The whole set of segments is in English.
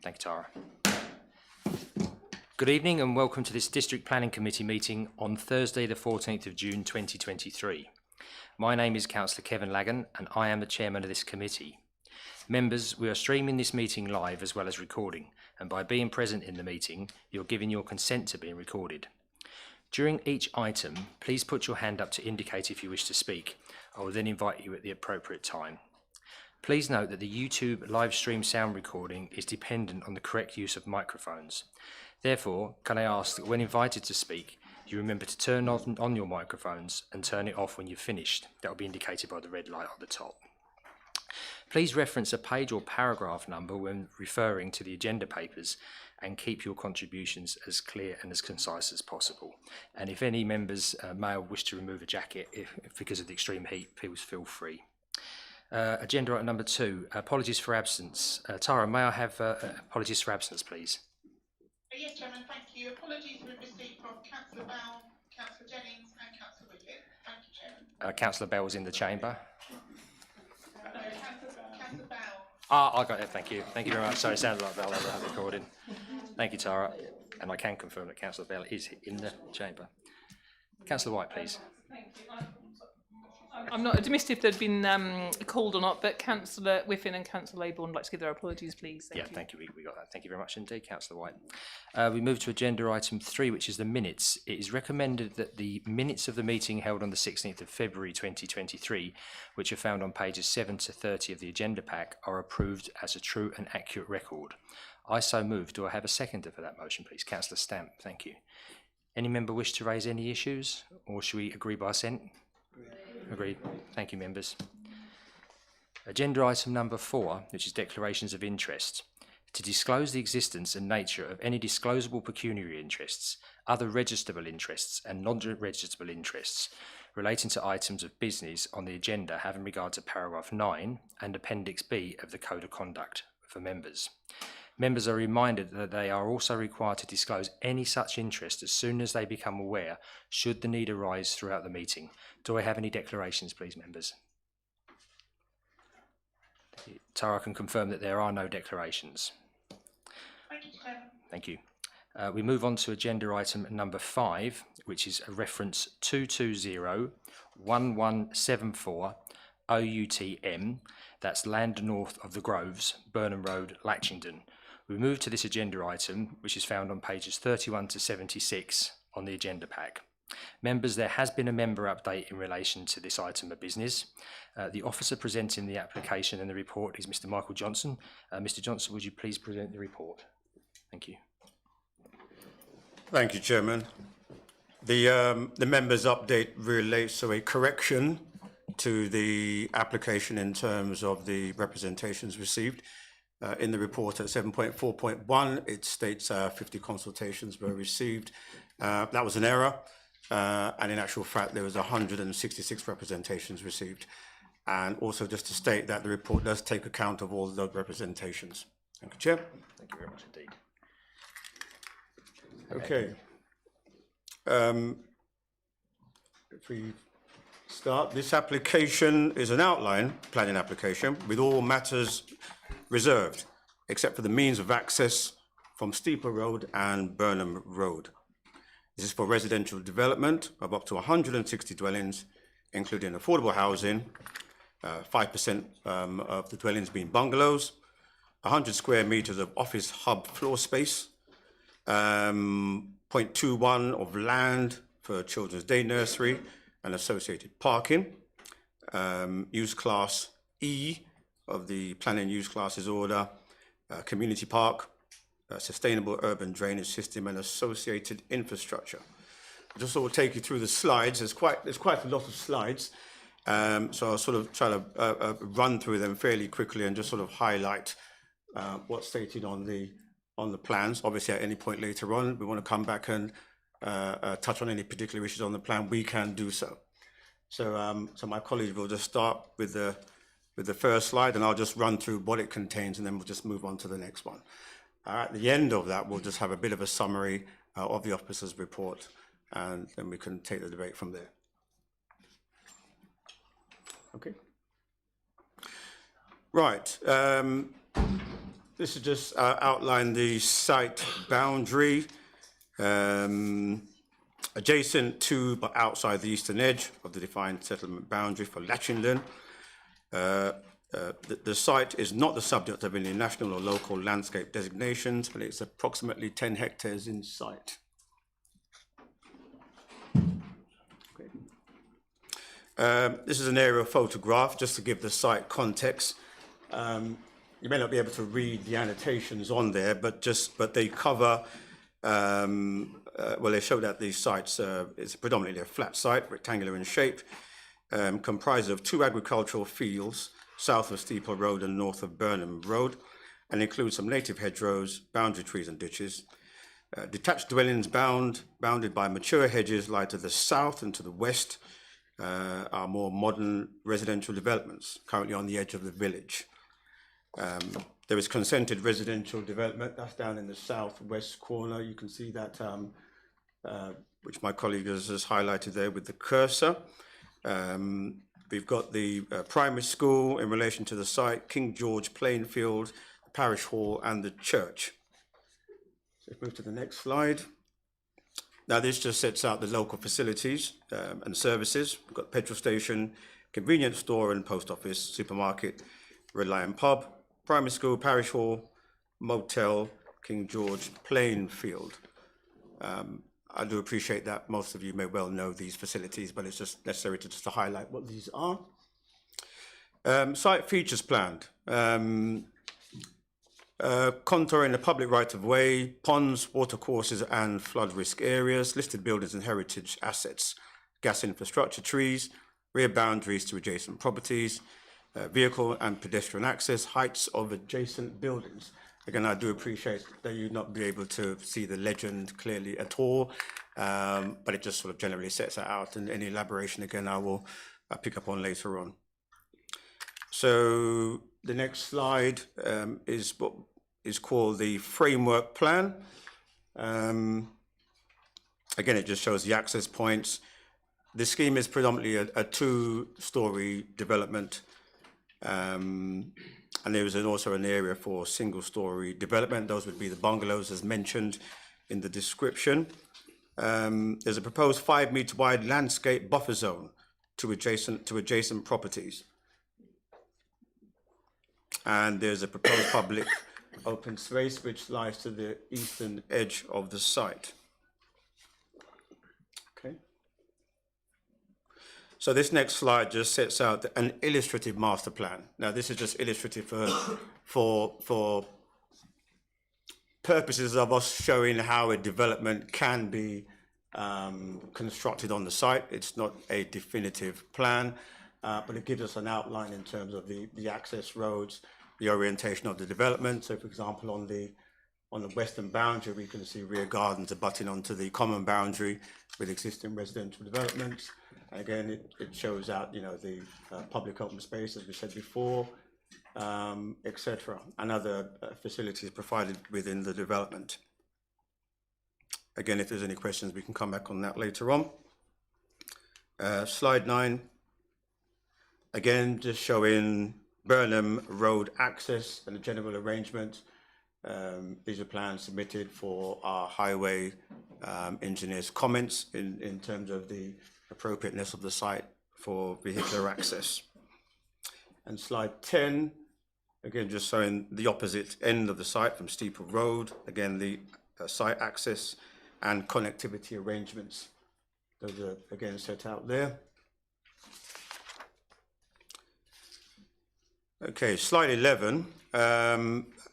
Thank you, Tara. Good evening and welcome to this District Planning Committee meeting on Thursday the 14th of June 2023. My name is Councillor Kevin Lagan and I am the chairman of this committee. Members, we are streaming this meeting live as well as recording, and by being present in the meeting, you're giving your consent to being recorded. During each item, please put your hand up to indicate if you wish to speak. I will then invite you at the appropriate time. Please note that the YouTube live stream sound recording is dependent on the correct use of microphones. Therefore, can I ask that when invited to speak, you remember to turn on your microphones and turn it off when you've finished. That will be indicated by the red light on the top. Please reference a page or paragraph number when referring to the agenda papers and keep your contributions as clear and as concise as possible. And if any members may wish to remove a jacket because of the extreme heat, please feel free. Agenda item number 2, apologies for absence. Tara, may I have apologies for absence, please? Yes, Chairman, thank you. Apologies were received from Councillor Bell, Councillor Jennings and Councillor Wycke. Thank you, Chairman. Councillor Bell was in the chamber. No, Councillor Bell. I got it, thank you. Thank you very much. Sorry, it sounded like Bell had recording. Thank you, Tara. And I can confirm that Councillor Bell is in the chamber. Councillor Wycke, please. Thank you. I'm not dismissed if they'd been called or not, but Councillor Whiffin and Councillor Laybourne would like to give their apologies, please. Thank you. We got that. Thank you very much indeed, Councillor Wycke. We move to agenda item 3, which is the minutes. It is recommended that the minutes of the meeting held on the 16th of February 2023, which are found on pages 7 to 30 of the agenda pack, are approved as a true and accurate record. I so move. Do I have a seconder for that motion, please? Councillor Stamp, thank you. Any member wish to raise any issues, or should we agree by assent? Agreed. Thank you, members. Agenda item number 4, which is declarations of interest. To disclose the existence and nature of any disclosable pecuniary interests, other registrable interests and non-registrable interests relating to items of business on the agenda having regard to paragraph 9 and appendix B of the Code of Conduct for members. Members are reminded that they are also required to disclose any such interest as soon as they become aware, should the need arise throughout the meeting. Do I have any declarations, please, members? Tara can confirm that there are no declarations. Thank you, Chairman. Thank you. We move on to agenda item number 5, which is a reference 220-1174 OUTM. That's land north of the Groves, Burnham Road, Latchingdon. We move to this agenda item, which is found on pages 31 to 76 on the agenda pack. Members, there has been a member update in relation to this item of business. The officer presenting the application and the report is Mr. Michael Johnson. Mr. Johnson, would you please present the report? Thank you. Thank you, Chairman. The members' update relates to a correction to the application in terms of the representations received. In the report at 7.4.1, it states 50 consultations were received. That was an error, and in actual fact, there was 166 representations received. And also just to state that the report does take account of all those representations. Thank you, Chair. Thank you very much indeed. Okay. If we start, this application is an outline planning application with all matters reserved, except for the means of access from Steeple Road and Burnham Road. This is for residential development of up to 160 dwellings, including affordable housing, 5% of the dwellings being bungalows, 100 square meters of office hub floor space, 0.21 of land for children's day nursery and associated parking, use class E of the planning use classes order, community park, sustainable urban drainage system and associated infrastructure. I'll just sort of take you through the slides. There's quite a lot of slides, so I'll sort of try to run through them fairly quickly and just sort of highlight what's stated on the plans. Obviously, at any point later on, we want to come back and touch on any particular issues on the plan. We can do so. So my colleague will just start with the first slide, and I'll just run through what it contains, and then we'll just move on to the next one. At the end of that, we'll just have a bit of a summary of the officer's report, and then we can take the debate from there. Okay. Right. This is just outline the site boundary, adjacent to but outside the eastern edge of the defined settlement boundary for Latchingdon. The site is not the subject of any national or local landscape designations, and it's approximately 10 hectares in site. Okay. This is an aerial photograph just to give the site context. You may not be able to read the annotations on there, but they cover. Well, they show that the site's it's predominantly a flat site, rectangular in shape, comprised of 2 agricultural fields south of Steeple Road and north of Burnham Road, and includes some native hedgerows, boundary trees and ditches. Detached dwellings bounded by mature hedges lie to the south and to the west are more modern residential developments currently on the edge of the village. There is consented residential development, that's down in the southwest corner. You can see that, which my colleague has highlighted there with the cursor. We've got the primary school in relation to the site, King George playing field, parish hall and the church. So let's move to the next slide. Now this just sets out the local facilities and services. We've got petrol station, convenience store and post office, supermarket, Red Lion pub, primary school, parish hall, motel, King George playing field. I do appreciate that most of you may well know these facilities, but it's just necessary to highlight what these are. Site features planned. Contouring the public right-of-way, ponds, watercourses and flood risk areas, listed buildings and heritage assets, gas infrastructure trees, rear boundaries to adjacent properties, vehicle and pedestrian access, heights of adjacent buildings. Again, I do appreciate that you'd not be able to see the legend clearly at all, but it just sort of generally sets that out, and any elaboration, again, I will pick up on later on. So the next slide is what is called the framework plan. Again, it just shows the access points. The scheme is predominantly a 2-story development. And there is also an area for single-story development. Those would be the bungalows as mentioned in the description. There's a proposed 5-metre wide landscape buffer zone to adjacent properties. And there's a proposed public open space which lies to the eastern edge of the site. Okay. So this next slide just sets out an illustrative master plan. Now this is just illustrative for purposes of us showing how a development can be constructed on the site. It's not a definitive plan, but it gives us an outline in terms of the access roads, the orientation of the development. So for example, on the western boundary, we can see rear gardens abutting onto the common boundary with existing residential developments. Again, it shows out, you know, the public open space, as we said before, etc., and other facilities provided within the development. Again, if there's any questions, we can come back on that later on. Slide 9. Again, just showing Burnham Road access and the general arrangement. These are plans submitted for our highway engineer's comments in terms of the appropriateness of the site for vehicular access. And slide 10, again, just showing the opposite end of the site from Steeple Road. Again, the site access and connectivity arrangements. Those are, again, set out there. Okay, slide 11.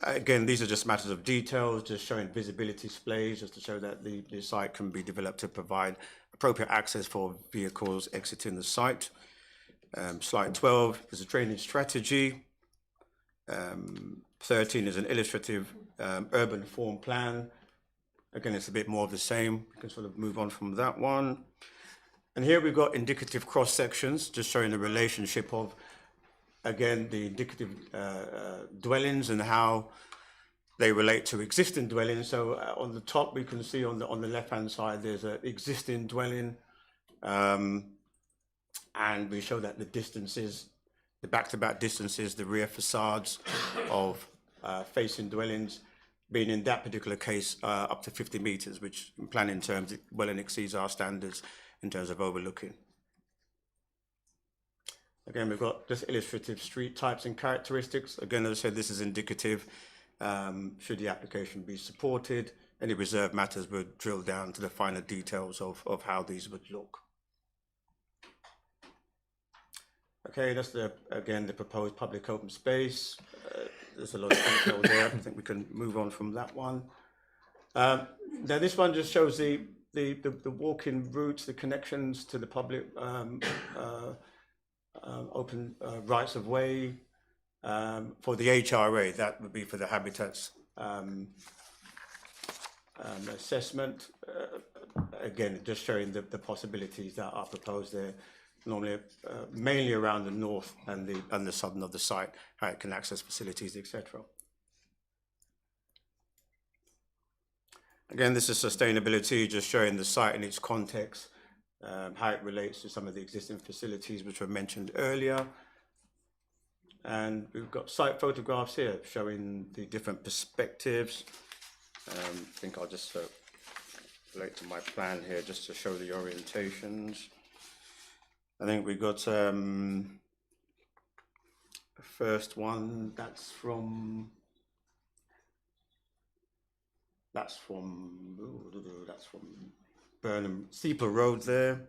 Again, these are just matters of details, just showing visibility displays, just to show that the site can be developed to provide appropriate access for vehicles exiting the site. Slide 12 is a drainage strategy. 13 is an illustrative urban form plan. Again, it's a bit more of the same. We can sort of move on from that one. And here we've got indicative cross sections, just showing the relationship of, again, the indicative dwellings and how they relate to existing dwellings. So on the top, we can see on the left-hand side, there's an existing dwelling. And we show that the distances, the back-to-back distances, the rear facades of facing dwellings, being in that particular case up to 50 metres, which in planning terms it well exceeds our standards in terms of overlooking. Again, we've got just illustrative street types and characteristics. Again, as I said, this is indicative. Should the application be supported, any reserved matters would drill down to the finer details of how these would look. Okay, that's again the proposed public open space. There's a lot of detail there. I think we can move on from that one. Now this one just shows the walking routes, the connections to the public open rights of way for the HRA. That would be for the habitats assessment. Again, just showing the possibilities that are proposed there. Normally, mainly around the north and the southern of the site, how it can access facilities, etc. Again, this is sustainability, just showing the site in its context, how it relates to some of the existing facilities which were mentioned earlier. And we've got site photographs here showing the different perspectives. I think I'll just relate to my plan here just to show the orientations. I think we got the first one. That's from Burnham Steeple Road there.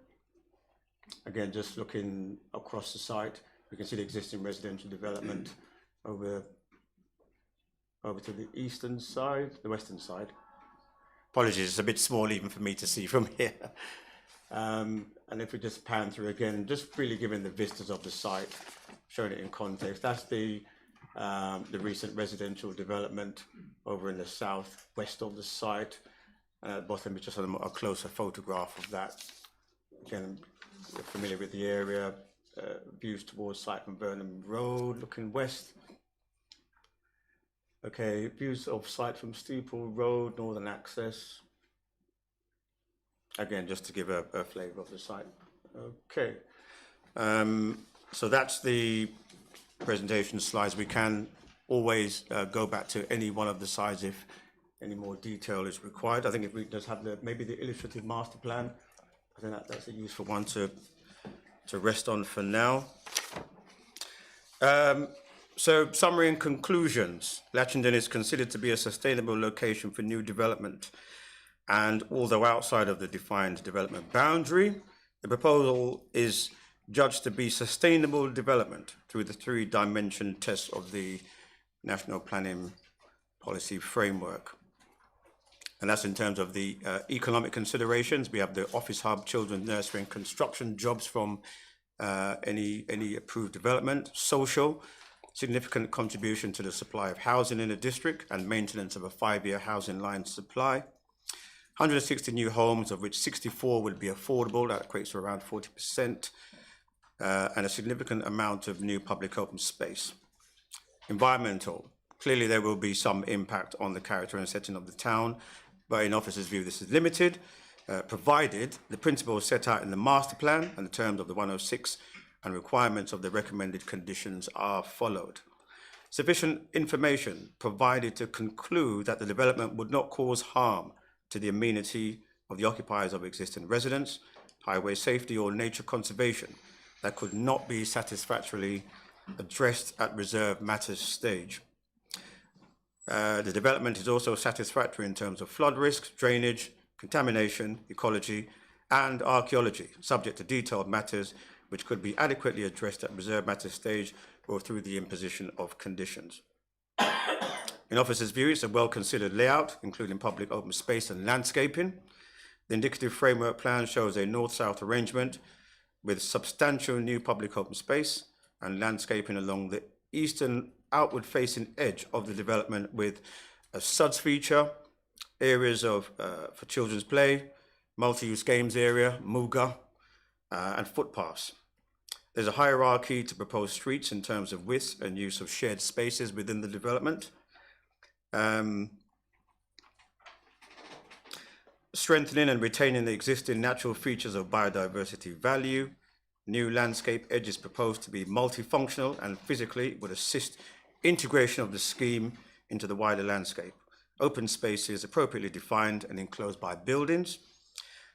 Again, just looking across the site, we can see the existing residential development over to the eastern side, the western side. Apologies, it's a bit small even for me to see from here. And if we just pan through again, just really giving the vistas of the site, showing it in context. That's the recent residential development over in the southwest of the site. And at the bottom is just a closer photograph of that. Again, you're familiar with the area. Views towards site from Burnham Road, looking west. Okay, views of site from Steeple Road, northern access. Again, just to give a flavour of the site. Okay, so that's the presentation slides. We can always go back to any one of the slides if any more detail is required. I think if we just have maybe the illustrative master plan, I think that's a useful one to rest on for now. So summary and conclusions. Latchingdon is considered to be a sustainable location for new development. And although outside of the defined development boundary, the proposal is judged to be sustainable development through the three-dimension test of the National Planning Policy Framework. And that's in terms of the economic considerations. We have the office hub, children's nursery and construction jobs from any approved development. Social, significant contribution to the supply of housing in the district and maintenance of a 5-year housing line supply. 160 new homes, of which 64 would be affordable. That equates to around 40%. And a significant amount of new public open space. Environmental. Clearly there will be some impact on the character and setting of the town, but in officers' view this is limited, provided the principles set out in the master plan and the terms of the 106 and requirements of the recommended conditions are followed. Sufficient information provided to conclude that the development would not cause harm to the amenity of the occupiers of existing residents, highway safety or nature conservation that could not be satisfactorily addressed at reserved matters stage. The development is also satisfactory in terms of flood risk, drainage, contamination, ecology, and archaeology, subject to detailed matters which could be adequately addressed at reserved matters stage or through the imposition of conditions. In officers' view, it's a well-considered layout, including public open space and landscaping. The indicative framework plan shows a north-south arrangement with substantial new public open space and landscaping along the eastern outward-facing edge of the development with a suds feature, areas for children's play, multi-use games area, Muga, and footpaths. There's a hierarchy to proposed streets in terms of width and use of shared spaces within the development. Strengthening and retaining the existing natural features of biodiversity value. New landscape edges proposed to be multifunctional and physically would assist integration of the scheme into the wider landscape. Open space is appropriately defined and enclosed by buildings.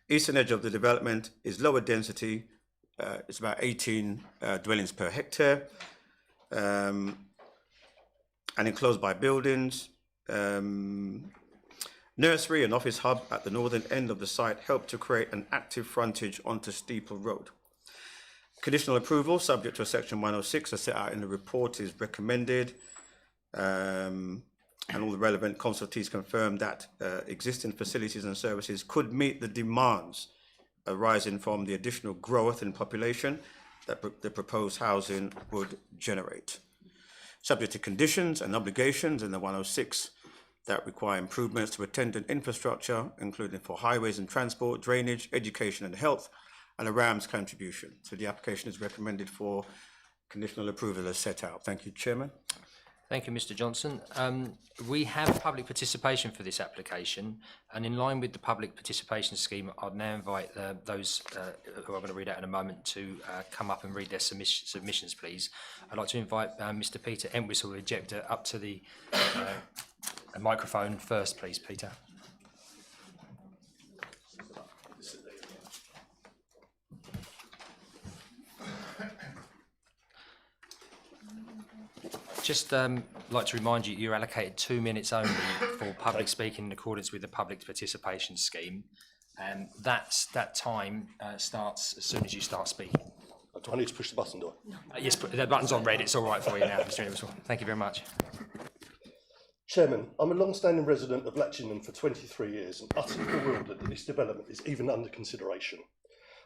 Eastern edge of the development is lower density. It's about 18 dwellings per hectare, and enclosed by buildings. Nursery and office hub at the northern end of the site help to create an active frontage onto Steeple Road. Conditional approval, subject to a section 106, as set out in the report, is recommended. And all the relevant consultees confirm that existing facilities and services could meet the demands arising from the additional growth in population that the proposed housing would generate. Subject to conditions and obligations in the 106 that require improvements to attendant infrastructure, including for highways and transport, drainage, education and health, and a RAMS contribution. So the application is recommended for conditional approval as set out. Thank you, Chairman. Thank you, Mr. Johnson. We have public participation for this application, and in line with the public participation scheme, I'd now invite those who I'm going to read out in a moment to come up and read their submissions, please. I'd like to invite Mr. Peter Entwistle, the objector, up to the microphone first, please, Peter. Just like to remind you, you're allocated 2 minutes only for public speaking in accordance with the public participation scheme. And that time starts as soon as you start speaking. Do I need to push the button, do I? Yes, the button's on red. It's all right for you now, Mr. Entwistle. Thank you very much. Chairman, I'm a long-standing resident of Latchingdon for 23 years and utterly bewildered that this development is even under consideration.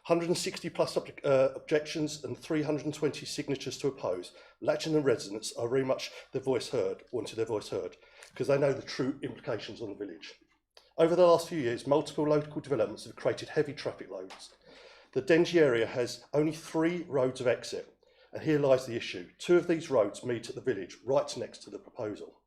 160 plus objections and 320 signatures to oppose. Latchingdon residents are very much wanted their voice heard, because they know the true implications on the village. Over the last few years, multiple local developments have created heavy traffic loads. The Dengie area has only 3 roads of exit, and here lies the issue. 2 of these roads meet at the village, right next to the proposal.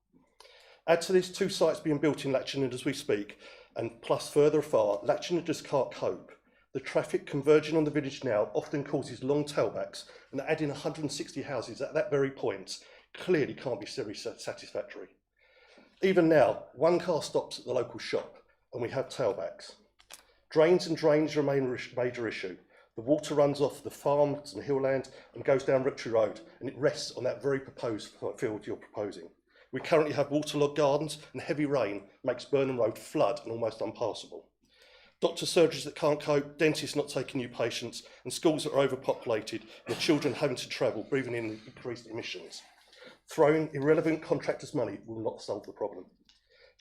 Add to these 2 sites being built in Latchingdon as we speak, and plus further afar, Latchingdon just can't cope. The traffic converging on the village now often causes long tailbacks, and adding 160 houses at that very point clearly can't be very satisfactory. Even now, 1 car stops at the local shop and we have tailbacks. Drains and drainage remain a major issue. The water runs off the farms and hillland and goes down Rectory Road, and it rests on that very proposed field you're proposing. We currently have waterlogged gardens, and heavy rain makes Burnham Road flood and almost unpassable. Doctor surgeries that can't cope, dentists not taking new patients, and schools that are overpopulated, and the children having to travel, breathing in increased emissions. Throwing irrelevant contractors' money will not solve the problem.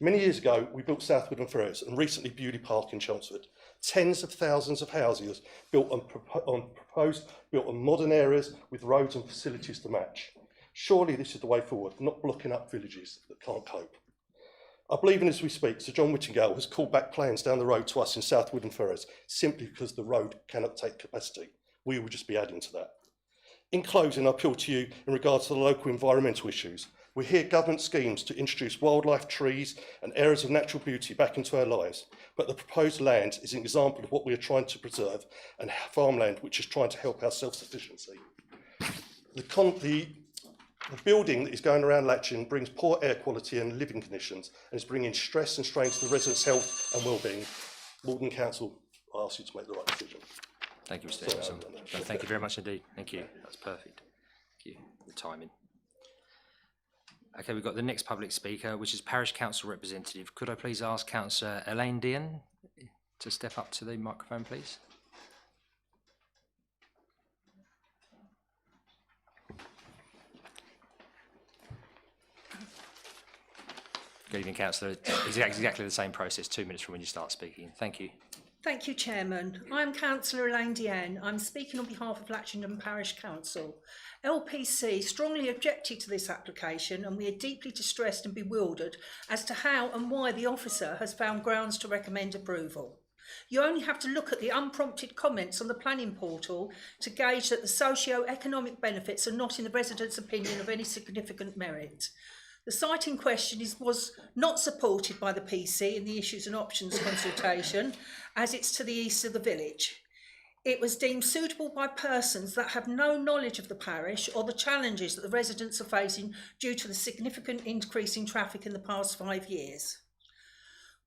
Many years ago, we built Southwood and Ferrers, and recently Bewley Park in Chelmsford. Tens of thousands of houses built on modern areas with roads and facilities to match. Surely this is the way forward, not blocking up villages that can't cope. I believe, as we speak, Sir John Whittingale has called back plans down the road to us in Southwood and Ferrers simply because the road cannot take capacity. We will just be adding to that. In closing, I appeal to you in regards to the local environmental issues. We hear government schemes to introduce wildlife, trees and areas of natural beauty back into our lives, but the proposed land is an example of what we are trying to preserve, and farmland which is trying to help our self-sufficiency. The building that is going around Latchingdon brings poor air quality and living conditions and is bringing stress and strain to the residents' health and well-being. Maldon Council, I ask you to make the right decision. Thank you, Mr. Henderson. No, thank you very much indeed. Thank you. That's perfect. Thank you. The timing. Okay, we've got the next public speaker, which is Parish Council Representative. Could I please ask Councillor Elaine Dean to step up to the microphone, please? Good evening, Councillor. It's exactly the same process, 2 minutes from when you start speaking. Thank you. Thank you, Chairman. I'm Councillor Elaine Dean. I'm speaking on behalf of Latchingdon Parish Council. LPC strongly objected to this application, and we are deeply distressed and bewildered as to how and why the officer has found grounds to recommend approval. You only have to look at the unprompted comments on the planning portal to gauge that the socio-economic benefits are not, in the residents' opinion, of any significant merit. The site in question was not supported by the PC in the issues and options consultation, as it's to the east of the village. It was deemed suitable by persons that have no knowledge of the parish or the challenges that the residents are facing due to the significant increase in traffic in the past 5 years.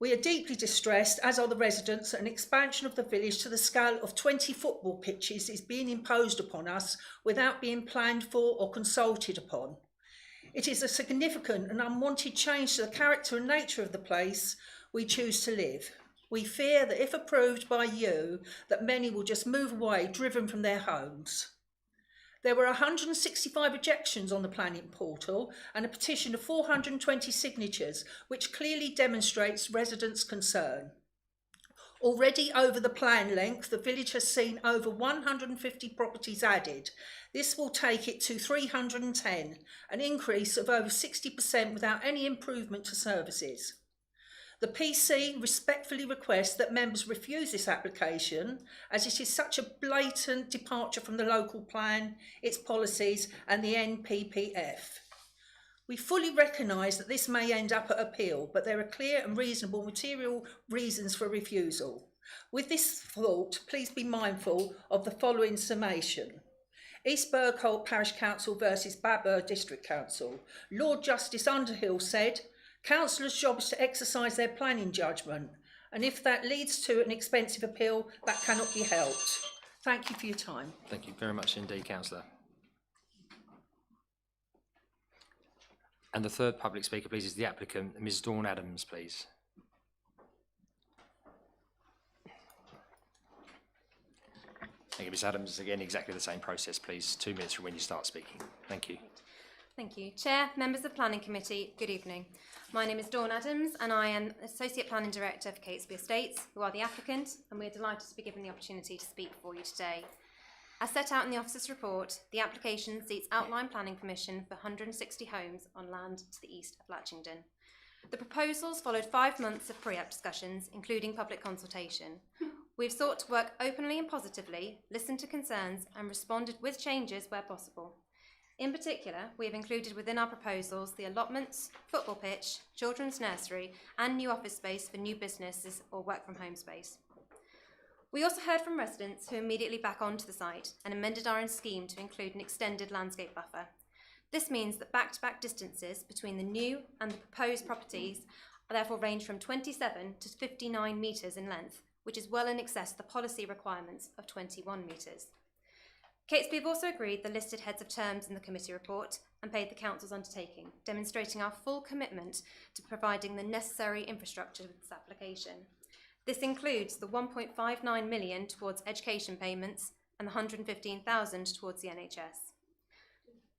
We are deeply distressed, as are the residents, that an expansion of the village to the scale of 20 football pitches is being imposed upon us without being planned for or consulted upon. It is a significant and unwanted change to the character and nature of the place we choose to live. We fear that if approved by you, that many will just move away, driven from their homes. There were 165 objections on the planning portal and a petition of 420 signatures, which clearly demonstrates residents' concern. Already over the plan length, the village has seen over 150 properties added. This will take it to 310, an increase of over 60% without any improvement to services. The PC respectfully requests that members refuse this application, as it is such a blatant departure from the local plan, its policies and the NPPF. We fully recognise that this may end up at appeal, but there are clear and reasonable material reasons for refusal. With this thought, please be mindful of the following summation. East Bergholt Parish Council versus Babur District Council. Lord Justice Underhill said, councillors' job is to exercise their planning judgment, and if that leads to an expensive appeal, that cannot be helped. Thank you for your time. Thank you very much indeed, Councillor. And the third public speaker, please, is the applicant, Ms. Dawn Adams, please. Thank you, Ms. Adams. Again, exactly the same process, please. 2 minutes from when you start speaking. Thank you. Thank you. Chair, members of the Planning Committee, good evening. My name is Dawn Adams and I am Associate Planning Director for Catesby Estates, who are the applicant, and we are delighted to be given the opportunity to speak for you today. As set out in the officer's report, the application seeks outline planning permission for 160 homes on land to the east of Latchingdon. The proposals followed 5 months of pre-app discussions, including public consultation. We've sought to work openly and positively, listened to concerns and responded with changes where possible. In particular, we have included within our proposals the allotments, football pitch, children's nursery and new office space for new businesses or work from home space. We also heard from residents who immediately back onto the site and amended our own scheme to include an extended landscape buffer. This means that back-to-back distances between the new and the proposed properties therefore range from 27 to 59 metres in length, which is well in excess of the policy requirements of 21 metres. Catesby have also agreed the listed heads of terms in the committee report and paid the council's undertaking, demonstrating our full commitment to providing the necessary infrastructure with this application. This includes the 1.59 million towards education payments and the 115,000 towards the NHS.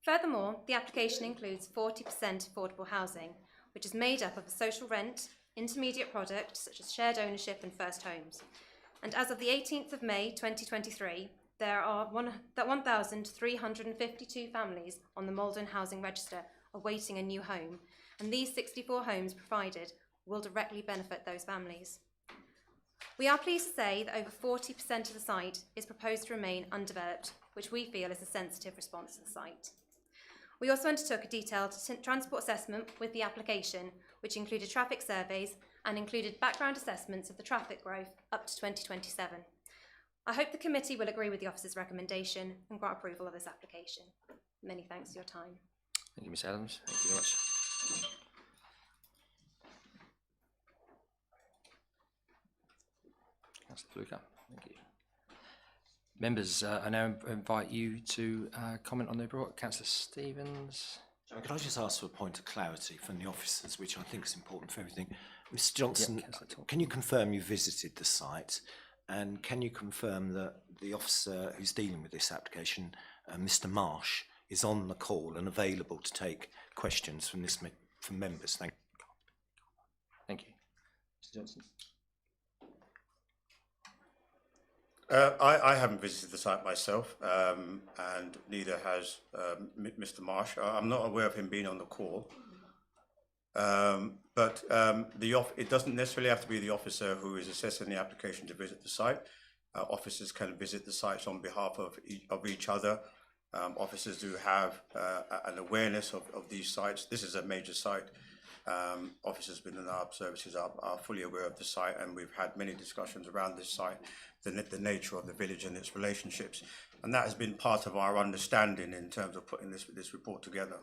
Furthermore, the application includes 40% affordable housing, which is made up of a social rent, intermediate products such as shared ownership and first homes. And as of the 18th of May 2023, there are 1,352 families on the Maldon housing register awaiting a new home, and these 64 homes provided will directly benefit those families. We are pleased to say that over 40% of the site is proposed to remain undeveloped, which we feel is a sensitive response to the site. We also undertook a detailed transport assessment with the application, which included traffic surveys and included background assessments of the traffic growth up to 2027. I hope the committee will agree with the officer's recommendation and grant approval of this application. Many thanks for your time. Thank you, Ms. Adams. Thank you very much. Councillor Fluker, thank you. Members, I now invite you to comment on the report. Councillor Stevens. Could I just ask for a point of clarity from the officers, which I think is important for everything? Mr. Johnson, can you confirm you visited the site, and can you confirm that the officer who's dealing with this application, Mr. Marsh, is on the call and available to take questions from members? Thank you. Thank you. Mr. Johnson. I haven't visited the site myself, and neither has Mr. Marsh. I'm not aware of him being on the call. But it doesn't necessarily have to be the officer who is assessing the application to visit the site. Officers can visit the sites on behalf of each other. Officers do have an awareness of these sites. This is a major site officers within our services are fully aware of the site, and we've had many discussions around this site, the nature of the village and its relationships. And that has been part of our understanding in terms of putting this report together.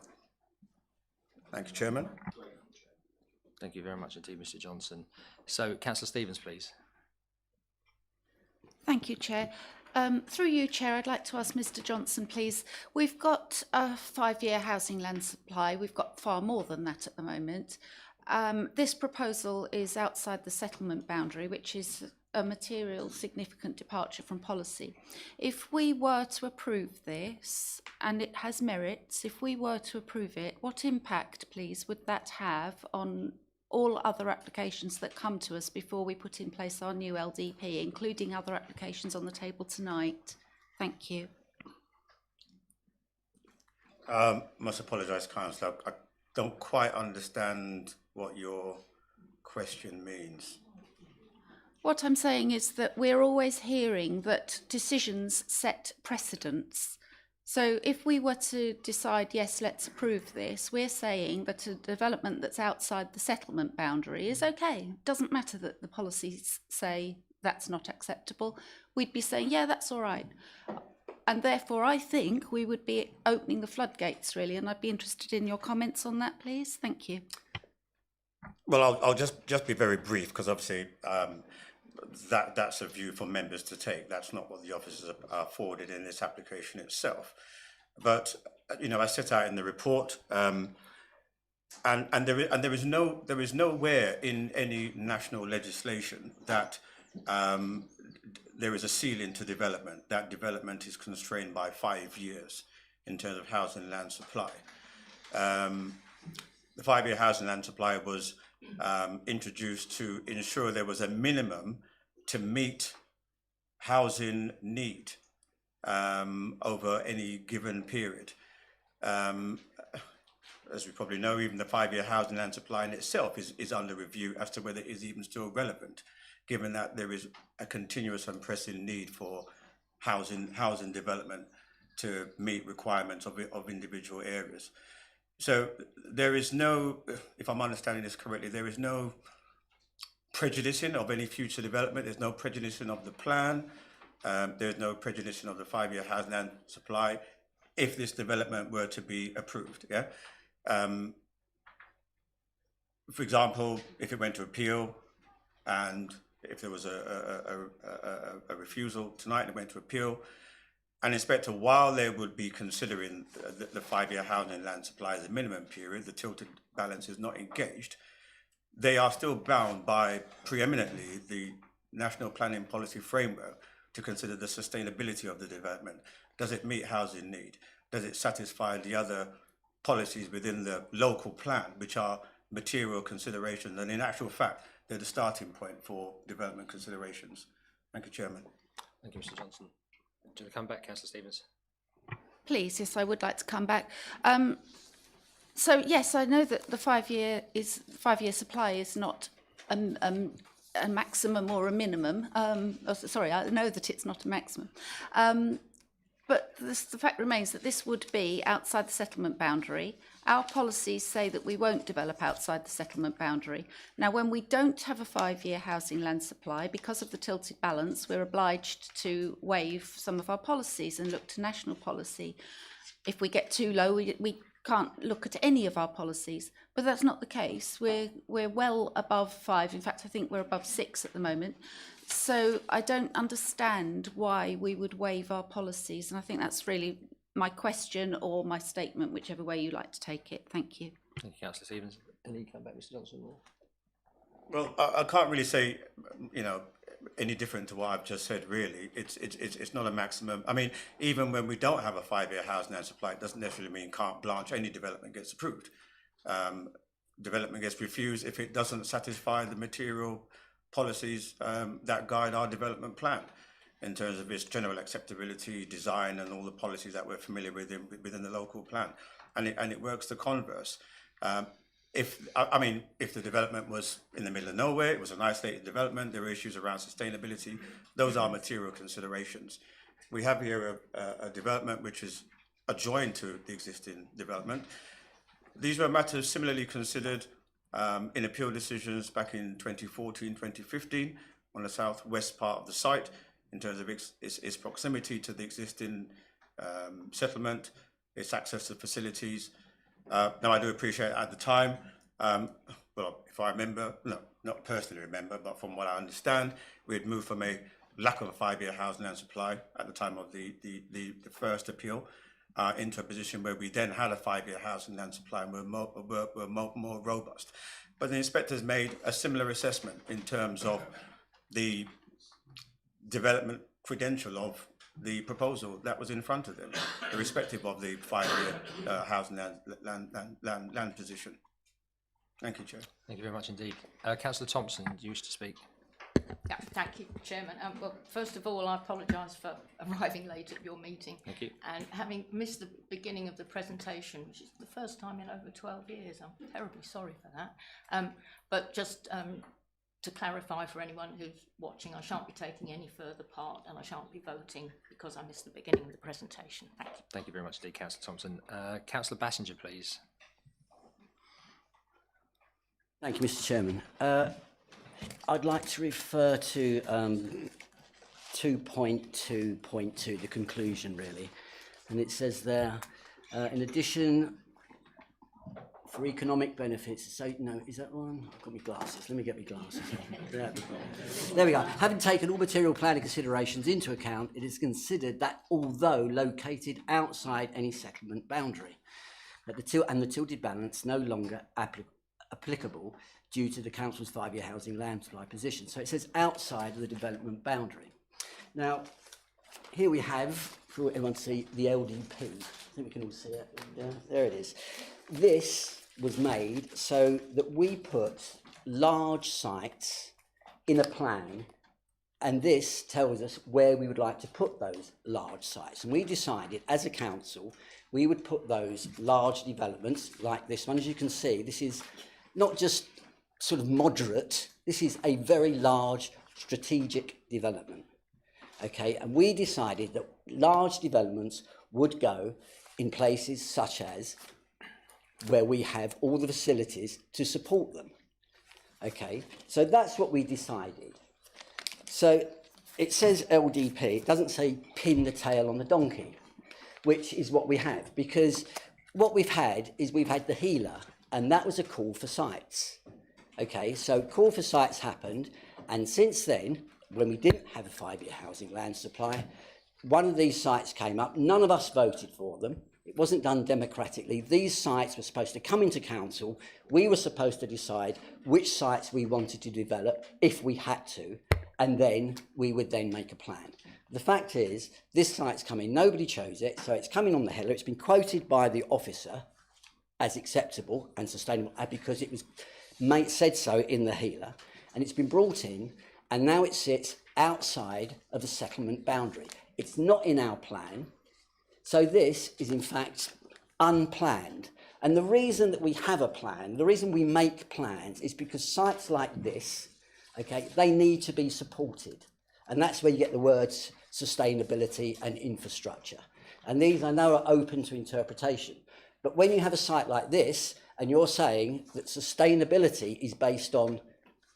Thank you, Chairman. Thank you very much indeed, Mr. Johnson. So, Councillor Stevens, please. Thank you, Chair. Through you, Chair, I'd like to ask Mr. Johnson, please. We've got a 5-year housing land supply. We've got far more than that at the moment. This proposal is outside the settlement boundary, which is a material significant departure from policy. If we were to approve this, and it has merits, if we were to approve it, what impact, please, would that have on all other applications that come to us before we put in place our new LDP, including other applications on the table tonight? Thank you. Must apologise, Councillor. I don't quite understand what your question means. What I'm saying is that we're always hearing that decisions set precedents. So if we were to decide, yes, let's approve this, we're saying that a development that's outside the settlement boundary is okay. It doesn't matter that the policies say that's not acceptable. We'd be saying, yeah, that's all right. And therefore, I think we would be opening the floodgates, really, and I'd be interested in your comments on that, please. Thank you. Well, I'll just be very brief, because obviously that's a view for members to take. That's not what the officers are forwarded in this application itself. But you know, I set out in the report, and there is nowhere in any national legislation that there is a ceiling to development. That development is constrained by 5 years in terms of housing land supply. The 5-year housing land supply was introduced to ensure there was a minimum to meet housing need over any given period. As we probably know, even the 5-year housing land supply in itself is under review as to whether it is even still relevant, given that there is a continuous and pressing need for housing development to meet requirements of individual areas. So there is no, if I'm understanding this correctly, there is no prejudicing of any future development. There's no prejudicing of the plan. There's no prejudicing of the 5-year housing land supply if this development were to be approved. Yeah. For example, if it went to appeal, and if there was a refusal tonight and it went to appeal, an inspector, while they would be considering the 5-year housing land supply as a minimum period, the tilted balance is not engaged, they are still bound by preeminently the National Planning Policy Framework to consider the sustainability of the development. Does it meet housing need? Does it satisfy the other policies within the local plan, which are material considerations? And in actual fact, they're the starting point for development considerations. Thank you, Chairman. Thank you, Mr. Johnson. Do you want to come back, Councillor Stevens? Please, yes, I would like to come back. So yes, I know that the 5-year supply is not a maximum or a minimum. Sorry, I know that it's not a maximum. But the fact remains that this would be outside the settlement boundary. Our policies say that we won't develop outside the settlement boundary. Now, when we don't have a 5-year housing land supply, because of the tilted balance, we're obliged to waive some of our policies and look to national policy. If we get too low, we can't look at any of our policies, but that's not the case. We're well above 5. In fact, I think we're above 6 at the moment. So I don't understand why we would waive our policies, and I think that's really my question or my statement, whichever way you like to take it. Thank you. Thank you, Councillor Stevens. Any come back, Mr. Johnson? Well, I can't really say, you know, any different to what I've just said. Really, it's not a maximum. I mean, even when we don't have a 5-year housing land supply, it doesn't necessarily mean carte blanche any development gets approved. Development gets refused if it doesn't satisfy the material policies that guide our development plan in terms of its general acceptability, design, and all the policies that we're familiar with within the local plan. And it works the converse. If the development was in the middle of nowhere, it was an isolated development, there were issues around sustainability, those are material considerations. We have here a development which is adjoined to the existing development. These were matters similarly considered in appeal decisions back in 2014, 2015 on the southwest part of the site in terms of its proximity to the existing settlement, its access to facilities. Now, I do appreciate at the time, well, if I remember, no, not personally remember, but from what I understand, we had moved from a lack of a 5-year housing land supply at the time of the first appeal into a position where we then had a 5-year housing land supply and were more robust. But the inspectors made a similar assessment in terms of the development credential of the proposal that was in front of them, irrespective of the 5-year housing land position. Thank you, Chair. Thank you very much indeed. Councillor Thompson, do you wish to speak? Yeah, thank you, Chairman. Well, first of all, I apologise for arriving late at your meeting. Thank you. And having missed the beginning of the presentation, which is the first time in over 12 years. I'm terribly sorry for that. But just to clarify for anyone who's watching, I shan't be taking any further part and I shan't be voting because I missed the beginning of the presentation. Thank you. Thank you very much indeed, Councillor Thompson. Councillor Bassinger, please. Thank you, Mr. Chairman. I'd like to refer to 2.2.2, the conclusion really, and it says there, in addition, for economic benefits, so no, is that one? I've got my glasses, let me get my glasses. There we go. Having taken all material planning considerations into account, it is considered that although located outside any settlement boundary, that the tilted balance no longer applicable due to the council's 5-year housing land supply position. So it says outside of the development boundary. Now, here we have, for everyone to see, the LDP. I think we can all see it. Yeah, there it is. This was made so that we put large sites in a plan, and this tells us where we would like to put those large sites. And we decided, as a council, we would put those large developments like this one. As you can see, this is not just sort of moderate, this is a very large strategic development. Okay, and we decided that large developments would go in places such as where we have all the facilities to support them. Okay, so that's what we decided. So it says LDP, it doesn't say pin the tail on the donkey, which is what we have, because what we've had is we've had the healer, and that was a call for sites. Okay, so call for sites happened, and since then, when we didn't have a 5-year housing land supply, one of these sites came up. None of us voted for them. It wasn't done democratically. These sites were supposed to come into council. We were supposed to decide which sites we wanted to develop if we had to, and then we would then make a plan. The fact is, this site's coming, nobody chose it, so it's coming on the header. It's been quoted by the officer as acceptable and sustainable because it was said so in the healer, and it's been brought in, and now it sits outside of the settlement boundary. It's not in our plan, so this is in fact unplanned. And the reason that we have a plan, the reason we make plans, is because sites like this, okay, they need to be supported, and that's where you get the words sustainability and infrastructure. And these, I know, are open to interpretation, but when you have a site like this and you're saying that sustainability is based on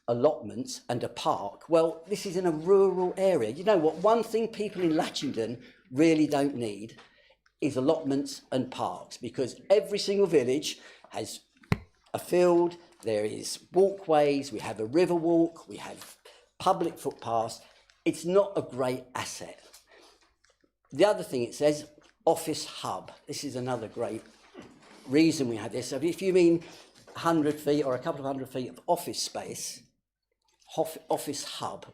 allotments and a park, well, this is in a rural area. You know what? One thing people in Latchingdon really don't need is allotments and parks, because every single village has a field, there is walkways, we have a river walk, we have public footpaths. It's not a great asset. The other thing it says, office hub. This is another great reason we have this. So if you mean 100 feet or a couple of 100 feet of office space, office hub,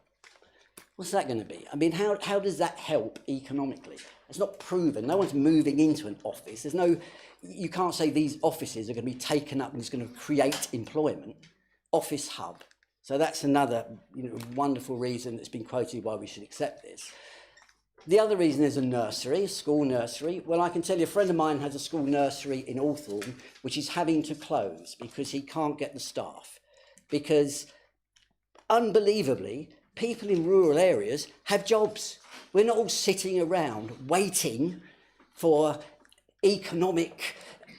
what's that going to be? I mean, how does that help economically? It's not proven. No one's moving into an office. There's no, you can't say these offices are going to be taken up and it's going to create employment. Office hub. So that's another, wonderful reason that's been quoted why we should accept this. The other reason is a nursery, a school nursery. Well, I can tell you a friend of mine has a school nursery in Hawthorne, which is having to close because he can't get the staff. Because, unbelievably, people in rural areas have jobs. We're not all sitting around waiting for economic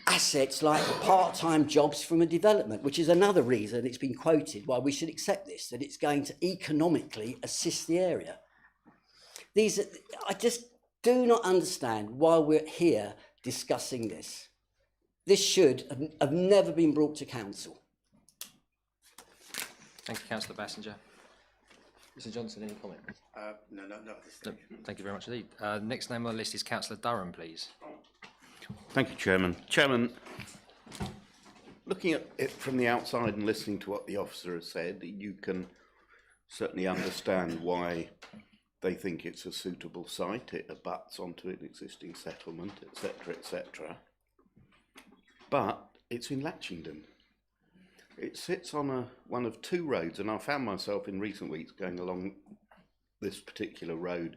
assets like part-time jobs from a development, which is another reason it's been quoted why we should accept this, that it's going to economically assist the area. I just do not understand why we're here discussing this. This should have never been brought to council. Thank you, Councillor Bassinger. Mr Johnson, any comment? No, at this stage. No, thank you very much indeed. Next name on the list is Councillor Durham, please. Thank you, Chairman. Chairman, looking at it from the outside and listening to what the officer has said, you can certainly understand why they think it's a suitable site. It abuts onto an existing settlement, etc., etc. But it's in Latchingdon. It sits on one of two roads, and I found myself in recent weeks going along this particular road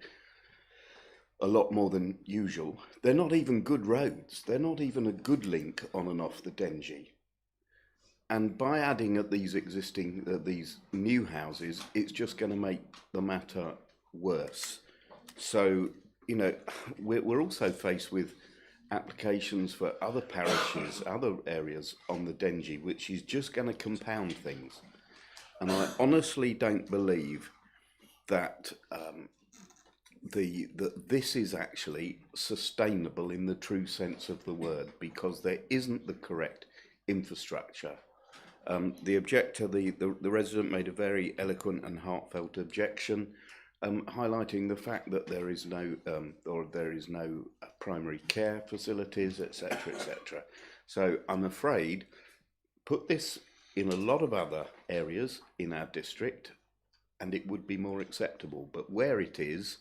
a lot more than usual. They're not even good roads. They're not even a good link on and off the Dengie. And by adding at these existing, these new houses, it's just going to make the matter worse. So, you know, we're also faced with applications for other parishes, other areas on the Dengie, which is just going to compound things. And I honestly don't believe that that this is actually sustainable in the true sense of the word, because there isn't the correct infrastructure. The objector, the resident, made a very eloquent and heartfelt objection, highlighting the fact that there is no primary care facilities, etc., etc. So I'm afraid, put this in a lot of other areas in our district, and it would be more acceptable. But where it is,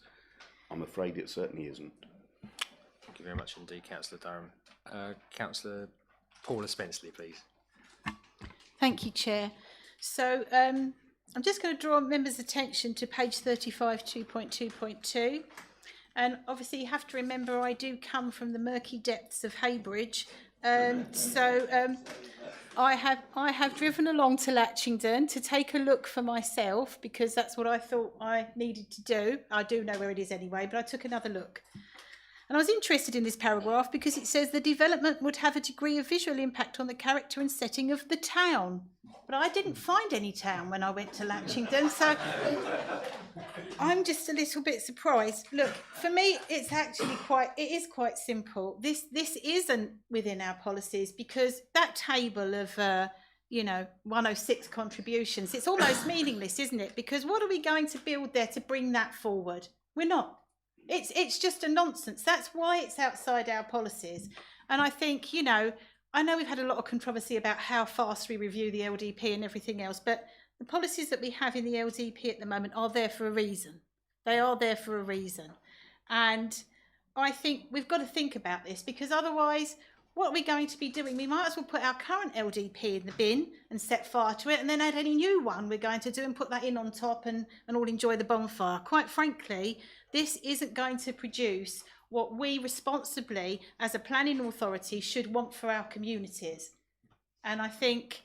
I'm afraid it certainly isn't. Thank you very much indeed, Councillor Durham. Councillor Paula Spenceley, please. Thank you, Chair. So I'm just going to draw members' attention to page 35, 2.2.2. And obviously you have to remember I do come from the murky depths of Heybridge. I have driven along to Latchingdon to take a look for myself, because that's what I thought I needed to do. I do know where it is anyway, but I took another look. And I was interested in this paragraph because it says the development would have a degree of visual impact on the character and setting of the town. But I didn't find any town when I went to Latchingdon, so I'm just a little bit surprised. Look, for me, it is quite simple. This isn't within our policies, because that table of 106 contributions, it's almost meaningless, isn't it? Because what are we going to build there to bring that forward? We're not. It's just a nonsense. That's why it's outside our policies. And I think, I know we've had a lot of controversy about how fast we review the LDP and everything else, but the policies that we have in the LDP at the moment are there for a reason. They are there for a reason. And I think we've got to think about this, because otherwise, what are we going to be doing? We might as well put our current LDP in the bin and set fire to it, and then add any new one we're going to do and put that in on top and all enjoy the bonfire. Quite frankly, this isn't going to produce what we responsibly as a planning authority should want for our communities. And I think,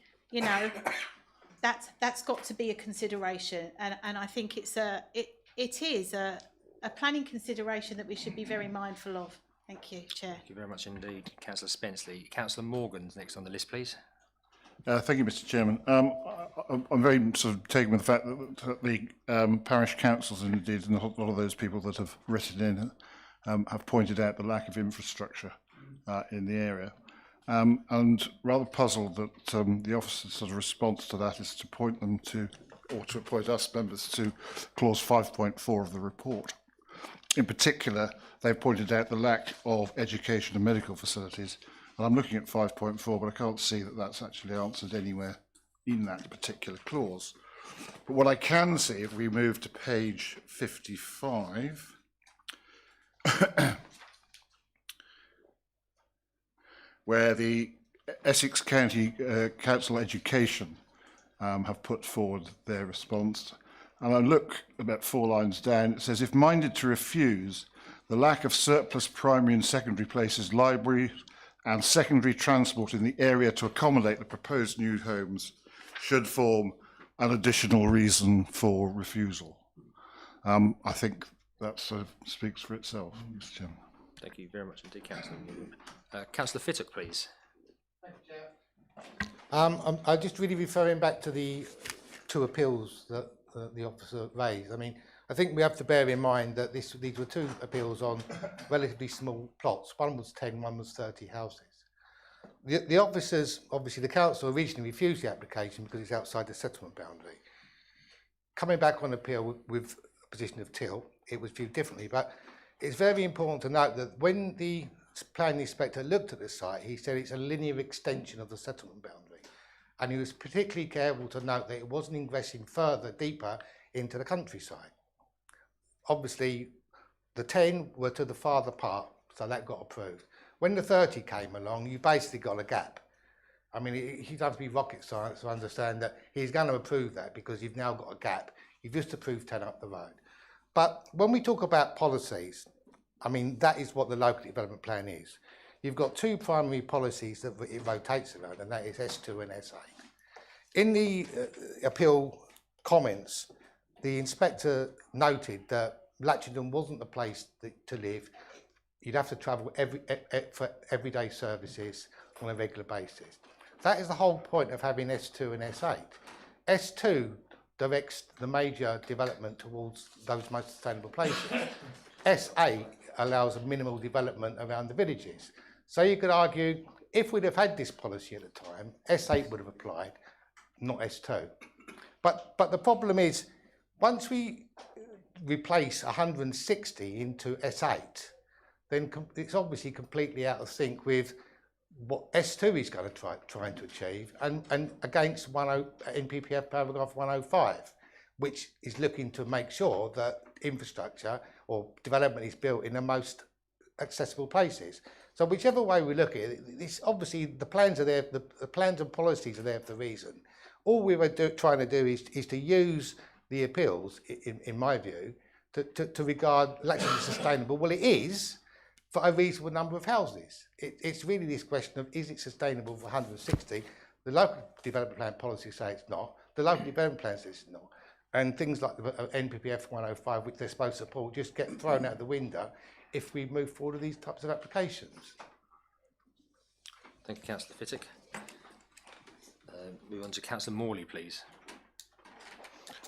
that's got to be a consideration. And I think it is a planning consideration that we should be very mindful of. Thank you, Chair. Thank you very much indeed, Councillor Spenceley. Councillor Morgan's next on the list, please. Thank you, Mr. Chairman. I'm very sort of taken with the fact that the parish councils, and indeed a lot of those people that have written in, have pointed out the lack of infrastructure in the area, and rather puzzled that the officer's sort of response to that is to point them to, or to point us members to, clause 5.4 of the report. In particular, they've pointed out the lack of education and medical facilities. And I'm looking at 5.4, but I can't see that that's actually answered anywhere in that particular clause. But what I can see, if we move to page 55, where the Essex County Council Education have put forward their response. And I look about 4 lines down, it says, if minded to refuse, the lack of surplus primary and secondary places, libraries and secondary transport in the area to accommodate the proposed new homes should form an additional reason for refusal. I think that sort of speaks for itself, Mr. Chairman. Thank you very much indeed, Councillor. Councillor Fittock, please. I'm just really referring back to the two appeals that the officer raised. I mean, I think we have to bear in mind that these were two appeals on relatively small plots. One was 10, one was 30 houses. The officers, obviously the council originally refused the application because it's outside the settlement boundary. Coming back on appeal with a position of tilt, it was viewed differently. But it's very important to note that when the planning inspector looked at the site, he said it's a linear extension of the settlement boundary. And he was particularly careful to note that it wasn't ingressing further, deeper into the countryside. Obviously, the 10 were to the farther part, so that got approved. When the 30 came along, you basically got a gap. I mean, you don't have to be rocket science to understand that he's going to approve that because you've now got a gap. You've just approved 10 up the road. But when we talk about policies, I mean, that is what the local development plan is. You've got two primary policies that it rotates around, and that is S2 and S8. In the appeal comments, the inspector noted that Latchingdon wasn't the place to live. You'd have to travel for everyday services on a regular basis. That is the whole point of having S2 and S8. S2 directs the major development towards those most sustainable places. S8 allows a minimal development around the villages. So you could argue, if we'd have had this policy at the time, S8 would have applied, not S2. But the problem is, once we replace 160 into S8, then it's obviously completely out of sync with what S2 is going to trying to achieve, and against NPPF paragraph 105, which is looking to make sure that infrastructure or development is built in the most accessible places. So whichever way we look at it, this obviously the plans are there. The plans and policies are there for a reason. All we were trying to do is to use the appeals, in my view, to regard Latchingdon as sustainable. Well, it is for a reasonable number of houses. It's really this question of, is it sustainable for 160? The local development plan policy say it's not. The local development plan says it's not. And things like the NPPF 105, which they're supposed to support, just get thrown out the window if we move forward with these types of applications. Thank you, Councillor Fittick. Move on to Councillor Morley, please.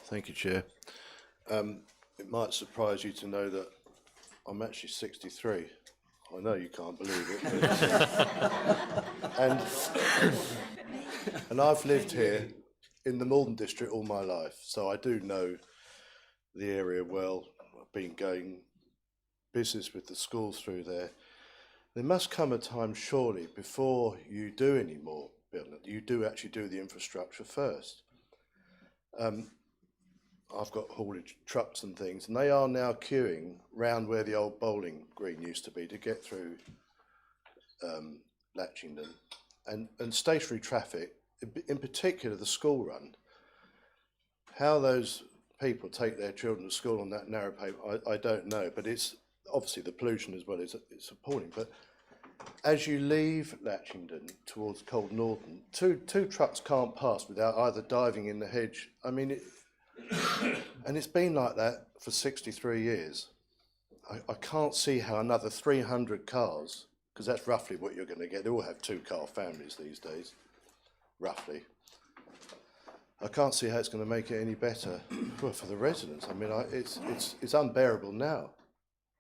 Thank you, Chair. It might surprise you to know that I'm actually 63. I know you can't believe it. and I've lived here in the Maldon district all my life, so I do know the area well. I've been going business with the schools through there. There must come a time, surely, before you do any more building, you do actually do the infrastructure first. I've got haulage trucks and things, and they are now queuing round where the old bowling green used to be to get through Latchingdon. And stationary traffic, in particular the school run, how those people take their children to school on that narrow pavement, I don't know, but it's obviously the pollution as well, it's appalling. But as you leave Latchingdon towards Cold Norton, two trucks can't pass without either diving in the hedge. I mean, and it's been like that for 63 years. I can't see how another 300 cars, because that's roughly what you're going to get. They all have two-car families these days, roughly. I can't see how it's going to make it any better for the residents. I mean, it's unbearable now.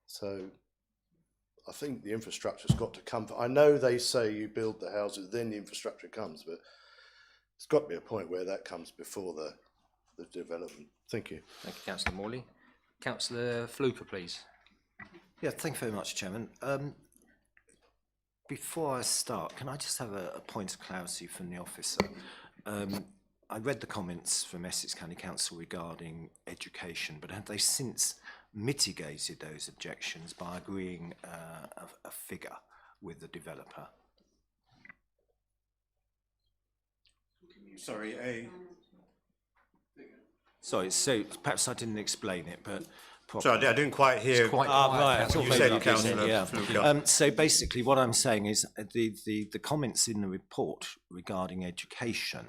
So I think the infrastructure's got to come. I know they say you build the houses, then the infrastructure comes, but it's got to be a point where that comes before the development. Thank you. Thank you, Councillor Morley. Councillor Fluker, please. Yeah, thank you very much, Chairman. Before I start, can I just have a point of clarity from the officer? I read the comments from Essex County Council regarding education, but have they since mitigated those objections by agreeing a figure with the developer? Sorry, Sorry, so perhaps I didn't explain it, but sorry, I didn't quite hear right. what you said, Councillor Fluker. So basically what I'm saying is the comments in the report regarding education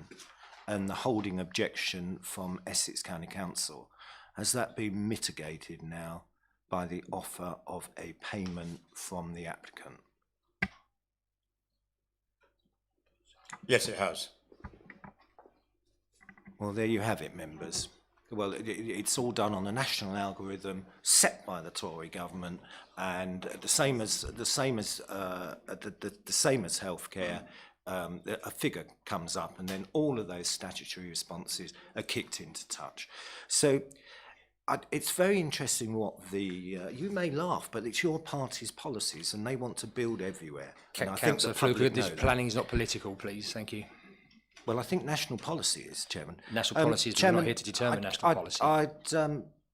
and the holding objection from Essex County Council, has that been mitigated now by the offer of a payment from the applicant? Yes, it has. Well, there you have it, members. Well, it's all done on a national algorithm set by the Tory government, and the same as healthcare. A figure comes up, and then all of those statutory responses are kicked into touch. So it's very interesting what you may laugh, but it's your party's policies, and they want to build everywhere. Councillor Fluke, this planning is not political, please. Thank you. Well, I think national policy is, Chairman. National policy is, we're not here to determine national policy.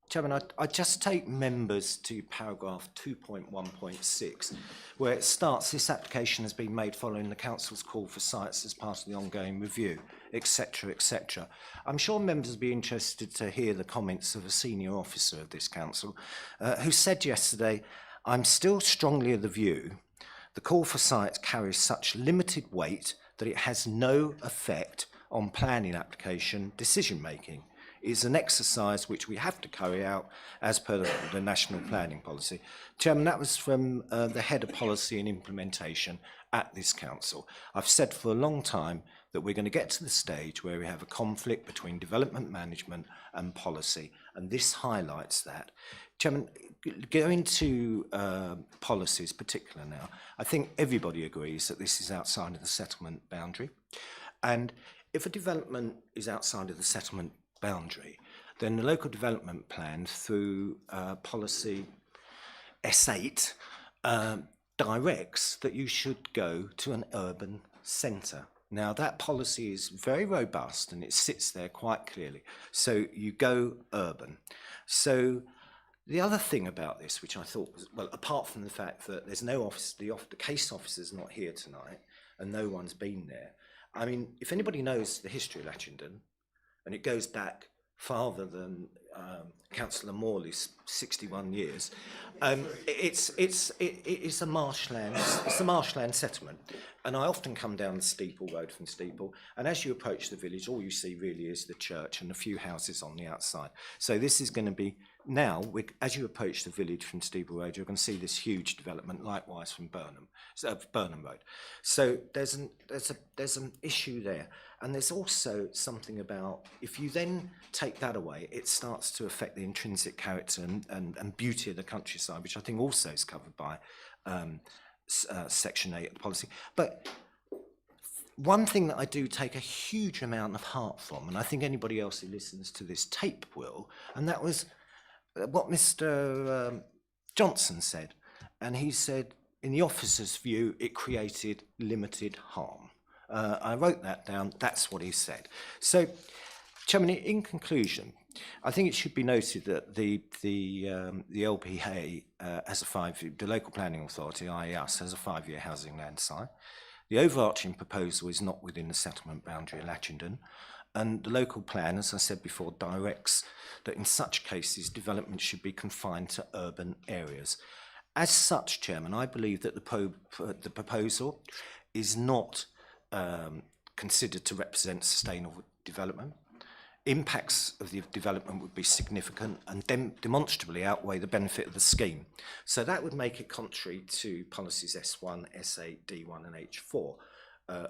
Chairman, I'd just take members to paragraph 2.1.6, where it starts, this application has been made following the Council's call for sites as part of the ongoing review, etc., etc. I'm sure members will be interested to hear the comments of a senior officer of this Council, who said yesterday, "I'm still strongly of the view the call for sites carries such limited weight that it has no effect on planning application decision-making. Is an exercise which we have to carry out as per the National Planning Policy." Chairman, that was from the Head of Policy and Implementation at this Council. I've said for a long time that we're going to get to the stage where we have a conflict between development management and policy, and this highlights that. Chairman, going to policies particular now, I think everybody agrees that this is outside of the settlement boundary, and if a development is outside of the settlement boundary, then the local development plan through policy S8 directs that you should go to an urban centre. Now that policy is very robust and it sits there quite clearly. So you go urban. So the other thing about this, which I thought was, well, apart from the fact that there's no office, the case officer's not here tonight and no one's been there. I mean, if anybody knows the history of Latchingdon, and it goes back farther than Councillor Morley's 61 years. It's a marshland. It's a marshland settlement, and I often come down the Steeple Road from Steeple, and as you approach the village, all you see really is the church and a few houses on the outside. So this is going to be now, as you approach the village from Steeple Road, you're going to see this huge development, likewise from Burnham Road. So there's an issue there. And there's also something about, if you then take that away, it starts to affect the intrinsic character and beauty of the countryside, which I think also is covered by Section 8 of the policy. But one thing that I do take a huge amount of heart from, and I think anybody else who listens to this tape will, and that was what Mr. Johnson said. And he said, in the officer's view, it created limited harm. I wrote that down, that's what he said. So, Chairman, in conclusion, I think it should be noted that the LPA has the Local Planning Authority, i.e. us, has a 5-year housing land site. The overarching proposal is not within the settlement boundary of Latchingdon, and the local plan, as I said before, directs that in such cases development should be confined to urban areas. As such, Chairman, I believe that the proposal is not considered to represent sustainable development. Impacts of the development would be significant and demonstrably outweigh the benefit of the scheme. So that would make it contrary to policies S1, S8, D1 and H4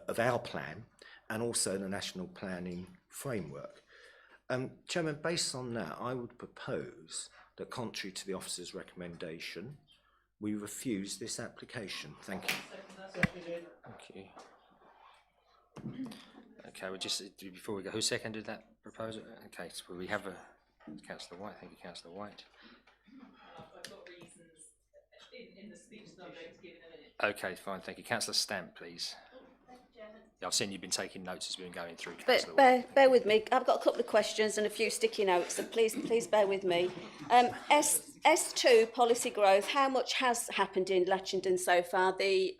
of our plan, and also the National Planning Framework. Chairman, based on that, I would propose that, contrary to the officer's recommendation, we refuse this application. Thank you. Thank you. Okay, we'll just, before we go, who seconded that proposal? Okay, so we have Councillor White. Thank you, Councillor White. I've got reasons in the speech that I'm going to give in a minute. Okay, fine, thank you. Councillor Stamp, please. Yeah, I've seen you've been taking notes as we've been going through. But bear with me. I've got a couple of questions and a few sticky notes, so please bear with me. S2 policy growth, how much has happened in Latchingdon so far? The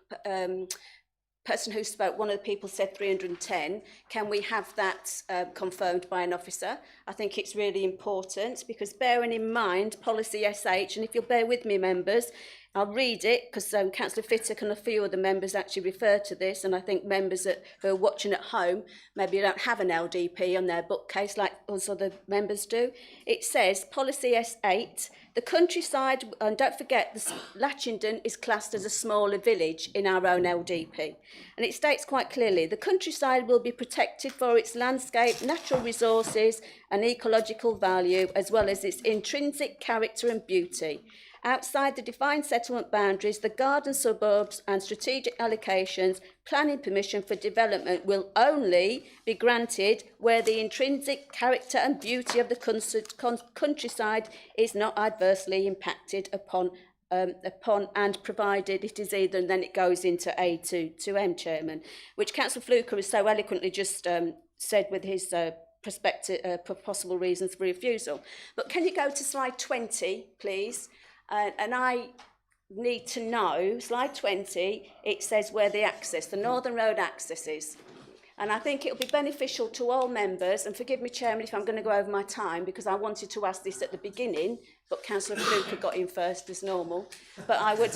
person who spoke, one of the people said 310. Can we have that confirmed by an officer? I think it's really important, because bearing in mind policy SH, and if you'll bear with me, members, I'll read it because Councillor Fittock and a few other members actually refer to this, and I think members who are watching at home maybe don't have an LDP on their bookcase like us other members do. It says, Policy S8, the countryside, and don't forget, Latchingdon is classed as a smaller village in our own LDP. And it states quite clearly, the countryside will be protected for its landscape, natural resources and ecological value, as well as its intrinsic character and beauty. Outside the defined settlement boundaries, the garden suburbs and strategic allocations, planning permission for development will only be granted where the intrinsic character and beauty of the countryside is not adversely impacted upon and provided it is either, and then it goes into A to M, Chairman, which Councillor Fluker has so eloquently just said with his perspective, possible reasons for refusal. But can you go to slide 20, please? And I need to know, slide 20, it says where the access, the Northern Road access is. And I think it'll be beneficial to all members, and forgive me, Chairman, if I'm going to go over my time, because I wanted to ask this at the beginning, but Councillor Fluker got in first as normal. But I would,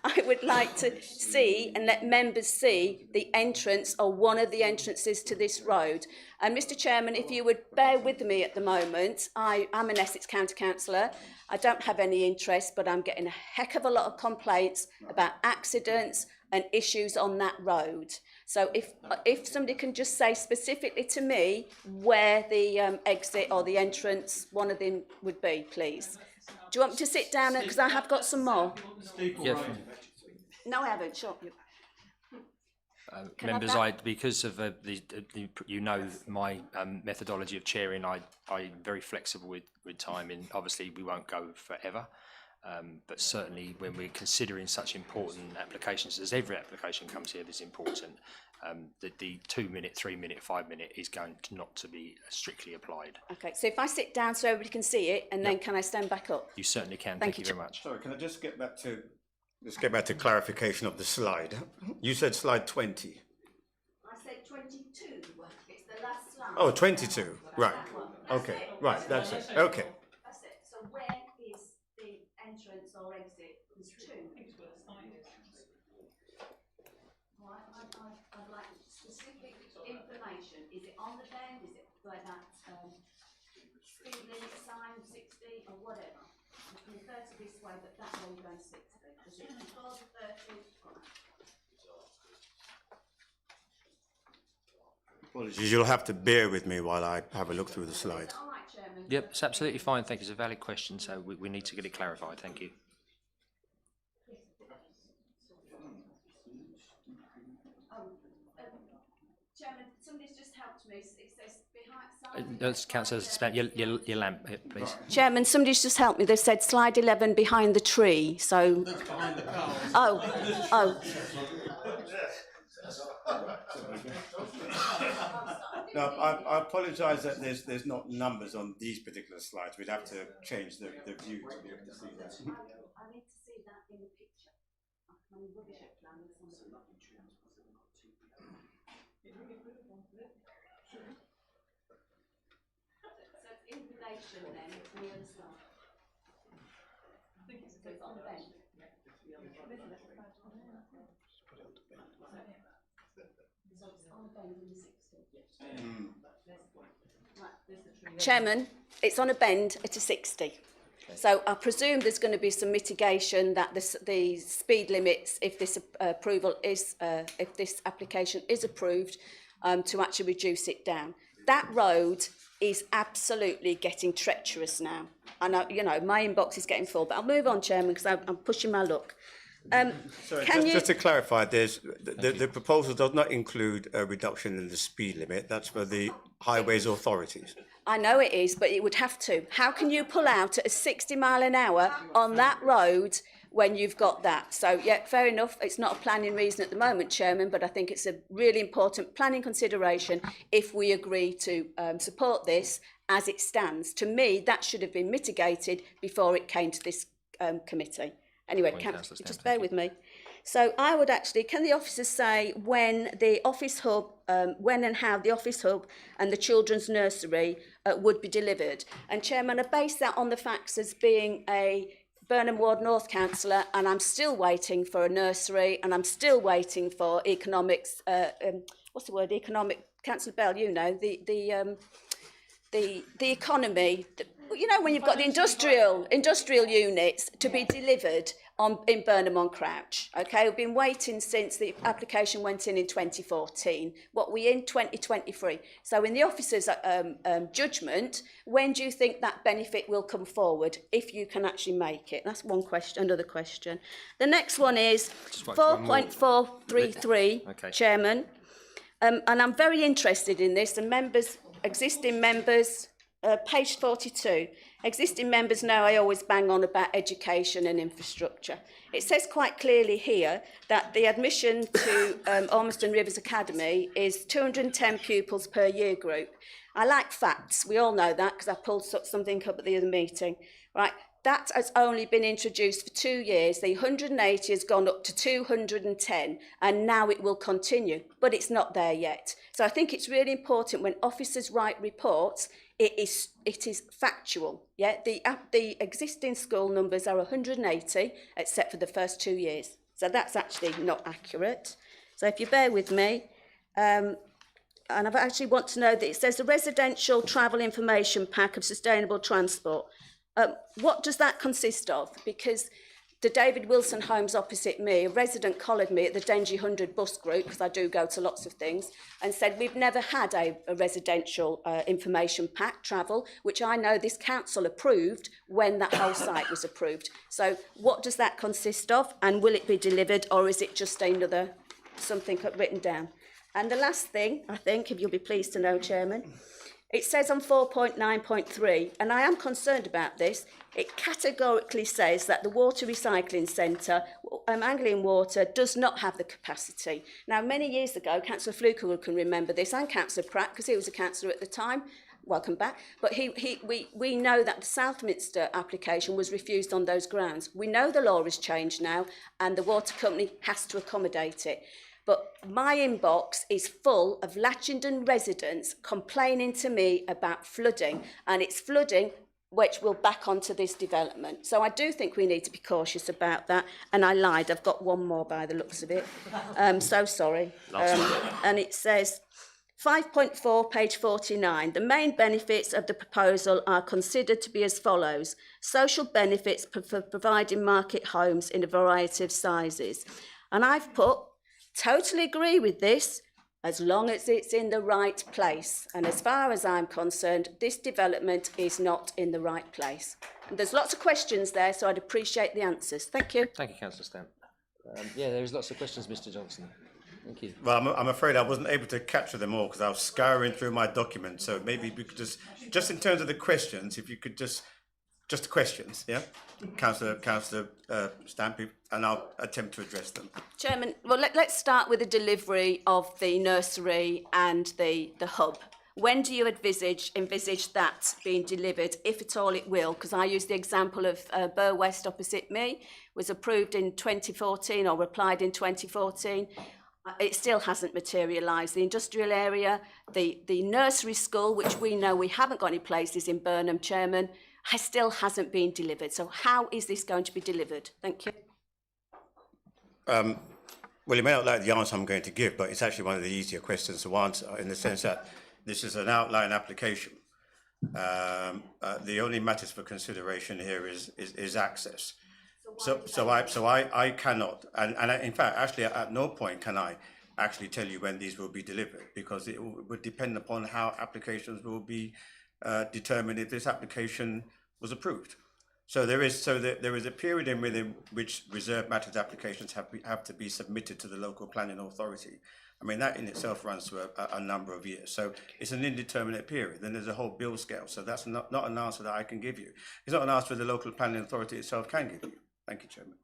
I would like to see and let members see the entrance or one of the entrances to this road. And Mr Chairman, if you would bear with me at the moment, I'm an Essex County Councillor. I don't have any interest, but I'm getting a heck of a lot of complaints about accidents and issues on that road. So if somebody can just say specifically to me where the exit or the entrance, one of them would be, please. Do you want me to sit down? Because I have got some more. Yeah. No, I haven't. Sure. Members, because of you know my methodology of chairing, I'm very flexible with timing. Obviously, we won't go forever. But certainly when we're considering such important applications, as every application comes here is important, the 2 minute, 3 minute, 5 minute is going to not to be strictly applied. Okay, so if I sit down so everybody can see it, and then can I stand back up? You certainly can. Thank you very much. Sorry, can I just get back to clarification of the slide? You said slide 20. I said 22. It's the last slide. Oh, 22. Right. Okay. Right. That's it. Okay. That's it. So where is the entrance or exit? There's two. I'd like specific information. Is it on the bend? Is it where that speed limit sign 60 or whatever? You can refer to this way, but that way going 60. Is it before the 30? Apologies, you'll have to bear with me while I have a look through the slide. All right, Chairman. Yep, it's absolutely fine. Thank you. It's a valid question, so we need to get it clarified. Thank you. Chairman, somebody's just helped me. It says behind. Councillor, your lamp, please. Chairman, somebody's just helped me. They've said slide 11 behind the tree. So. That's behind the car. Oh. No, I apologise that there's not numbers on these particular slides. We'd have to change the view to be able to see that. I need to see that in the picture. Rubbish at plans. So it's in relation then to the other side. So it's on the bench. Chairman, it's on a bend at a 60. So I presume there's going to be some mitigation that the speed limits, if this if this application is approved, to actually reduce it down. That road is absolutely getting treacherous now. I know, you know, my inbox is getting full, but I'll move on, Chairman, because I'm pushing my luck. Sorry, just to clarify, the proposal does not include a reduction in the speed limit. That's for the highways authorities. I know it is, but it would have to. How can you pull out at a 60 mile an hour on that road when you've got that? So, yeah, fair enough. It's not a planning reason at the moment, Chairman, but I think it's a really important planning consideration if we agree to support this as it stands. To me, that should have been mitigated before it came to this committee. Anyway, just bear with me. So I would actually, can the officers say when the office hub, when and how the office hub and the children's nursery would be delivered? And Chairman, I base that on the facts as being a Burnham Ward North councillor, and I'm still waiting for a nursery, and I'm still waiting for economics. What's the word? Economic. Councillor Bell, you know the economy. You know, when you've got the industrial units to be delivered in Burnham on Crouch. Okay, we've been waiting since the application went in 2014. What we in 2023. So in the officer's judgment, when do you think that benefit will come forward, if you can actually make it? That's one question. Another question. The next one is 4.433, Okay. Chairman. And I'm very interested in this. And members, existing members. Page 42. Existing members know I always bang on about education and infrastructure. It says quite clearly here that the admission to Ormiston Rivers Academy is 210 pupils per year group. I like facts. We all know that because I pulled something up at the other meeting. Right. That has only been introduced for 2 years. The 180 has gone up to 210, and now it will continue, but it's not there yet. So I think it's really important when officers write reports, it is factual. Yeah, the existing school numbers are 180, except for the first 2 years. So that's actually not accurate. So if you bear with me, and I actually want to know that it says the residential travel information pack of sustainable transport. What does that consist of? Because the David Wilson homes opposite me, a resident collared me at the Dengie 100 bus group, because I do go to lots of things, and said we've never had a residential information pack travel, which I know this council approved when that whole site was approved. So what does that consist of, and will it be delivered, or is it just another something written down? And the last thing, I think, if you'll be pleased to know, Chairman, it says on 4.9.3, and I am concerned about this, it categorically says that the Water Recycling Centre, Anglian Water, does not have the capacity. Now, many years ago, Councillor Fluker can remember this, and Councillor Pratt, because he was a councillor at the time, welcome back, but we know that the Southminster application was refused on those grounds. We know the law has changed now, and the water company has to accommodate it. But my inbox is full of Latchingdon residents complaining to me about flooding, and it's flooding which will back onto this development. So I do think we need to be cautious about that. And I lied, I've got one more by the looks of it. So sorry. And it says 5.4, page 49. The main benefits of the proposal are considered to be as follows. Social benefits for providing market homes in a variety of sizes. And I've put, totally agree with this, as long as it's in the right place. And as far as I'm concerned, this development is not in the right place. And there's lots of questions there, so I'd appreciate the answers. Thank you. Thank you, Councillor Stamp. Yeah, there's lots of questions, Mr. Johnson. Thank you. Well, I'm afraid I wasn't able to capture them all because I was scouring through my document. So maybe we could just in terms of the questions, if you could just the questions, yeah? Councillor Stamp, and I'll attempt to address them. Chairman, well, let's start with the delivery of the nursery and the hub. When do you envisage that being delivered, if at all it will? Because I use the example of Burr West opposite me, was approved in 2014 or replied in 2014. It still hasn't materialised. The industrial area, the nursery school, which we know we haven't got any places in Burnham, Chairman, still hasn't been delivered. So how is this going to be delivered? Thank you. Well, you may not like the answer I'm going to give, but it's actually one of the easier questions to answer in the sense that this is an outline application. The only matters for consideration here is access. So I cannot, and in fact, actually at no point can I actually tell you when these will be delivered, because it would depend upon how applications will be determined if this application was approved. So there is a period within which reserved matters applications have to be submitted to the local planning authority. I mean, that in itself runs to a number of years. So it's an indeterminate period. Then there's a whole bill scale. So that's not an answer that I can give you. It's not an answer the local planning authority itself can give you. Thank you, Chairman.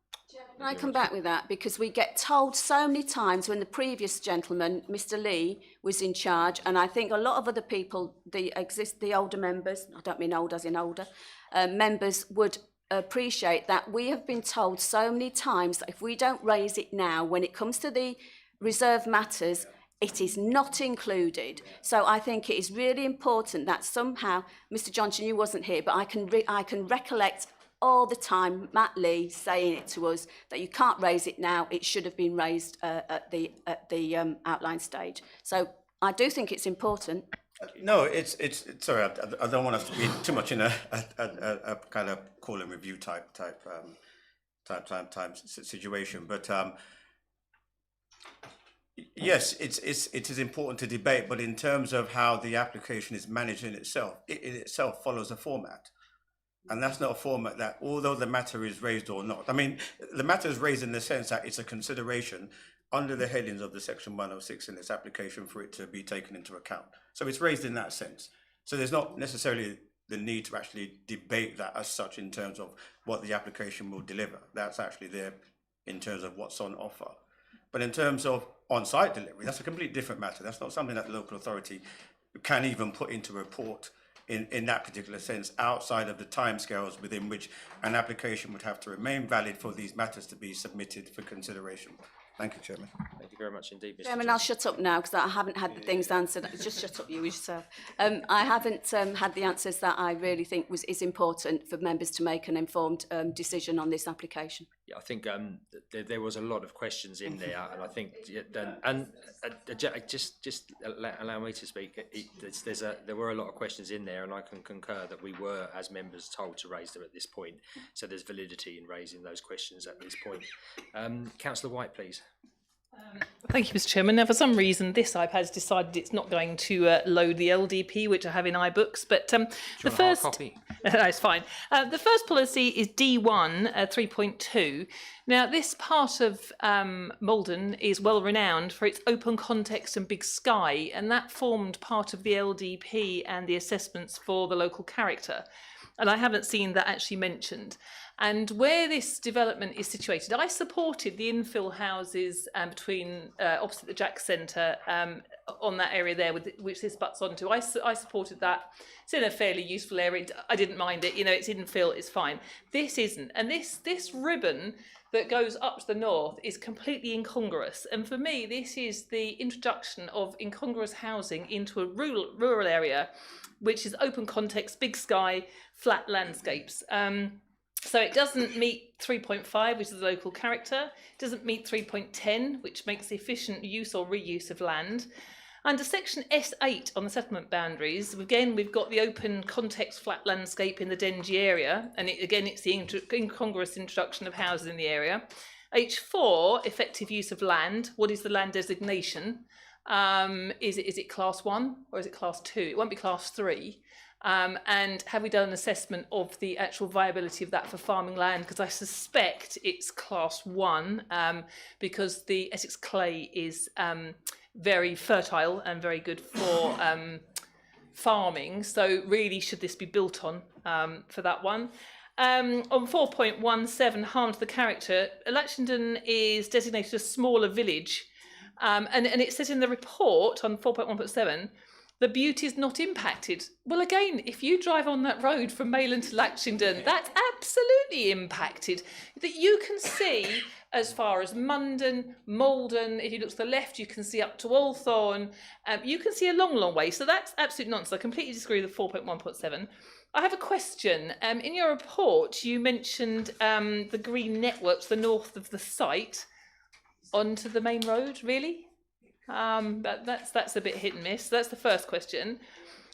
Can I come back with that? Because we get told so many times when the previous gentleman, Mr. Lee, was in charge, and I think a lot of other people, the older members, I don't mean old as in older, members would appreciate that we have been told so many times that if we don't raise it now, when it comes to the reserve matters, it is not included. So I think it is really important that somehow, Mr. Johnson, you wasn't here, but I can recollect all the time Matt Lee saying it to us that you can't raise it now, it should have been raised at the outline stage. So I do think it's important. No, it's sorry, I don't want us to be too much in a kind of call and review type situation, but yes, it is important to debate, but in terms of how the application is managed in itself, it in itself follows a format. And that's not a format that, although the matter is raised or not, I mean, the matter is raised in the sense that it's a consideration under the headings of the section 106 in its application for it to be taken into account. So it's raised in that sense. So there's not necessarily the need to actually debate that as such in terms of what the application will deliver. That's actually there in terms of what's on offer. But in terms of on-site delivery, that's a completely different matter. That's not something that the local authority can even put into a report in that particular sense, outside of the timescales within which an application would have to remain valid for these matters to be submitted for consideration. Thank you, Chairman. Thank you very much indeed, Mr. Chairman, I'll shut up now because I haven't had the things answered. Just shut up you yourself. I haven't had the answers that I really think is important for members to make an informed decision on this application. Yeah, I think there was a lot of questions in there, and I think just allow me to speak. There were a lot of questions in there, and I can concur that we were, as members, told to raise them at this point. So there's validity in raising those questions at this point. Councillor Wycke, please. Thank you, Mr. Chairman. Now, for some reason, this iPad has decided it's not going to load the LDP, which I have in iBooks. But the first copy. That's fine. The first policy is D1 3.2. Now, this part of Maldon is well renowned for its open context and big sky, and that formed part of the LDP and the assessments for the local character. And I haven't seen that actually mentioned. And where this development is situated, I supported the infill houses between opposite the Jack Centre on that area there, which this butts onto. I supported that. It's in a fairly useful area. I didn't mind it. You know, it's infill. It's fine. This isn't. And this ribbon that goes up to the north is completely incongruous. And for me, this is the introduction of incongruous housing into a rural area, which is open context, big sky, flat landscapes. So it doesn't meet 3.5, which is the local character. It doesn't meet 3.10, which makes the efficient use or reuse of land. Under section S8 on the settlement boundaries, again, we've got the open context flat landscape in the Dengie area. And it's the incongruous introduction of houses in the area. H4, effective use of land. What is the land designation? Is it class 1 or is it class 2? It won't be class 3. And have we done an assessment of the actual viability of that for farming land? Because I suspect it's class 1 because the Essex clay is very fertile and very good for farming. So really, should this be built on for that one? On 4.17, harm to the character, Latchingdon is designated a smaller village. And it says in the report on 4.1.7, the beauty is not impacted. Well, again, if you drive on that road from Maypole to Latchingdon, that's absolutely impacted. That you can see as far as Maldon, if you look to the left, you can see up to Althorn. You can see a long, long way. So that's absolute nonsense. I completely disagree with 4.1.7. I have a question. In your report, you mentioned the green networks, the north of the site, onto the main road, really? But that's a bit hit and miss. That's the first question.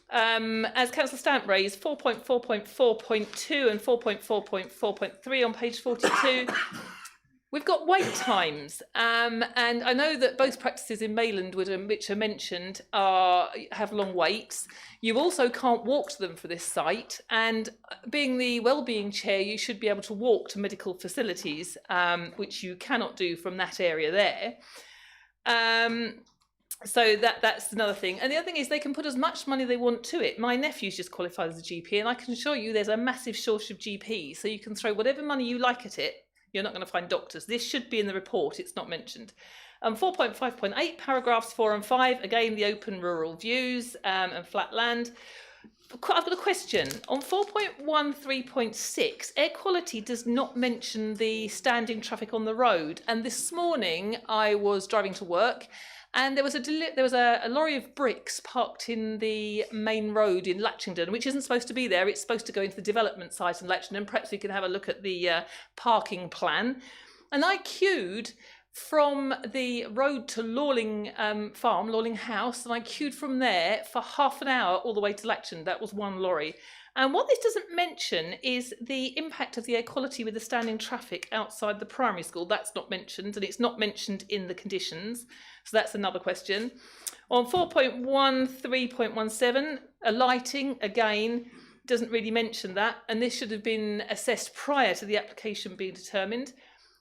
As Councillor Stamp raised, 4.4.4.2 and 4.4.4.3 on page 42, we've got wait times. And I know that both practices in Mayland, which are mentioned, have long waits. You also can't walk to them for this site. And being the wellbeing chair, you should be able to walk to medical facilities, which you cannot do from that area there. So that's another thing. And the other thing is they can put as much money they want to it. My nephew's just qualified as a GP, and I can assure you there's a massive shortage of GPs. So you can throw whatever money you like at it. You're not going to find doctors. This should be in the report. It's not mentioned. 4.5.8, paragraphs 4 and 5. Again, the open rural views and flat land. I've got a question. On 4.13.6, air quality does not mention the standing traffic on the road. And this morning I was driving to work And there was a lorry of bricks parked in the main road in Latchingdon, which isn't supposed to be there. It's supposed to go into the development site in Latchingdon. Perhaps we can have a look at the parking plan. And I queued from the road to Lawling Farm, Lawling House, and I queued from there for half an hour all the way to Latchingdon. That was one lorry. And what this doesn't mention is the impact of the air quality with the standing traffic outside the primary school. That's not mentioned, and it's not mentioned in the conditions. So that's another question. On 4.13.17, lighting, again, doesn't really mention that, and this should have been assessed prior to the application being determined.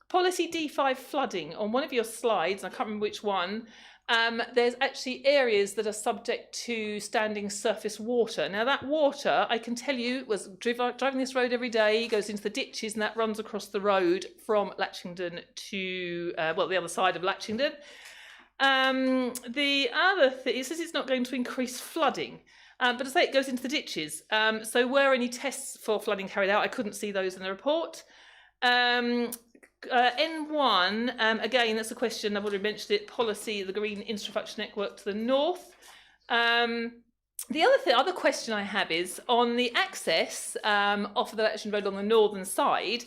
Policy D5 flooding, on one of your slides, I can't remember which one, there's actually areas that are subject to standing surface water. Now that water, I can tell you, was driving this road every day, goes into the ditches, and that runs across the road from Latchingdon to, the other side of Latchingdon. The other thing, it says it's not going to increase flooding. But I say it goes into the ditches. So were any tests for flooding carried out? I couldn't see those in the report. N1, again, that's a question, I've already mentioned it, policy, the green infrastructure network to the north. The other question I have is on the access off of the Latchingdon Road on the northern side.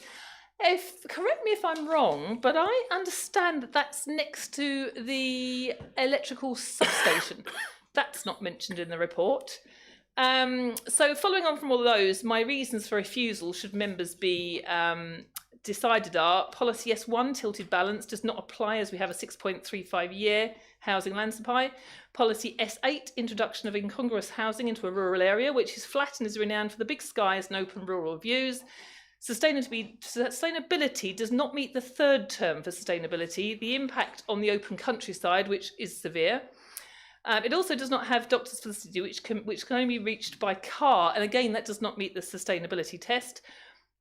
Correct me if I'm wrong, but I understand that that's next to the electrical substation. That's not mentioned in the report. So following on from all of those, my reasons for refusal, should members be decided, are policy S1, tilted balance, does not apply as we have a 6.35 year housing land supply. Policy S8, introduction of incongruous housing into a rural area, which is flat and is renowned for the big skies and open rural views. Sustainability does not meet the third term for sustainability, the impact on the open countryside, which is severe. It also does not have doctors for the city, which can only be reached by car, and again, that does not meet the sustainability test.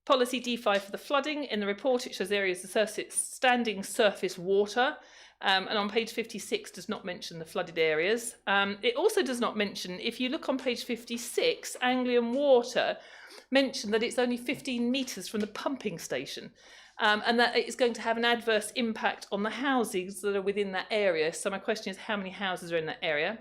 Policy D5 for the flooding. In the report, it shows areas of standing surface water, and on page 56 does not mention the flooded areas. It also does not mention, if you look on page 56, Anglian Water mentioned that it's only 15 metres from the pumping station. And that it's going to have an adverse impact on the houses that are within that area. So my question is, how many houses are in that area?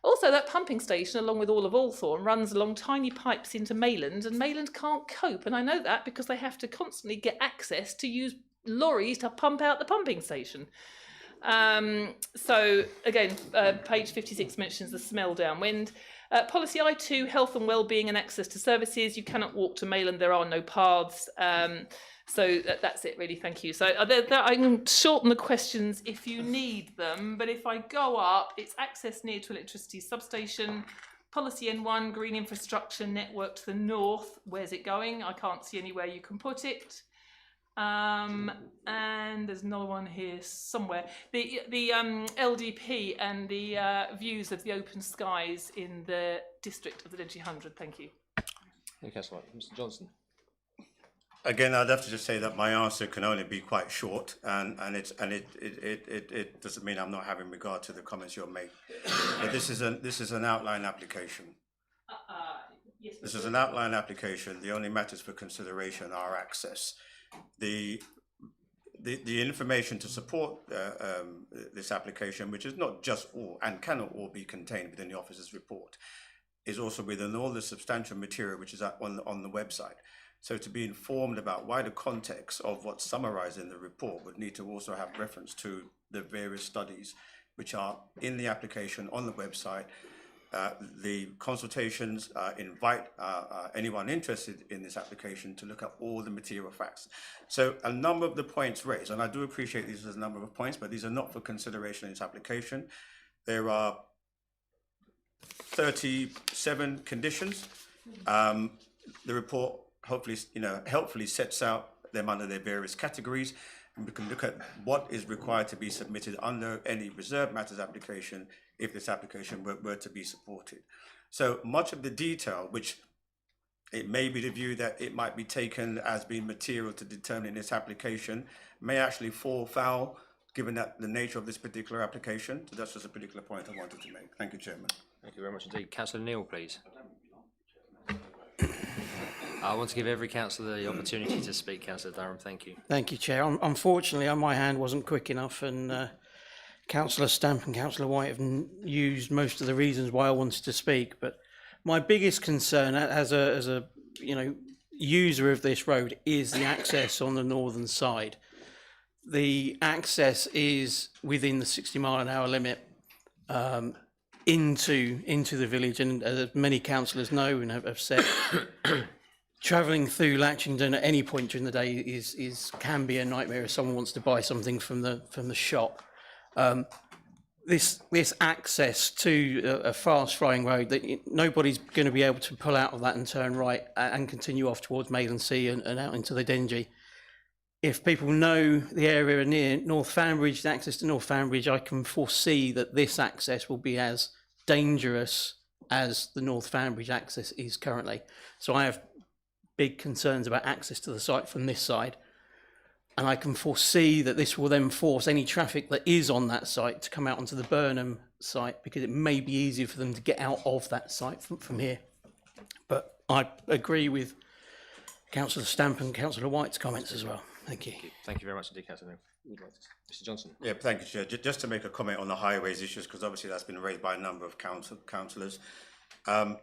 Also, that pumping station, along with all of Althorn, runs along tiny pipes into Mayland, and Mayland can't cope. And I know that because they have to constantly get access to use lorries to pump out the pumping station. So again, page 56 mentions the smell downwind. Policy I2, health and well-being and access to services. You cannot walk to Mayland, there are no paths. So that's it really, thank you. So I can shorten the questions if you need them, but if I go up, it's access near to electricity substation, policy N1, green infrastructure network to the north. Where's it going? I can't see anywhere you can put it. And there's another one here somewhere. The LDP and the views of the open skies in the district of the Dengie 100. Thank you. Thank you, Councillor. Mr. Johnson. Again, I'd have to just say that my answer can only be quite short, and it doesn't mean I'm not having regard to the comments you're making. But this is an outline application. Yes, this is an outline application. The only matters for consideration are access. The information to support this application, which is not just all and cannot all be contained within the officer's report, is also within all the substantial material which is on the website. So to be informed about wider context of what's summarised in the report would need to also have reference to the various studies which are in the application on the website. The consultations invite anyone interested in this application to look at all the material facts. So a number of the points raised, and I do appreciate these as a number of points, but these are not for consideration in this application. There are 37 conditions. The report helpfully sets out them under their various categories, and we can look at what is required to be submitted under any reserved matters application if this application were to be supported. So much of the detail, which it may be the view that it might be taken as being material to determine this application, may actually fall foul given that the nature of this particular application. So that's just a particular point I wanted to make. Thank you, Chairman. Thank you very much indeed. Councillor Neal, please. I want to give every councillor the opportunity to speak. Councillor Durham, thank you. Thank you, Chair. Unfortunately, my hand wasn't quick enough, and Councillor Stamp and Councillor White have used most of the reasons why I wanted to speak, but my biggest concern as a user of this road is the access on the northern side. The access is within the 60-mile-an-hour limit into the village, and as many councillors know and have said, travelling through Latchingdon at any point during the day can be a nightmare if someone wants to buy something from the shop. This access to a fast-flying road, that nobody's going to be able to pull out of that and turn right and continue off towards Maypole and out into the Dengie. If people know the area near North Fanbridge, the access to North Fanbridge, I can foresee that this access will be as dangerous as the North Fanbridge access is currently. So I have big concerns about access to the site from this side. And I can foresee that this will then force any traffic that is on that site to come out onto the Burnham site, because it may be easier for them to get out of that site from here. But I agree with Councillor Stamp and Councillor White's comments as well. Thank you. Thank you very much indeed, Councillor. Mr. Johnson. Yeah, thank you, Chair. Just to make a comment on the highways issues, because obviously that's been raised by a number of councillors. And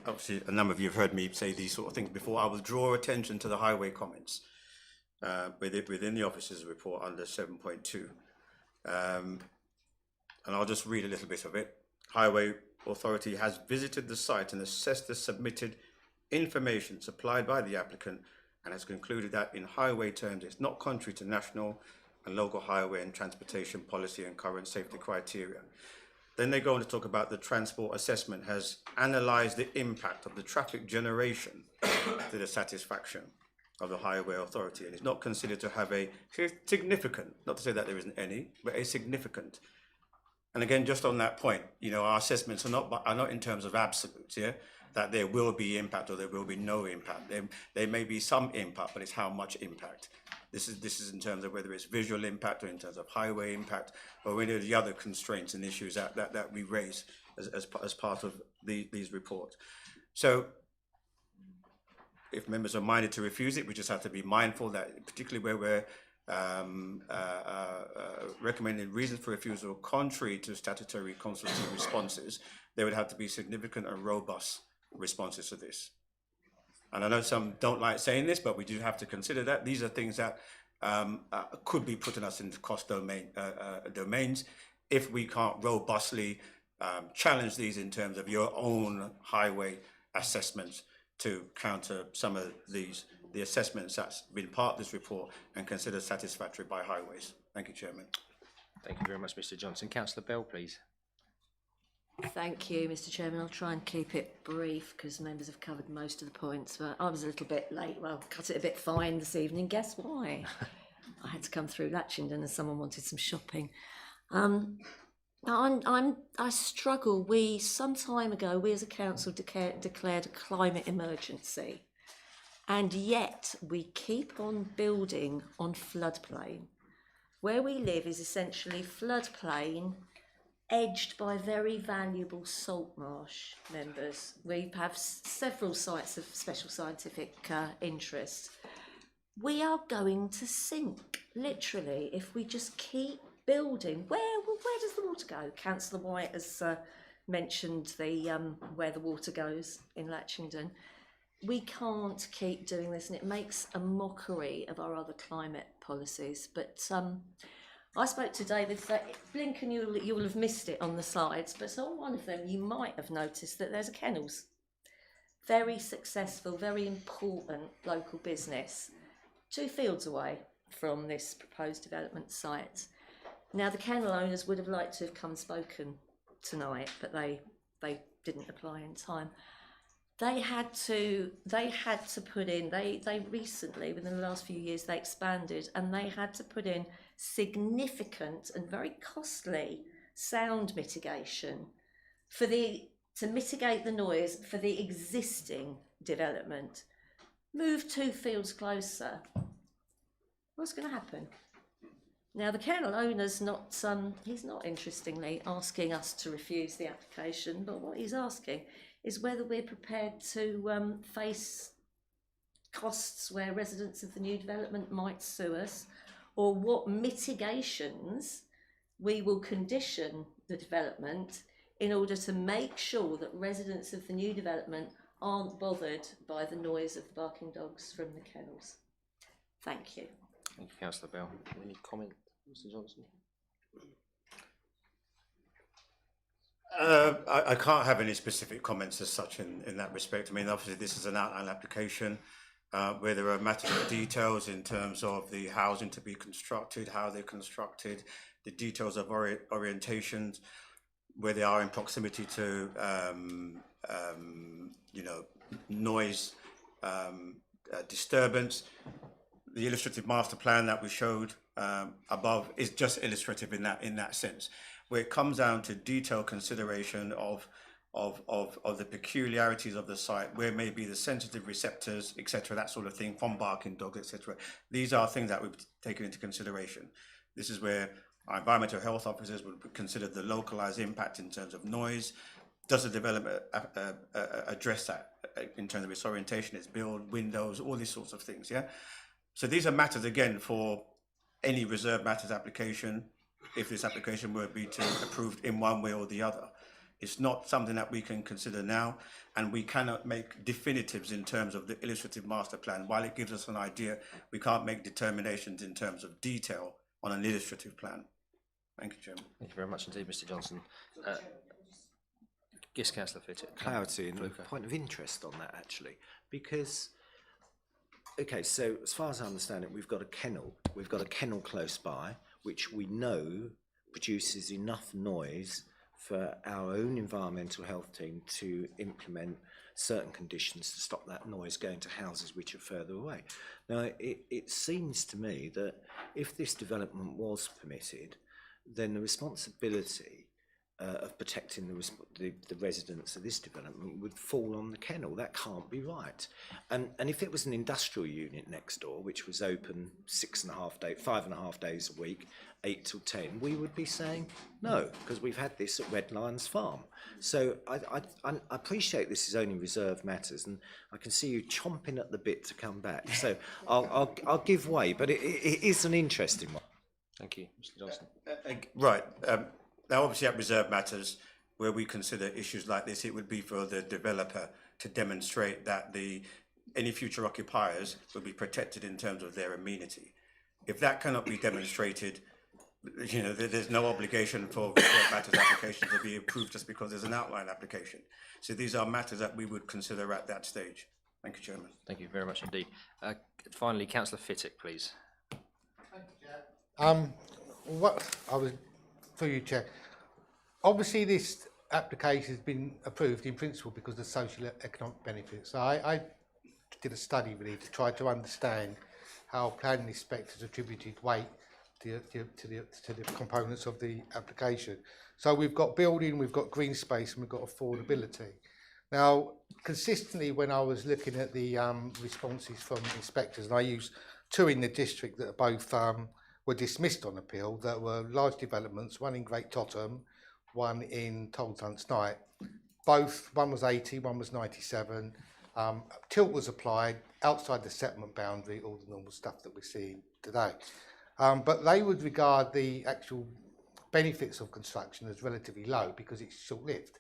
obviously a number of you have heard me say these sort of things before. I will draw attention to the highway comments within the officer's report under 7.2. And I'll just read a little bit of it. Highway Authority has visited the site and assessed the submitted information supplied by the applicant and has concluded that in highway terms it's not contrary to national and local highway and transportation policy and current safety criteria. Then they go on to talk about the transport assessment has analysed the impact of the traffic generation to the satisfaction of the Highway Authority, and it's not considered to have a significant, not to say that there isn't any, but a significant. And again, just on that point, our assessments are not in terms of absolutes, yeah, that there will be impact or there will be no impact. There may be some impact, but it's how much impact. This is in terms of whether it's visual impact or in terms of highway impact or any of the other constraints and issues that we raise as part of these reports. So if members are minded to refuse it, we just have to be mindful that particularly where we're recommending reasons for refusal contrary to statutory consultative responses, there would have to be significant and robust responses to this. And I know some don't like saying this, but we do have to consider that these are things that could be putting us into cost domains if we can't robustly challenge these in terms of your own highway assessments to counter some of the assessments that's been part of this report and considered satisfactory by highways. Thank you, Chairman. Thank you very much, Mr. Johnson. Councillor Bell, please. Thank you, Mr. Chairman. I'll try and keep it brief because members have covered most of the points, but I was a little bit late. Well, cut it a bit fine this evening. Guess why? I had to come through Latchingdon and someone wanted some shopping. I struggle. Some time ago, we as a council declared a climate emergency, and yet we keep on building on floodplain. Where we live is essentially floodplain, edged by very valuable salt marsh, members. We have several sites of special scientific interest. We are going to sink, literally, if we just keep building. Where does the water go? Councillor White has mentioned where the water goes in Latchingdon. We can't keep doing this, and it makes a mockery of our other climate policies. But I spoke to David, blink and you will have missed it on the slides, but on one of them you might have noticed that there's a kennels. Very successful, very important local business, 2 fields away from this proposed development site. Now the kennel owners would have liked to have come and spoken tonight, but they didn't apply in time. They had to put in, they recently, within the last few years, they expanded and they had to put in significant and very costly sound mitigation to mitigate the noise for the existing development. Move 2 fields closer. What's going to happen? Now the kennel owner's he's not interestingly asking us to refuse the application, but what he's asking is whether we're prepared to face costs where residents of the new development might sue us, or what mitigations we will condition the development in order to make sure that residents of the new development aren't bothered by the noise of the barking dogs from the kennels. Thank you. Thank you, Councillor Bell. Any comment, Mr Johnson? I can't have any specific comments as such in that respect. I mean, obviously this is an outline application where there are matters of details in terms of the housing to be constructed, how they're constructed, the details of orientations, where they are in proximity to, you know, noise, disturbance. The illustrative master plan that we showed above is just illustrative in that sense, where it comes down to detailed consideration of the peculiarities of the site, where may be the sensitive receptors, etc., that sort of thing, from barking dogs, etc. These are things that we've taken into consideration. This is where our environmental health officers would consider the localized impact in terms of noise. Does the development address that in terms of its orientation, its build, windows, all these sorts of things, yeah? So these are matters, again, for any reserve matters application, if this application were to be approved in one way or the other. It's not something that we can consider now, and we cannot make definitives in terms of the illustrative master plan. While it gives us an idea, we can't make determinations in terms of detail on an illustrative plan. Thank you, Chairman. Thank you very much indeed, Mr Johnson. Yes, Councillor Fittick. Clarity and a point of interest on that, actually, because, okay, so as far as I understand it, we've got a kennel close by, which we know produces enough noise for our own environmental health team to implement certain conditions to stop that noise going to houses which are further away. Now, it seems to me that if this development was permitted, then the responsibility of protecting the residents of this development would fall on the kennel. That can't be right. And if it was an industrial unit next door, which was open 5.5 days a week, 8 till 10, we would be saying no, because we've had this at Red Lions Farm. So I appreciate this is only reserved matters, and I can see you chomping at the bit to come back. So I'll give way, but it is an interesting one. Thank you, Mr Johnson. Right. Now, obviously, at reserve matters, where we consider issues like this, it would be for the developer to demonstrate that any future occupiers will be protected in terms of their amenity. If that cannot be demonstrated, you know, there's no obligation for reserve matters application to be approved just because there's an outline application. So these are matters that we would consider at that stage. Thank you, Chairman. Thank you very much indeed. Finally, Councillor Fittick, please. Thank you, Chair. For you, Chair. Obviously, this application has been approved in principle because of the social economic benefits. So I did a study really to try to understand how planning inspectors attributed weight to the components of the application. So we've got building, we've got green space, and we've got affordability. Now, consistently, when I was looking at the responses from inspectors, and I used 2 in the district that are both were dismissed on appeal, that were large developments, one in Great Totham, one in Tolleshunt's Night. One was 80, one was 97. Tilt was applied outside the settlement boundary, all the normal stuff that we're seeing today. But they would regard the actual benefits of construction as relatively low because it's short-lived.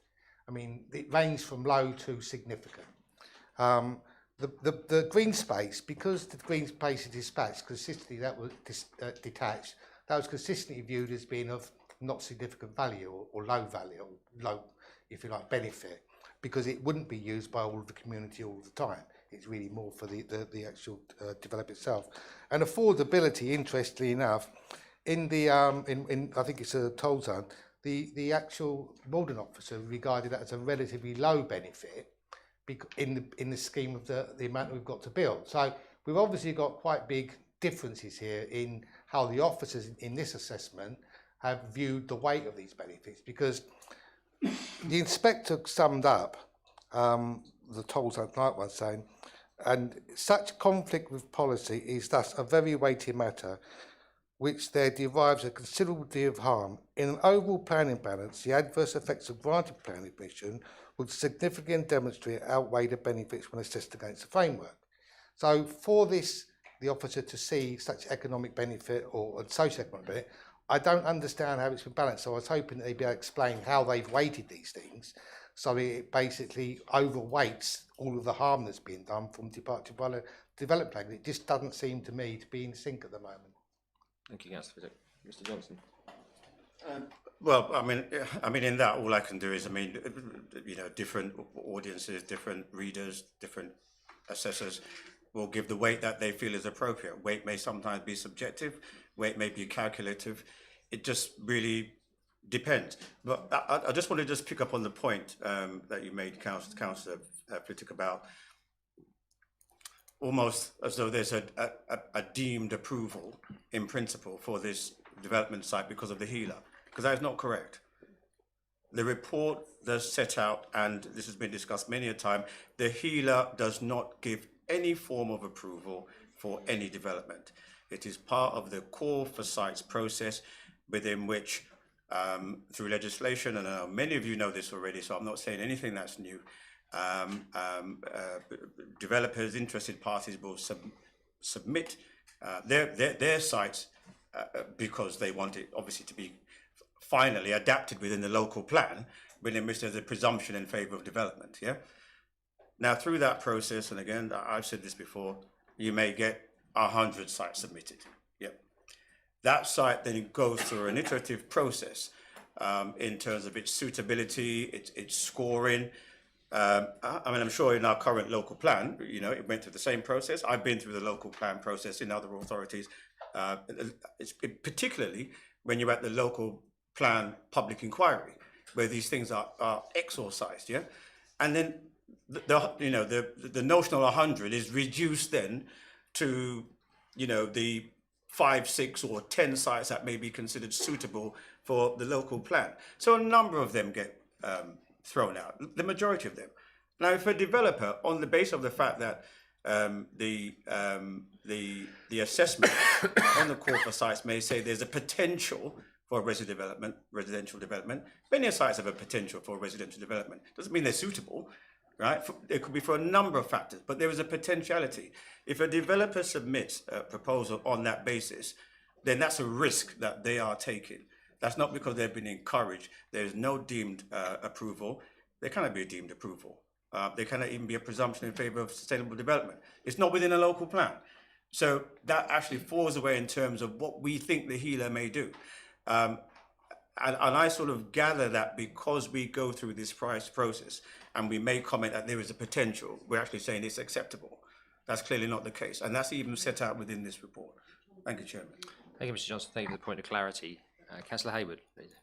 I mean, it ranges from low to significant. The green space, because the green space is dispatched consistently, that was detached, that was consistently viewed as being of not significant value or low value, or low, if you like, benefit, because it wouldn't be used by all of the community all the time. It's really more for the actual developer itself. And affordability, interestingly enough, in the I think it's a toll zone, the actual Maldon officer regarded that as a relatively low benefit in the scheme of the amount we've got to build. So we've obviously got quite big differences here in how the officers in this assessment have viewed the weight of these benefits, because the inspector summed up the tolls at night one saying, and such conflict with policy is thus a very weighty matter which there derives a considerable deal of harm. In an overall planning balance, the adverse effects of granted planning permission would significantly demonstrate outweigh the benefits when assessed against the framework. So for this the officer to see such economic benefit or socio-economic benefit. I don't understand how it's been balanced, so I was hoping that they'd be able to explain how they've weighted these things, so it basically overweights all of the harm that's being done from departure by the development plan. It just doesn't seem to me to be in sync at the moment. Thank you, Councillor. Mr. Johnson. Well, I mean, in that, all I can do is, different audiences, different readers, different assessors will give the weight that they feel is appropriate. Weight may sometimes be subjective, weight may be calculative. It just really depends. But I just want to just pick up on the point that you made, Councillor Flitwick, about almost as though there's a deemed approval in principle for this development site because of the healer, because that is not correct. The report does set out, and this has been discussed many a time, the healer does not give any form of approval for any development. It is part of the call for sites process within which, through legislation, and I know many of you know this already, so I'm not saying anything that's new, developers, interested parties will submit their sites because they want it obviously to be finally adapted within the local plan, within which there's a presumption in favour of development. Yeah. Now, through that process, and again, I've said this before, you may get 100 sites submitted. Yeah. That site then goes through an iterative process in terms of its suitability, its scoring. I'm sure in our current local plan, it went through the same process. I've been through the local plan process in other authorities, particularly when you're at the local plan public inquiry, where these things are exorcised, yeah? And then the notional 100 is reduced then to, the 5, 6 or 10 sites that may be considered suitable for the local plan. So a number of them get thrown out, the majority of them. Now, if a developer, on the basis of the fact that the assessment on the call for sites may say there's a potential for residential development. Many sites have a potential for residential development. Doesn't mean they're suitable, right? It could be for a number of factors, but there is a potentiality. If a developer submits a proposal on that basis, then that's a risk that they are taking. That's not because they've been encouraged. There is no deemed approval. There cannot be a deemed approval. There cannot even be a presumption in favour of sustainable development. It's not within a local plan. So that actually falls away in terms of what we think the healer may do. And I sort of gather that because we go through this process and we may comment that there is a potential, we're actually saying it's acceptable. That's clearly not the case. And that's even set out within this report. Thank you, Chairman. Thank you, Mr. Johnson. Thank you for the point of clarity. Councillor Heybridge, please.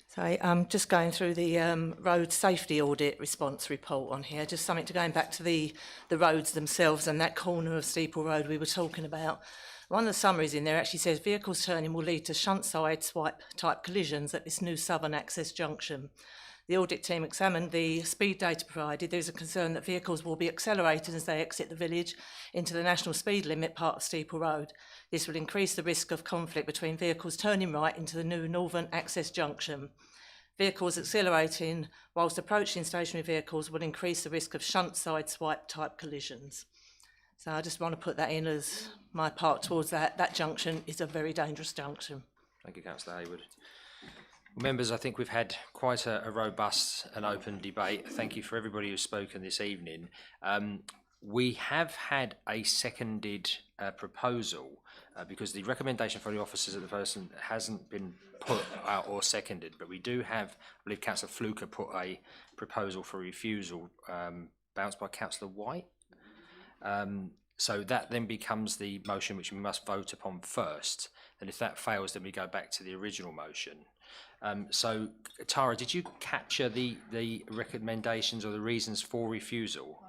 So I'm just going through the road safety audit response report on here, just something to going back to the roads themselves and that corner of Steeple Road we were talking about. One of the summaries in there actually says vehicles turning will lead to shunt side swipe type collisions at this new southern access junction. The audit team examined the speed data provided. There's a concern that vehicles will be accelerated as they exit the village into the national speed limit part of Steeple Road. This will increase the risk of conflict between vehicles turning right into the new northern access junction. Vehicles accelerating whilst approaching stationary vehicles will increase the risk of shunt side swipe type collisions. So I just want to put that in as my part towards that. That junction is a very dangerous junction. Thank you, Councillor Hayward. Well, members, I think we've had quite a robust and open debate. Thank you for everybody who's spoken this evening. We have had a seconded proposal because the recommendation for the officers of the person hasn't been put out or seconded, but we do have, I believe Councillor Fluker put a proposal for refusal bounced by Councillor Wycke. So that then becomes the motion which we must vote upon first, and if that fails then we go back to the original motion. So Tara, did you capture the recommendations or the reasons for refusal?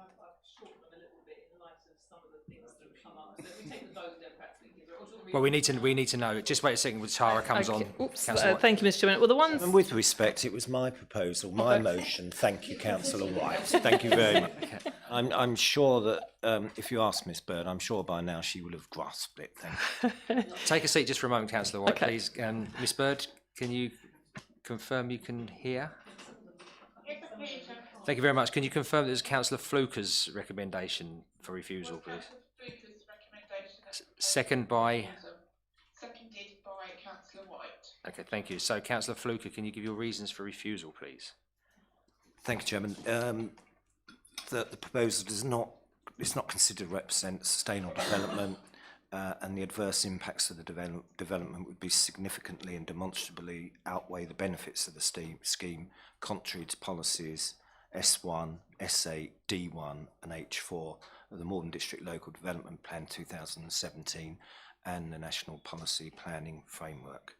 Well, we need to know. Just wait a second when Tara comes on. Oops, thank you, Mr. Chairman. Well, the ones... And with respect, it was my proposal, my motion. Thank you, Councillor White. Thank you very much. I'm sure that if you ask Miss Bird, I'm sure by now she will have grasped it. Thank you. Take a seat just for a moment, Councillor White, please. Miss Bird, can you confirm you can hear? Yes, I can hear you. Thank you very much. Can you confirm that it's Councillor Fluker's recommendation for refusal, please? Second by? Seconded by Councillor White. Okay, thank you. So, Councillor Fluker, can you give your reasons for refusal, please? Thank you, Chairman. The proposal does not, it's not considered to represent sustainable development, and the adverse impacts of the development would be significantly and demonstrably outweigh the benefits of the scheme, contrary to policies S1, S8, D1 and H4 of the Maldon District Local Development Plan 2017 and the National Policy Planning Framework.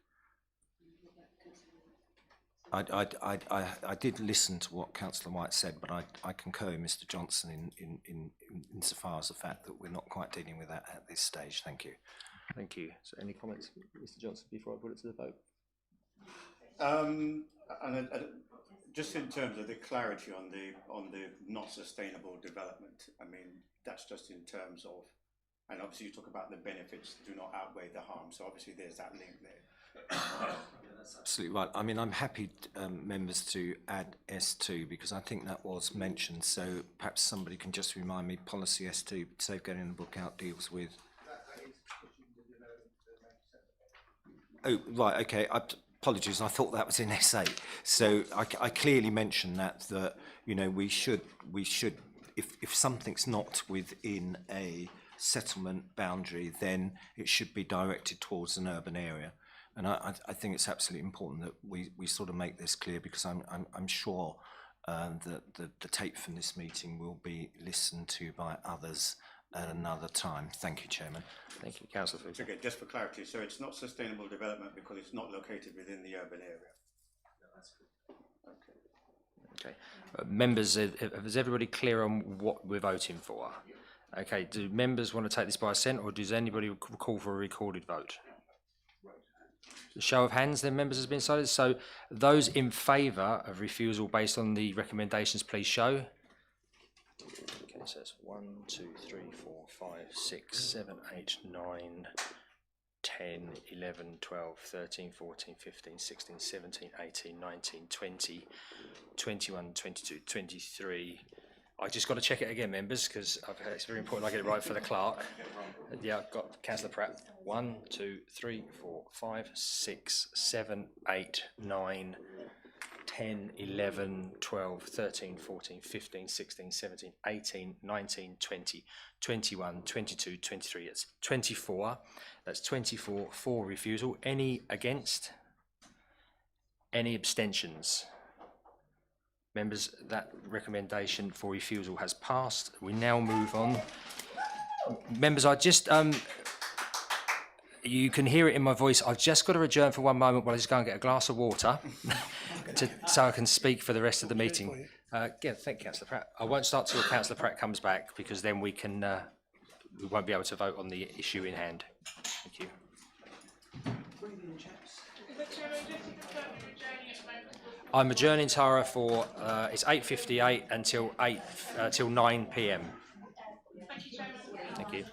I did listen to what Councillor White said, but I concur with Mr Johnson insofar as the fact that we're not quite dealing with that at this stage. Thank you. Thank you. So any comments, Mr Johnson, before I put it to the vote? Just in terms of the clarity on the not sustainable development, I mean, that's just in terms of, and obviously you talk about the benefits do not outweigh the harm, so obviously there's that link there. That's absolutely right. I mean, I'm happy, members, to add S2 because I think that was mentioned. So perhaps somebody can just remind me. Policy S2, safeguarding the book out, deals with. Oh, right. Okay. Apologies. I thought that was in S8. So I clearly mentioned that you know we should if something's not within a settlement boundary, then it should be directed towards an urban area. And I think it's absolutely important that we sort of make this clear because I'm sure that the tape from this meeting will be listened to by others at another time. Thank you, Chairman. Thank you, Councillor Fluker. Okay, just for clarity, so it's not sustainable development because it's not located within the urban area. No, that's good. Okay, members, is everybody clear on what we're voting for? Okay, do members want to take this by assent, or does anybody call for a recorded vote? The show of hands, then, members, has been decided. So those in favour of refusal based on the recommendations, please show. Okay, so it's 1, 2, 3, 4, 5, 6, 7, 8, 9, 10, 11, 12, 13, 14, 15, 16, 17, 18, 19, 20, 21, 22, 23. I just got to check it again, members, because it's very important I get it right for the clerk. Yeah, I've got Councillor Pratt. 1, 2, 3, 4, 5, 6, 7, 8, 9, 10, 11, 12, 13, 14, 15, 16, 17, 18, 19, 20, 21, 22, 23. It's 24. That's 24 for refusal. Any against? Any abstentions? Members, that recommendation for refusal has passed. We now move on. Members, I just, you can hear it in my voice. I've just got to adjourn for one moment while I just go and get a glass of water so I can speak for the rest of the meeting. Yeah, thank you, Councillor Pratt. I won't start till Councillor Pratt comes back because then we can, we won't be able to vote on the issue in hand. Thank you. I'm adjourning Tara for it's 8:58 until 9 p.m. Thank you.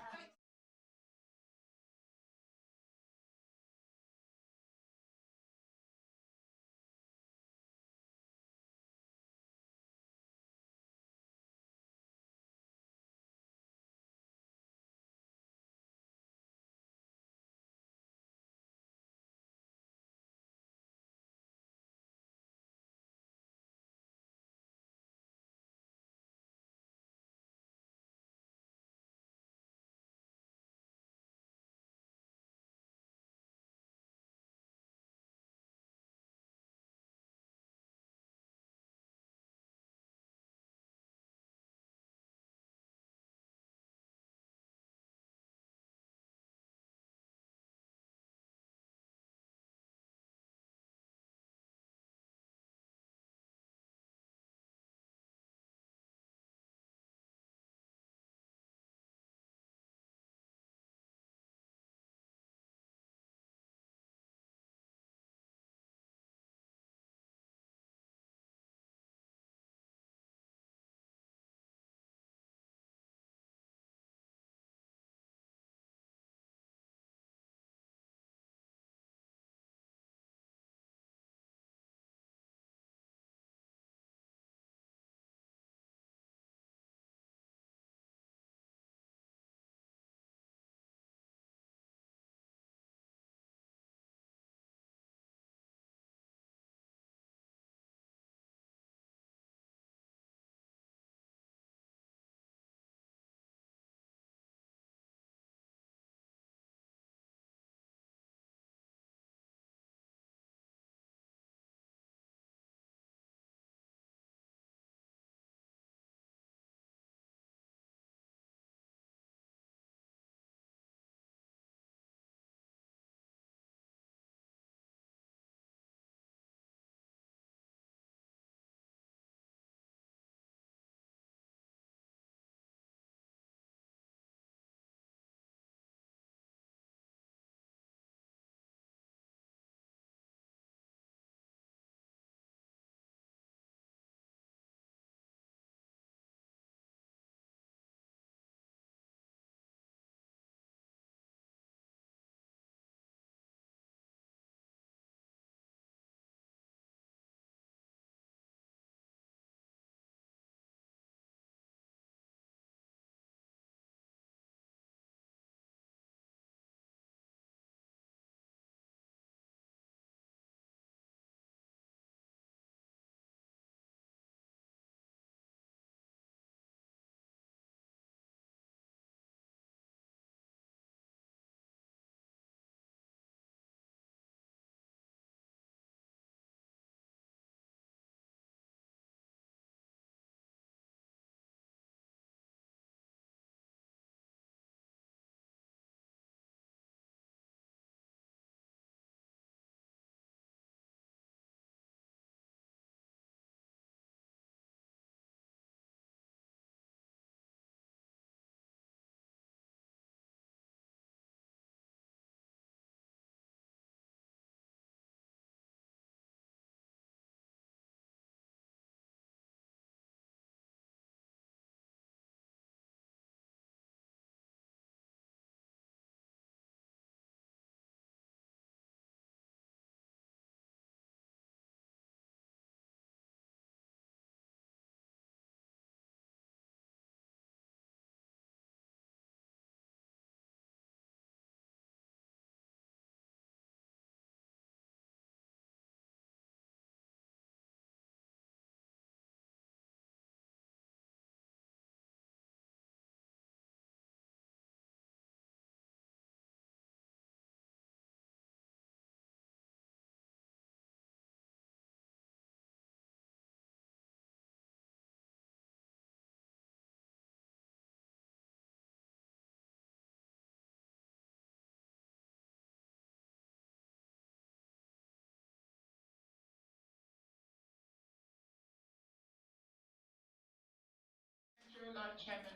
You're live, Chairman.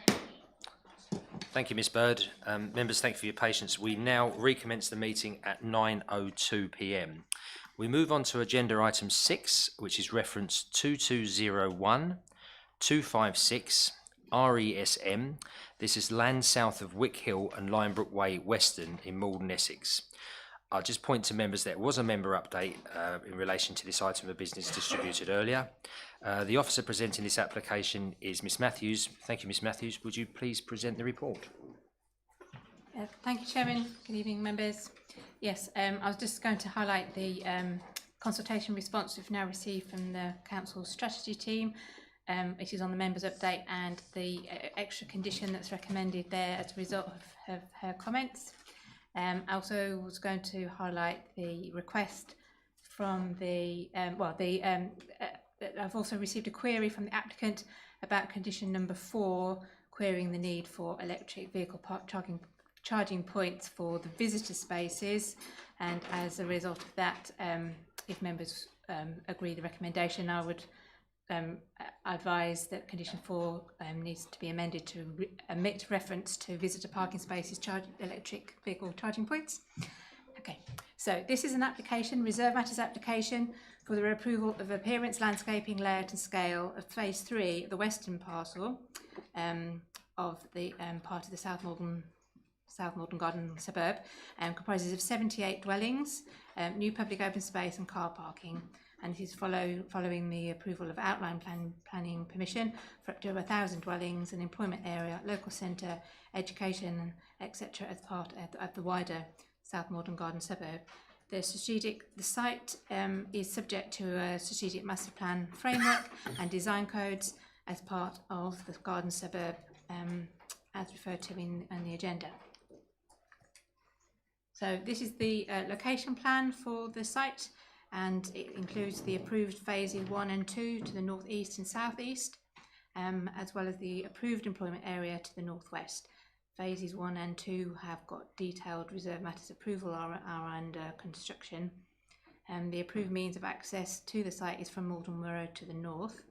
Thank you. Thank you, Ms Bird. Members, thank you for your patience. We now recommence the meeting at 9:02 p.m. We move on to agenda item 6, which is reference 2201 256 RESM. This is land south of Wycke Hill and Limebrook Way, Western, in Maldon, Essex. I'll just point to members there was a member update in relation to this item of business distributed earlier. The officer presenting this application is Ms Matthews. Thank you, Ms Matthews. Would you please present the report? Thank you, Chairman. Good evening, members. Yes, I was just going to highlight the consultation response we've now received from the Council's strategy team. It is on the members' update and the extra condition that's recommended there as a result of her comments. I also was going to highlight the request from the, I've also received a query from the applicant about condition number 4, querying the need for electric vehicle charging points for the visitor spaces, and as a result of that, if members agree the recommendation, I would advise that condition 4 needs to be amended to omit reference to visitor parking spaces, electric vehicle charging points. Okay, so this is an application, reserve matters application for the approval of appearance, landscaping, layout and scale of phase 3 of the western parcel of the part of the South Maldon Garden suburb, comprises of 78 dwellings, new public open space and car parking, and it is following the approval of outline planning permission for up to 1,000 dwellings, an employment area, local centre, education, etc. as part of the wider South Maldon Garden suburb. The site is subject to a strategic master plan framework and design codes as part of the garden suburb as referred to in the agenda. So this is the location plan for the site, and it includes the approved phases 1 and 2 to the northeast and southeast, as well as the approved employment area to the northwest. Phases 1 and 2 have got detailed reserve matters approval are under construction. The approved means of access to the site is from Maldon Road to the north.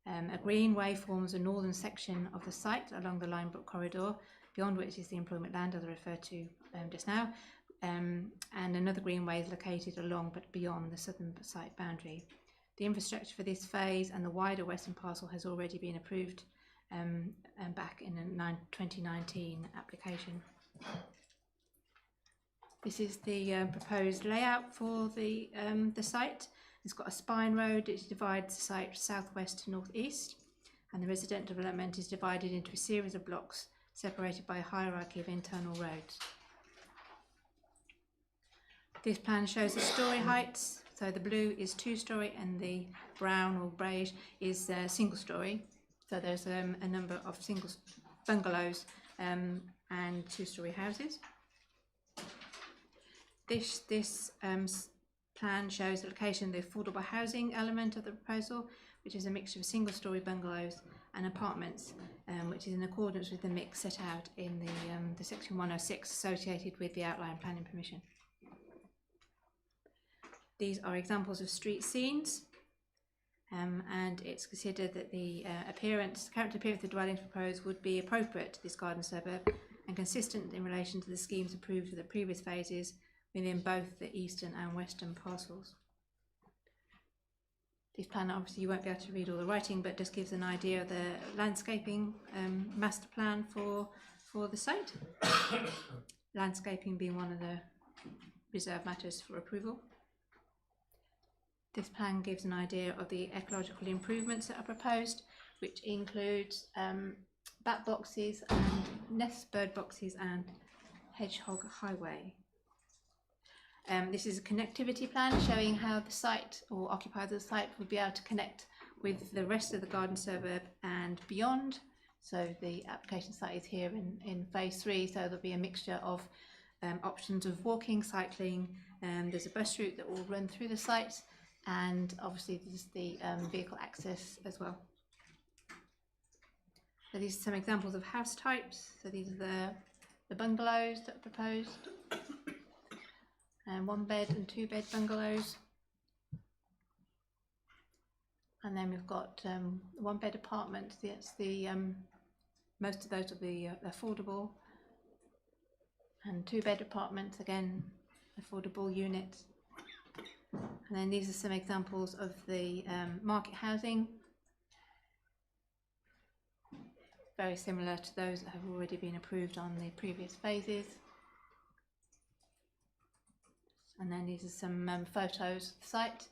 A greenway forms a northern section of the site along the Limebrook corridor, beyond which is the employment land as I referred to just now, and another greenway is located along but beyond the southern site boundary. The infrastructure for this phase and the wider western parcel has already been approved back in a 2019 application. This is the proposed layout for the site. It's got a spine road which divides the site southwest to northeast, and the resident development is divided into a series of blocks separated by a hierarchy of internal roads. This plan shows the storey heights, so the blue is 2-storey and the brown or beige is single storey. So there's a number of single bungalows and 2-storey houses. This plan shows the location of the affordable housing element of the proposal, which is a mixture of single-storey bungalows and apartments, which is in accordance with the mix set out in the section 106 associated with the outline planning permission. These are examples of street scenes, and it's considered that the current appearance of the dwellings proposed would be appropriate to this garden suburb and consistent in relation to the schemes approved for the previous phases within both the eastern and western parcels. This plan, obviously you won't be able to read all the writing, but just gives an idea of the landscaping master plan for the site. Landscaping being one of the reserve matters for approval. This plan gives an idea of the ecological improvements that are proposed, which includes bat boxes and nest bird boxes and hedgehog highway. This is a connectivity plan showing how the site or occupiers of the site would be able to connect with the rest of the garden suburb and beyond. So the application site is here in phase 3, so there'll be a mixture of options of walking, cycling, there's a bus route that will run through the site, and obviously this is the vehicle access as well. So these are some examples of house types. So these are the bungalows that are proposed. 1-bed and 2-bed bungalows. And then we've got one bed apartment. That's most of those will be affordable. And 2 bed apartments, again, affordable units. And then these are some examples of the market housing. Very similar to those that have already been approved on the previous phases. And then these are some photos of the site.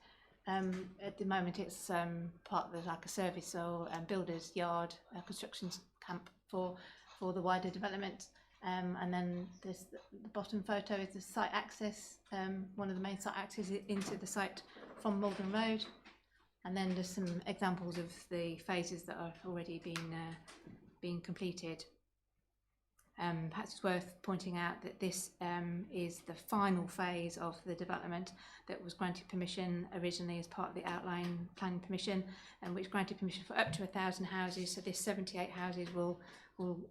At the moment it's part of like a service or builder's yard, construction camp for the wider development. And then the bottom photo is the site access, one of the main site access into the site from Maldon Road. And then there's some examples of the phases that have already been completed. Perhaps it's worth pointing out that this is the final phase of the development that was granted permission originally as part of the outline planning permission, and which granted permission for up to 1,000 houses. So this 78 houses will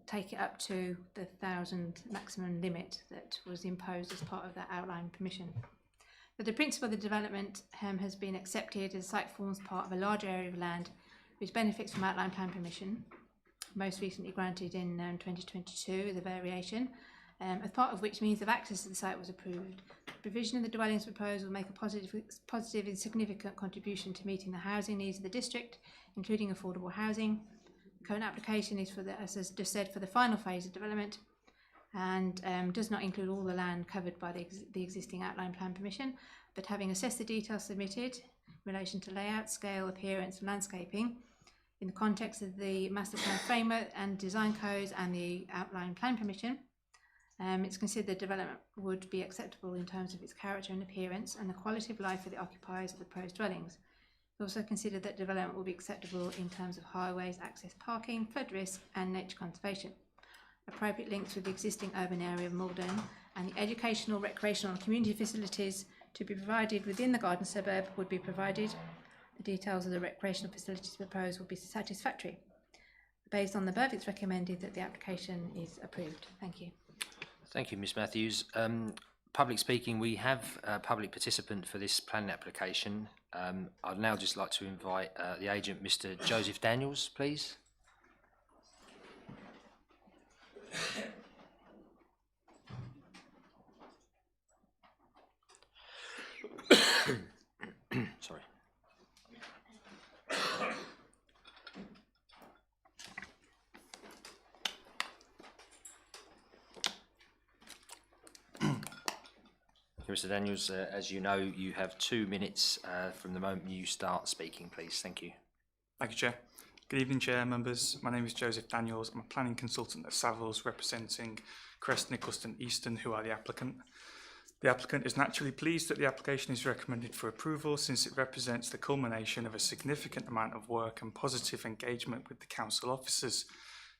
take it up to the 1,000 maximum limit that was imposed as part of that outline permission. But the principle of the development has been accepted as the site forms part of a large area of land which benefits from outline plan permission, most recently granted in 2022 as a variation, as part of which means of access to the site was approved. Provision of the dwellings proposed will make a positive and significant contribution to meeting the housing needs of the district, including affordable housing. The current application is as I just said, for the final phase of development, and does not include all the land covered by the existing outline plan permission, but having assessed the details submitted in relation to layout, scale, appearance and landscaping, in the context of the master plan framework and design codes and the outline plan permission, it's considered the development would be acceptable in terms of its character and appearance and the quality of life for the occupiers of the proposed dwellings. We also consider that development will be acceptable in terms of highways, access parking, flood risk and nature conservation. Appropriate links with the existing urban area of Maldon and the educational, recreational and community facilities to be provided within the garden suburb would be provided. The details of the recreational facilities proposed will be satisfactory. Based on the above, it's recommended that the application is approved. Thank you. Thank you, Ms Matthews. Public speaking, we have a public participant for this planning application. I'd now just like to invite the agent, Mr Joseph Daniels, please. Sorry. Mr Daniels, as you know, you have 2 minutes from the moment you start speaking, please. Thank you. Thank you, Chair. Good evening, Chair, members. My name is Joseph Daniels. I'm a planning consultant at Savills, representing Crest, Nicholson, Easton, who are the applicant. The applicant is naturally pleased that the application is recommended for approval, since it represents the culmination of a significant amount of work and positive engagement with the council officers,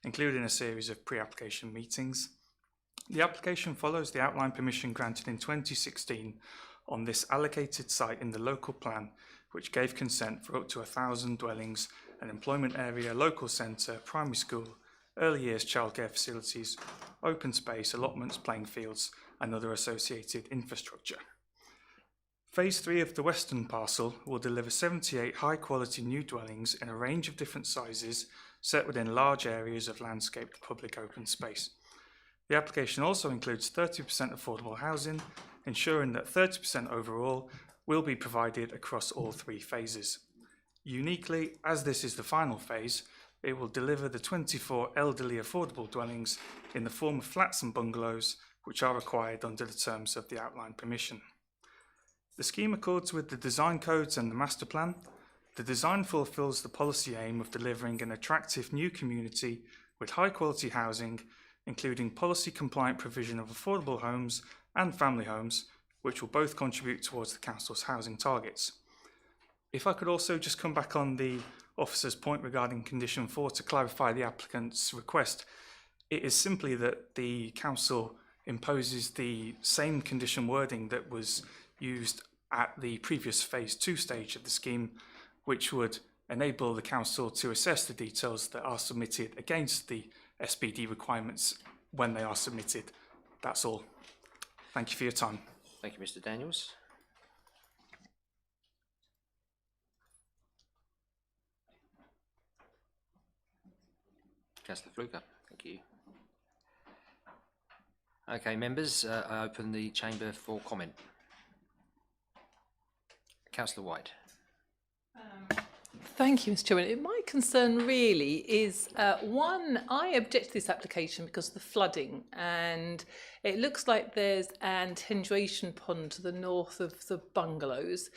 including a series of pre-application meetings. The application follows the outline permission granted in 2016 on this allocated site in the local plan, which gave consent for up to 1,000 dwellings, an employment area, local centre, primary school, early years childcare facilities, open space, allotments, playing fields and other associated infrastructure. Phase 3 of the western parcel will deliver 78 high quality new dwellings in a range of different sizes set within large areas of landscaped public open space. The application also includes 30% affordable housing, ensuring that 30% overall will be provided across all 3 phases. Uniquely, as this is the final phase, it will deliver the 24 elderly affordable dwellings in the form of flats and bungalows, which are required under the terms of the outline permission. The scheme accords with the design codes and the master plan. The design fulfills the policy aim of delivering an attractive new community with high quality housing, including policy compliant provision of affordable homes and family homes, which will both contribute towards the council's housing targets. If I could also just come back on the officer's point regarding condition 4 to clarify the applicant's request, it is simply that the council imposes the same condition wording that was used at the previous phase 2 stage of the scheme, which would enable the council to assess the details that are submitted against the SPD requirements when they are submitted. That's all. Thank you for your time. Thank you, Mr Daniels. Councillor Fluker, thank you. Okay, members, I open the chamber for comment. Councillor White. Thank you, Mr. Chairman. My concern really is, one, I object to this application because of the flooding, and it looks like there's an attenuation pond to the north of the bungalows.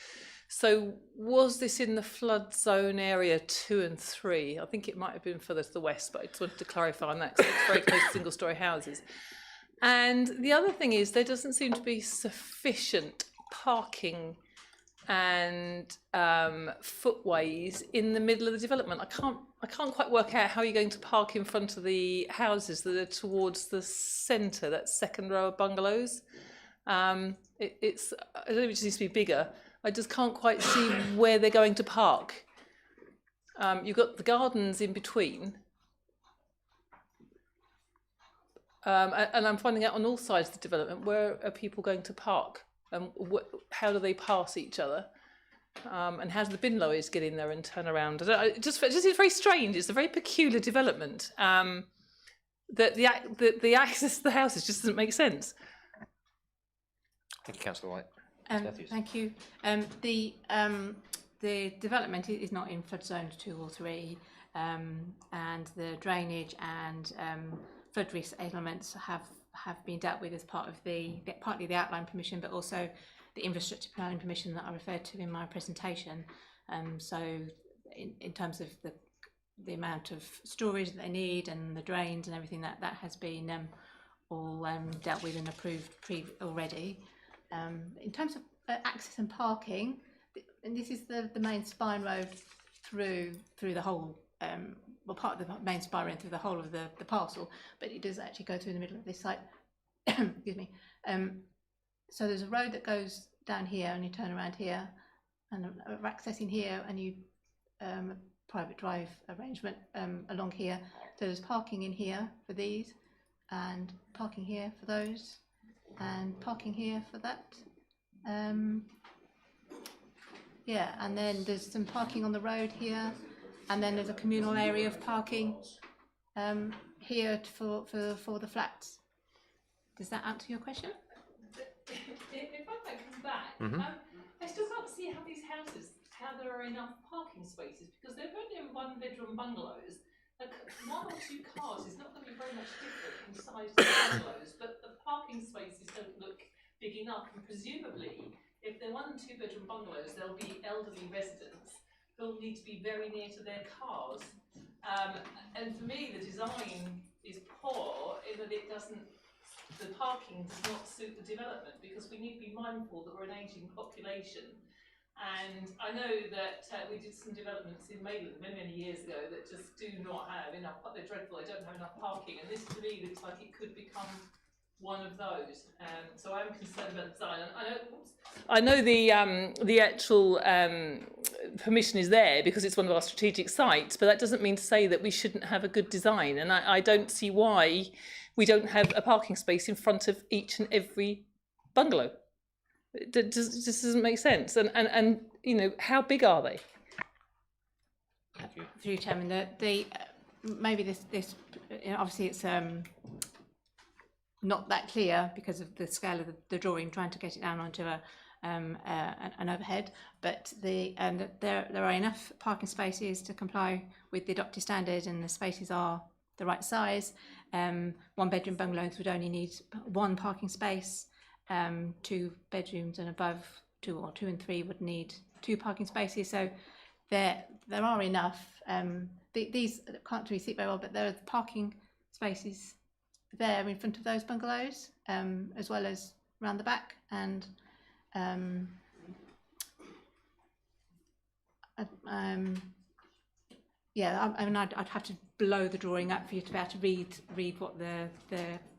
So was this in the flood zone area 2 and 3? I think it might have been further to the west, but I just wanted to clarify on that because it's very close to single-storey houses. And the other thing is there doesn't seem to be sufficient parking and footways in the middle of the development. I can't quite work out how you're going to park in front of the houses that are towards the centre, that second row of bungalows. I don't know if it just needs to be bigger. I just can't quite see where they're going to park. You've got the gardens in between. And I'm finding out on all sides of the development, where are people going to park? How do they pass each other? And how do the bin lorries get in there and turn around? It just is very strange. It's a very peculiar development. That the access to the houses just doesn't make sense. Thank you, Councillor White. Thank you. The development is not in flood zone 2 or 3, and the drainage and flood risk elements have been dealt with as part of partly the outline permission, but also the infrastructure planning permission that I referred to in my presentation. So in terms of the amount of storage that they need and the drains and everything, that has been all dealt with and approved already. In terms of access and parking, and this is the main spine road through the whole, well, part of the main spine road through the whole of the parcel, but it does actually go through the middle of this site. Excuse me. So there's a road that goes down here and you turn around here, and accessing here, and you private drive arrangement along here. So there's parking in here for these, and parking here for those, and parking here for that. Yeah, and then there's some parking on the road here, and then there's a communal area of parking here for the flats. Does that answer your question? If I might come back, I still can't see how these houses, how there are enough parking spaces, because they're only in 1-bedroom bungalows. Like 1 or 2 cars is not going to be very much different in size to the bungalows, but the parking spaces don't look big enough, and presumably, if they're 1 and 2 bedroom bungalows, there'll be elderly residents who'll need to be very near to their cars. And for me, the design is poor in that the parking does not suit the development, because we need to be mindful that we're an ageing population. And I know that we did some developments in Maypole many years ago that just do not have enough, they're dreadful, they don't have enough parking, and this to me looks like it could become one of those. So I'm concerned about the design. I know the actual permission is there because it's one of our strategic sites, but that doesn't mean to say that we shouldn't have a good design, and I don't see why we don't have a parking space in front of each and every bungalow. It just doesn't make sense. And you know, how big are they? Thank you. Through you, Chairman, maybe this obviously it's not that clear because of the scale of the drawing, trying to get it down onto an overhead, but there are enough parking spaces to comply with the adopted standard, and the spaces are the right size. 1-bedroom bungalows would only need 1 parking space. 2 bedrooms and above, 2 or 2 and 3 would need 2 parking spaces. So there are enough. These can't really see it very well, but there are parking spaces there in front of those bungalows, as well as around the back, and yeah, I mean, I'd have to blow the drawing up for you to be able to read what the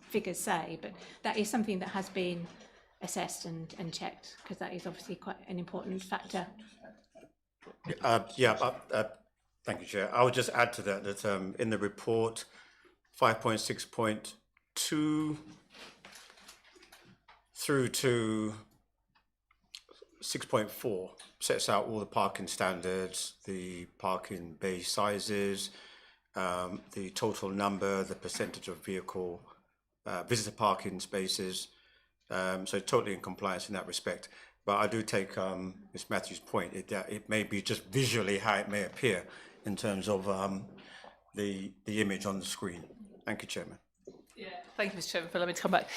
figures say, but that is something that has been assessed and checked, because that is obviously quite an important factor. Thank you, Chair. I would just add to that in the report, 5.6.2 through to 6.4 sets out all the parking standards, the parking bay sizes, the total number, the percentage of vehicle visitor parking spaces. So totally in compliance in that respect. But I do take Ms. Matthews' point. It may be just visually how it may appear in terms of the image on the screen. Thank you, Chairman. Yeah, thank you, Mr. Chairman, for letting me to come back.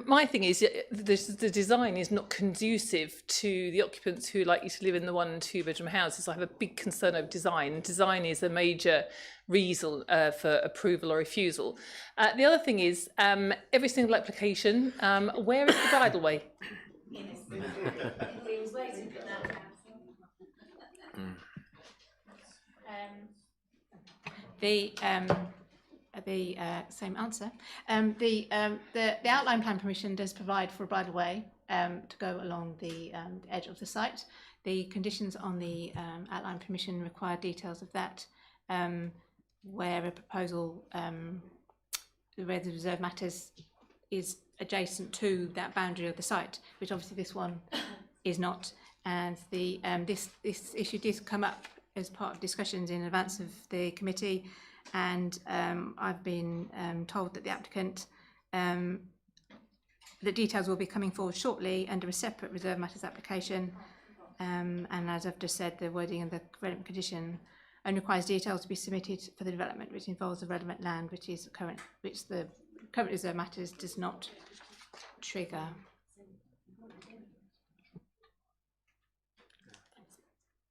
My thing is the design is not conducive to the occupants who are likely to live in the 1- and 2-bedroom houses. I have a big concern over design. Design is a major reason for approval or refusal. The other thing is every single application, where is the bridleway? The same answer. The outline plan permission does provide for a bridleway to go along the edge of the site. The conditions on the outline permission require details of that, where a proposal where the reserve matters is adjacent to that boundary of the site, which obviously this one is not. And the this issue did come up as part of discussions in advance of the committee. And I've been told that the applicant, the details will be coming forward shortly under a separate reserve matters application. And as I've just said, the wording of the relevant condition only requires details to be submitted for the development, which involves the relevant land, which the current reserve matters does not trigger.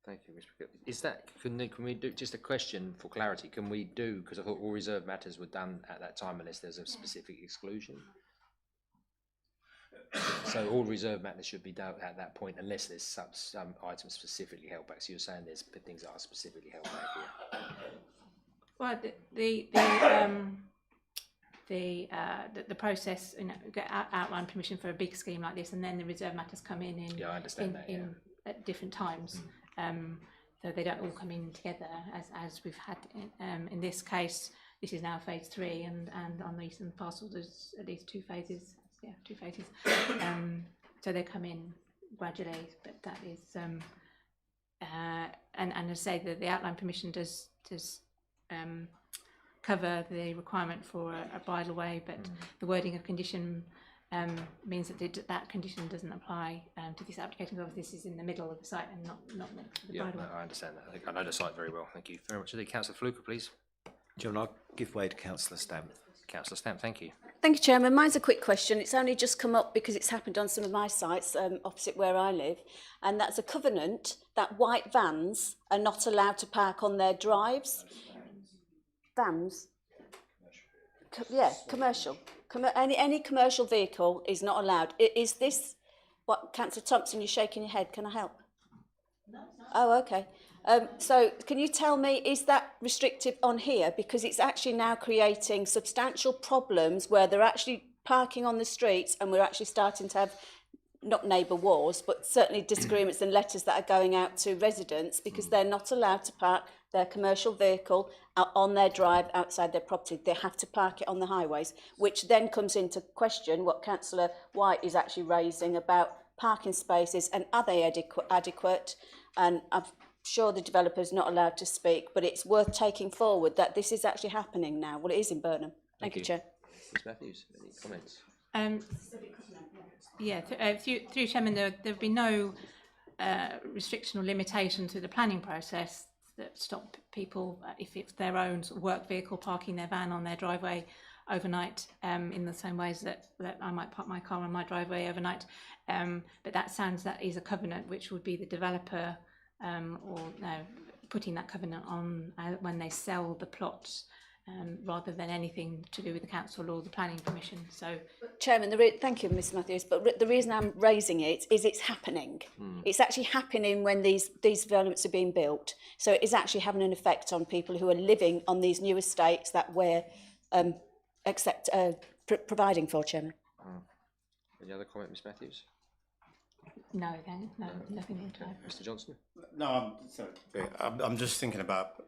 Thank you, Mr. Pickett. Is that, can we do, just a question for clarity, can we do, because I thought all reserve matters were done at that time unless there's a specific exclusion? So all reserve matters should be done at that point unless there's some items specifically held back. So you're saying there's things that are specifically held back here? Well, the process, get outline permission for a big scheme like this, and then the reserve matters come in I understand that, at different times. So they don't all come in together as we've had in this case. This is now phase 3, and on the eastern parcel there's at least 2 phases. Yeah, 2 phases. So they come in gradually, but that is and as I say, the outline permission does cover the requirement for a bridleway, but the wording of condition means that that condition doesn't apply to this application because this is in the middle of the site and not the bridleway. No, I understand that. I think I know the site very well. Thank you very much. Councillor Fluker, please. John, I'll give way to Councillor Stamp. Councillor Stamp, thank you. Thank you, Chairman. Mine's a quick question. It's only just come up because it's happened on some of my sites opposite where I live, and that's a covenant that white vans are not allowed to park on their drives. Vans? Commercial. Any commercial vehicle is not allowed. Is this what, Councillor Thompson, you're shaking your head. Can I help? No. Oh, okay. So can you tell me, is that restrictive on here? Because it's actually now creating substantial problems where they're actually parking on the streets and we're actually starting to have, not neighbour wars, but certainly disagreements and letters that are going out to residents because they're not allowed to park their commercial vehicle out on their drive outside their property. They have to park it on the highways, which then comes into question what Councillor Wycke is actually raising about parking spaces and are they adequate? And I'm sure the developer is not allowed to speak, but it's worth taking forward that this is actually happening now. Well, it is in Burnham. Thank you, Chair. Ms Matthews, any comments? Through Chairman, there have been no restriction or limitation to the planning process that stop people, if it's their own work vehicle, parking their van on their driveway overnight in the same ways that I might park my car on my driveway overnight. But that is a covenant which would be the developer putting that covenant on when they sell the plots, rather than anything to do with the council or the planning permission. So, Chairman, thank you, Ms Matthews, but the reason I'm raising it is it's happening. It's actually happening when these developments are being built. So it is actually having an effect on people who are living on these new estates that we're providing for, Chairman. Any other comment, Ms Matthews? No, nothing more to add. Mr Johnson? No, I'm just thinking about,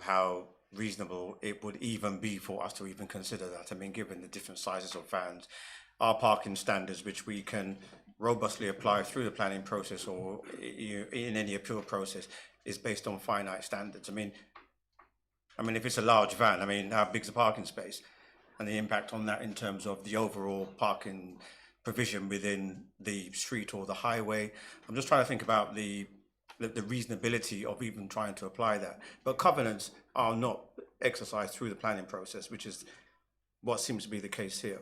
how reasonable it would even be for us to even consider that. I mean, given the different sizes of vans, our parking standards, which we can robustly apply through the planning process or in any appeal process, is based on finite standards. I mean, I mean, if it's a large van, I mean, how big's the parking space? And the impact on that in terms of the overall parking provision within the street or the highway. I'm just trying to think about the reasonability of even trying to apply that. But covenants are not exercised through the planning process, which is what seems to be the case here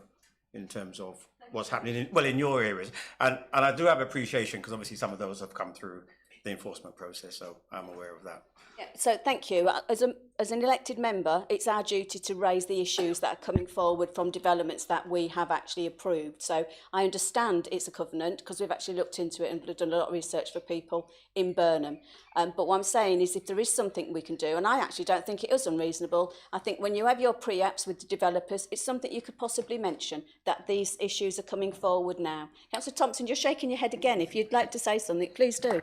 in terms of what's happening in your areas. And I do have appreciation because obviously some of those have come through the enforcement process, so I'm aware of that. Yeah, so thank you. As an elected member, it's our duty to raise the issues that are coming forward from developments that we have actually approved. So I understand it's a covenant because we've actually looked into it and done a lot of research for people in Burnham. But what I'm saying is if there is something we can do, and I actually don't think it is unreasonable, I think when you have your pre-apps with the developers, it's something you could possibly mention, that these issues are coming forward now. Councillor Thompson, you're shaking your head again. If you'd like to say something, please do.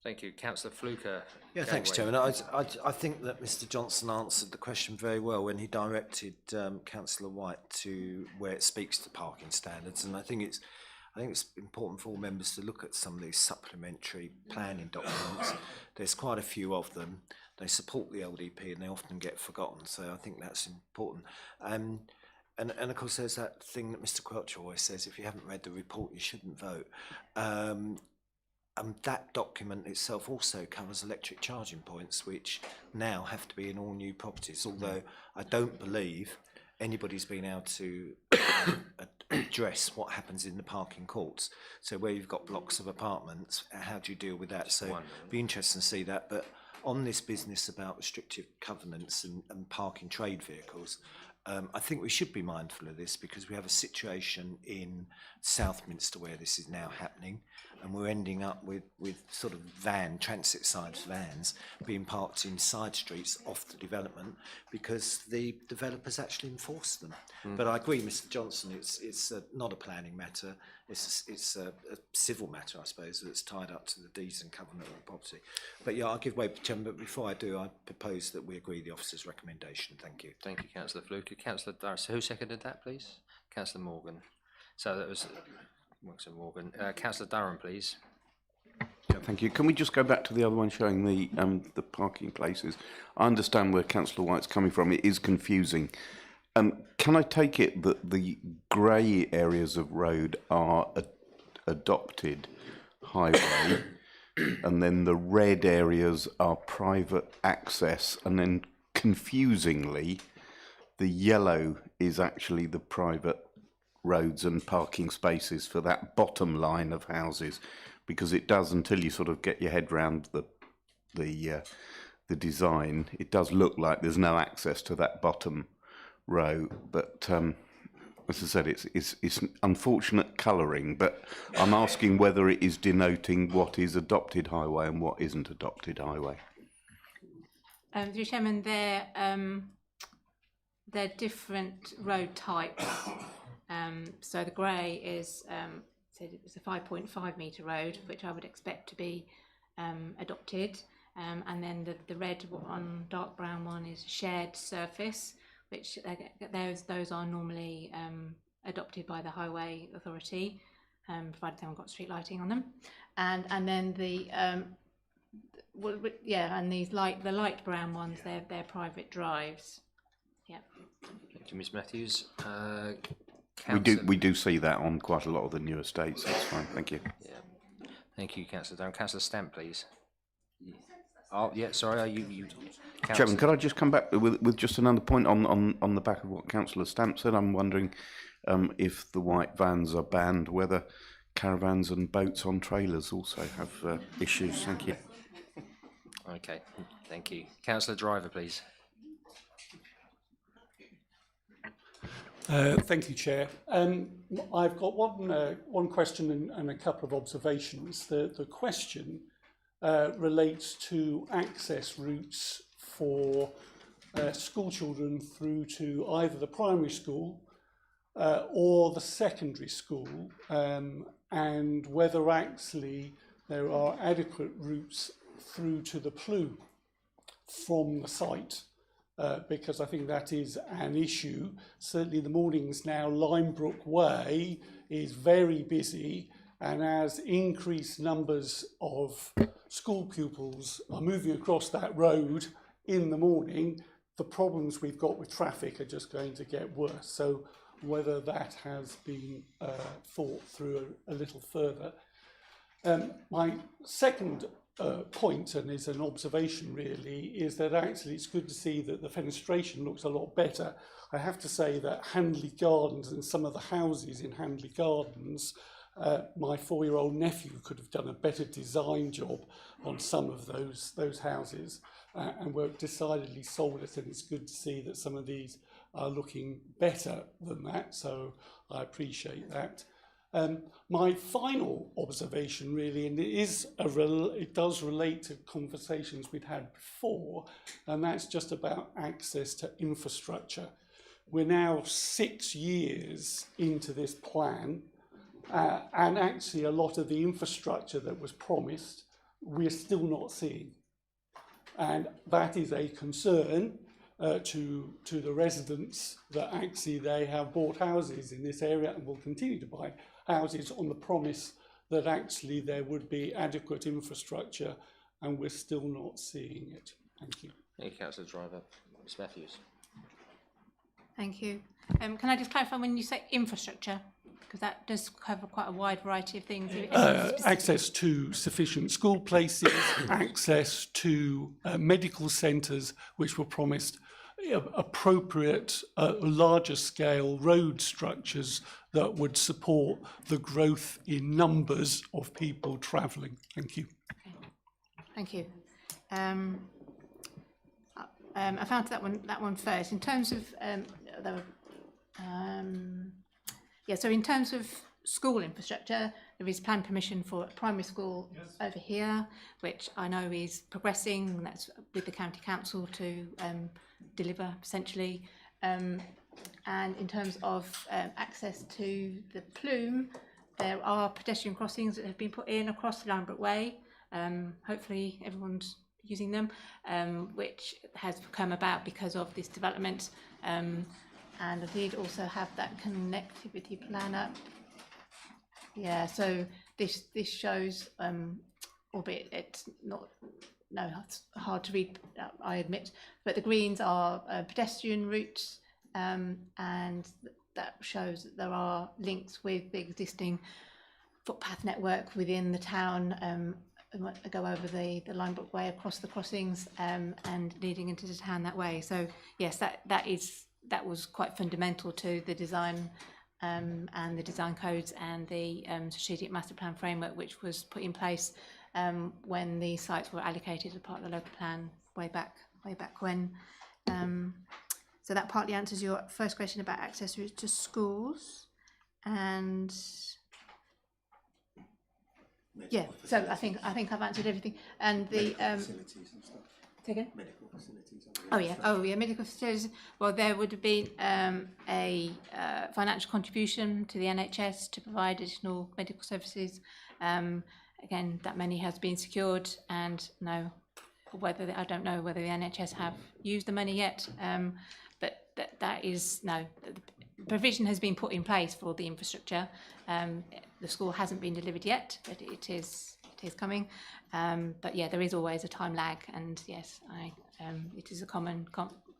Thank you. Councillor Fluker. Yeah, thanks, Chairman. I think that Mr Johnson answered the question very well when he directed Councillor Wycke to where it speaks to parking standards, and I think it's important for all members to look at some of these supplementary planning documents. There's quite a few of them. They support the LDP and they often get forgotten, so I think that's important. And of course, there's that thing that Mr Quelch always says: if you haven't read the report, you shouldn't vote. And that document itself also covers electric charging points, which now have to be in all new properties, although I don't believe anybody's been able to address what happens in the parking courts. So where you've got blocks of apartments, how do you deal with that? So it'd be interesting to see that. But on this business about restrictive covenants and parking trade vehicles, I think we should be mindful of this because we have a situation in Southminster where this is now happening, and we're ending up with sort of transit size vans being parked in side streets off the development because the developers actually enforce them. But I agree, Mr Johnson, it's not a planning matter, it's a civil matter, I suppose, that's tied up to the deeds and covenant of the property. But yeah, I'll give way, Chairman, but before I do, I propose that we agree the officer's recommendation. Thank you. Thank you, Councillor Fluker. Councillor Darcy, who seconded that, please? Councillor Morgan. So that was Councillor Morgan. Councillor Durham, please. Yeah, thank you. Can we just go back to the other one showing the parking places? I understand where Councillor White's coming from. It is confusing. Can I take it that the grey areas of road are adopted highway, and then the red areas are private access, and then confusingly, the yellow is actually the private roads and parking spaces for that bottom line of houses, because it does, until you sort of get your head round the design, it does look like there's no access to that bottom row. But as I said, it's unfortunate colouring, but I'm asking whether it is denoting what is adopted highway and what isn't adopted highway. Through Chairman, they're different road types. So the grey is it's a 5.5 metre road, which I would expect to be adopted, and then the red one, dark brown one, is shared surface, which those are normally adopted by the Highway Authority, provided they haven't got street lighting on them, and then and these the light brown ones, they're private drives. Yeah. Thank you, Ms Matthews. We do see that on quite a lot of the new estates. That's fine. Thank you. Yeah. Thank you, Councillor Durham. Councillor Stamp, please. Oh, yeah. Sorry, you. Chairman, could I just come back with just another point on the back of what Councillor Stamp said? I'm wondering if the white vans are banned, whether caravans and boats on trailers also have issues. Thank you. Okay. Thank you, Councillor Driver, please. Thank you, Chair. I've got one question and a couple of observations. The question relates to access routes for school children through to either the primary school or the secondary school, and whether actually there are adequate routes through to the Plu from the site. Because I think that is an issue. Certainly the mornings now, Limebrook Way is very busy, and as increased numbers of school pupils are moving across that road, in the morning, the problems we've got with traffic are just going to get worse. So whether that has been thought through a little further. My second point, and is an observation really, is that actually it's good to see that the fenestration looks a lot better. I have to say that Handley Gardens and some of the houses in Handley Gardens, my 4-year-old nephew could have done a better design job on some of those houses, and were decidedly soulless, and it's good to see that some of these are looking better than that, so I appreciate that. My final observation really, and it does relate to conversations we'd had before, and that's just about access to infrastructure. We're now 6 years into this plan, and actually a lot of the infrastructure that was promised, we're still not seeing. And that is a concern to the residents, that actually they have bought houses in this area and will continue to buy houses on the promise that actually there would be adequate infrastructure, and we're still not seeing it. Thank you. Thank you, Councillor Driver. Ms Matthews. Thank you. Can I just clarify when you say infrastructure? Because that does cover quite a wide variety of things. Access to sufficient school places, access to medical centres, which were promised, appropriate larger scale road structures that would support the growth in numbers of people travelling. Thank you. Okay. Thank you. I found that one first. In terms of so in terms of school infrastructure, there is planned permission for a primary school over here, which I know is progressing, and that's with the County Council to deliver essentially. And in terms of access to the plume, there are pedestrian crossings that have been put in across the Limebrook Way. Hopefully everyone's using them, which has come about because of this development. And I did also have that connectivity plan up. Yeah, so this shows, albeit it's it's hard to read, I admit, but the greens are pedestrian routes, and that shows that there are links with the existing footpath network within the town, go over the Limebrook Way across the crossings, and leading into the town that way. So yes, that was quite fundamental to the design and the design codes and the strategic master plan framework, which was put in place when the sites were allocated as part of the local plan way back when. So that partly answers your first question about access to schools, and yeah. So I think I've answered everything. And the facilities and stuff. Say again? Medical facilities. Oh yeah, medical facilities. Well, there would have been a financial contribution to the NHS to provide additional medical services. Again, that money has been secured, and I don't know whether the NHS have used the money yet. But that is the provision has been put in place for the infrastructure. The school hasn't been delivered yet, but it is coming. But yeah, there is always a time lag, and yes, it is a common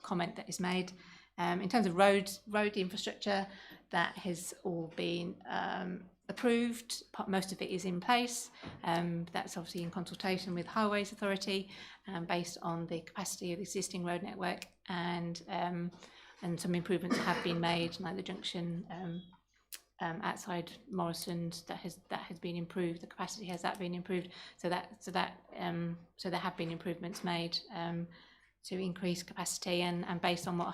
comment that is made. In terms of road infrastructure, that has all been approved. Most of it is in place. That's obviously in consultation with Highways Authority, based on the capacity of the existing road network, and some improvements have been made, like the junction outside Morrison's that has been improved. The capacity has been improved, so there have been improvements made to increase capacity, and based on what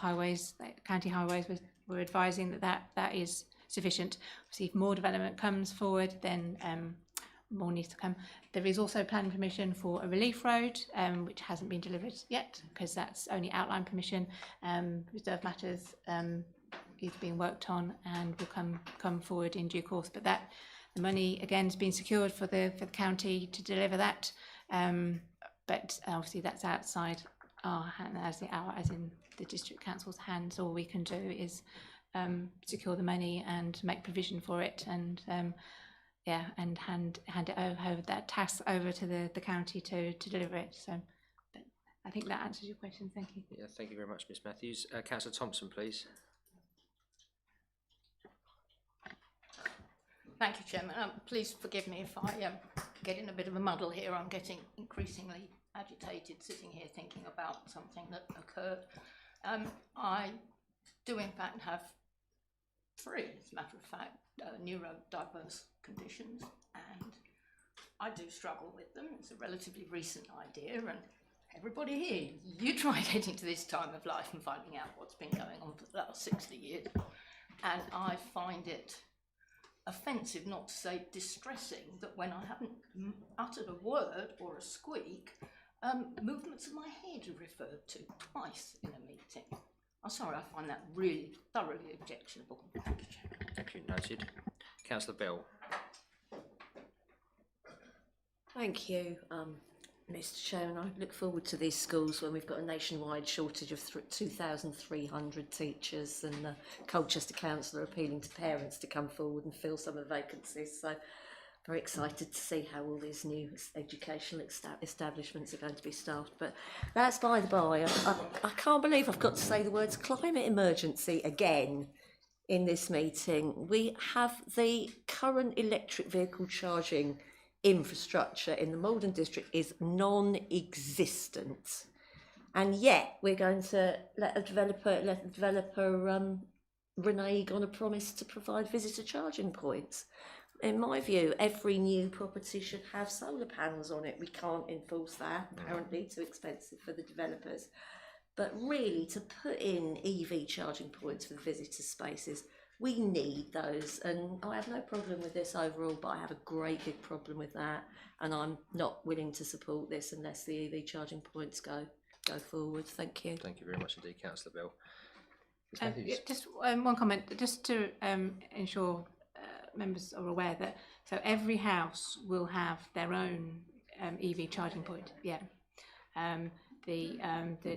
County Highways were advising, that is sufficient. Obviously, if more development comes forward, then more needs to come. There is also planning permission for a relief road, which hasn't been delivered yet because that's only outline permission. Reserve matters is being worked on and will come forward in due course. But the money again has been secured for the county to deliver that. But obviously that's outside our hand, as in the district council's hands. All we can do is secure the money and make provision for it, and and hand it over that task over to the county to deliver it. So, but I think that answers your question. Thank you. Yeah, thank you very much, Ms Matthews. Councillor Thompson, please. Thank you, Chairman. Please forgive me if I get in a bit of a muddle here. I'm getting increasingly agitated sitting here thinking about something that occurred. I do in fact have 3, as a matter of fact, neurodiverse conditions, and I do struggle with them. It's a relatively recent idea, and everybody here, you try getting to this time of life and finding out what's been going on for the last 60 years, and I find it offensive, not to say distressing, that when I haven't uttered a word or a squeak, movements of my head are referred to twice in a meeting. I'm sorry, I find that really thoroughly objectionable. Thank you, Chairman. Thank you, noted. Councillor Bell. Thank you, Mr Chairman. I look forward to these schools when we've got a nationwide shortage of 2,300 teachers, and the Colchester Council are appealing to parents to come forward and fill some of the vacancies. So very excited to see how all these new educational establishments are going to be staffed. But that's by the by. I can't believe I've got to say the words climate emergency again in this meeting. We have the current electric vehicle charging infrastructure in the Maldon district is non-existent, and yet we're going to let the developer renege on a promise to provide visitor charging points. In my view, every new property should have solar panels on it. We can't enforce that, apparently too expensive for the developers. But really, to put in EV charging points for the visitor spaces, we need those, and I have no problem with this overall, but I have a great big problem with that, and I'm not willing to support this unless the EV charging points go forward. Thank you. Thank you very much indeed, Councillor Bell. Yeah, just one comment, just to ensure members are aware that every house will have their own EV charging point. Yeah. The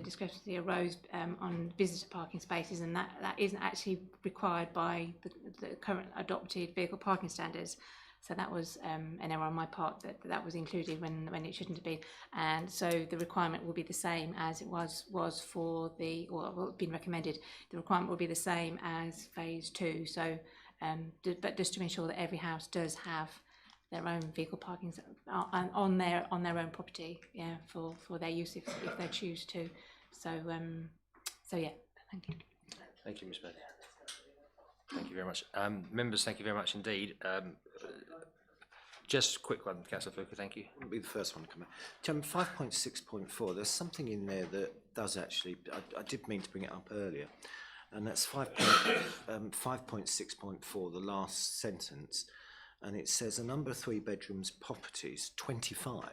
discrepancy arose on visitor parking spaces, and that isn't actually required by the current adopted vehicle parking standards. So that was an error on my part, that was included when it shouldn't have been. And so the requirement will be the same as it was for or been recommended. The requirement will be the same as phase 2. So, but just to ensure that every house does have their own vehicle parking on their own property, yeah, for their use if they choose to. So yeah, thank you. Thank you, Ms. Bell. Thank you very much. Members, thank you very much indeed. Just a quick one, Councillor Fluker, thank you. I'll be the first one to come out. 5.6.4, there's something in there that does actually, I did mean to bring it up earlier, and that's 5.6.4, the last sentence. And it says a number of 3-bedrooms properties, 25,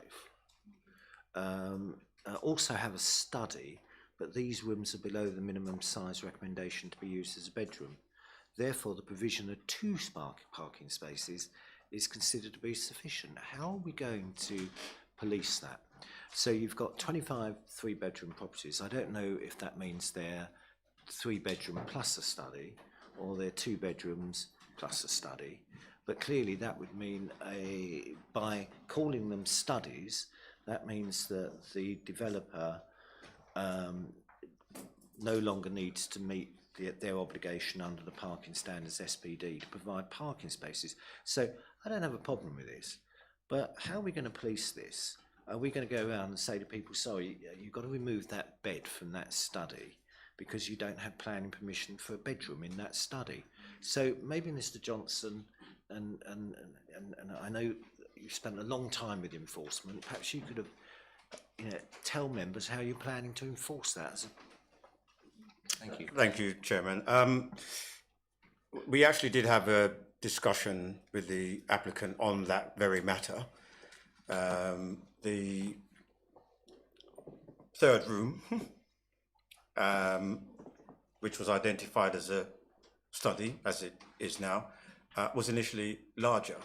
also have a study, but these rooms are below the minimum size recommendation to be used as a bedroom. Therefore, the provision of 2 parking spaces is considered to be sufficient. How are we going to police that? So you've got 25 3-bedroom properties. I don't know if that means they're 3-bedroom plus a study, or they're 2 bedrooms plus a study. But clearly that would mean by calling them studies, that means that the developer no longer needs to meet their obligation under the parking standards SPD to provide parking spaces. So I don't have a problem with this, but how are we going to police this? Are we going to go around and say to people, sorry, you've got to remove that bed from that study because you don't have planning permission for a bedroom in that study? So maybe Mr. Johnson, and I know you've spent a long time with enforcement, perhaps you could have, tell members how you're planning to enforce that. Thank you. Thank you, Chairman. We actually did have a discussion with the applicant on that very matter. The 3rd room, which was identified as a study, as it is now, was initially larger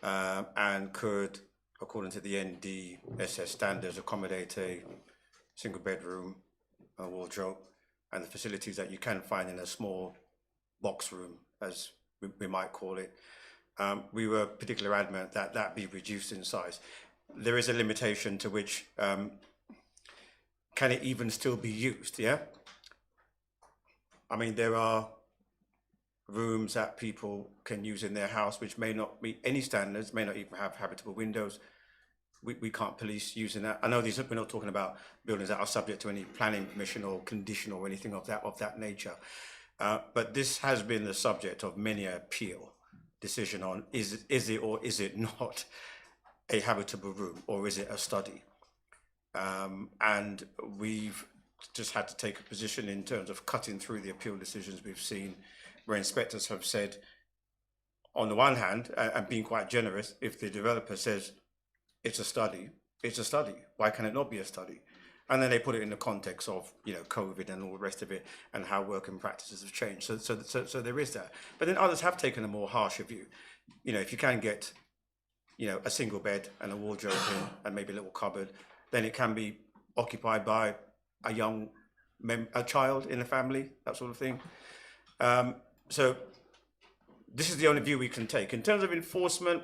and could, according to the NDSS standards, accommodate a single bedroom, a wardrobe, and the facilities that you can find in a small box room, as we might call it. We were particularly adamant that that be reduced in size. There is a limitation to which can it even still be used? Yeah. I mean, there are rooms that people can use in their house which may not meet any standards, may not even have habitable windows. We can't police using that. I know we're not talking about buildings that are subject to any planning permission or condition or anything of that nature. But this has been the subject of many appeal decision on is it or is it not a habitable room, or is it a study? And we've just had to take a position in terms of cutting through the appeal decisions we've seen, where inspectors have said, on the one hand, and being quite generous, if the developer says it's a study, it's a study. Why can it not be a study? And then they put it in the context of, you know, COVID and all the rest of it, and how working practices have changed. So there is that. But then others have taken a more harsher view. You know, if you can get, you know, a single bed and a wardrobe in, and maybe a little cupboard, then it can be occupied by a child in the family, that sort of thing. So this is the only view we can take. In terms of enforcement,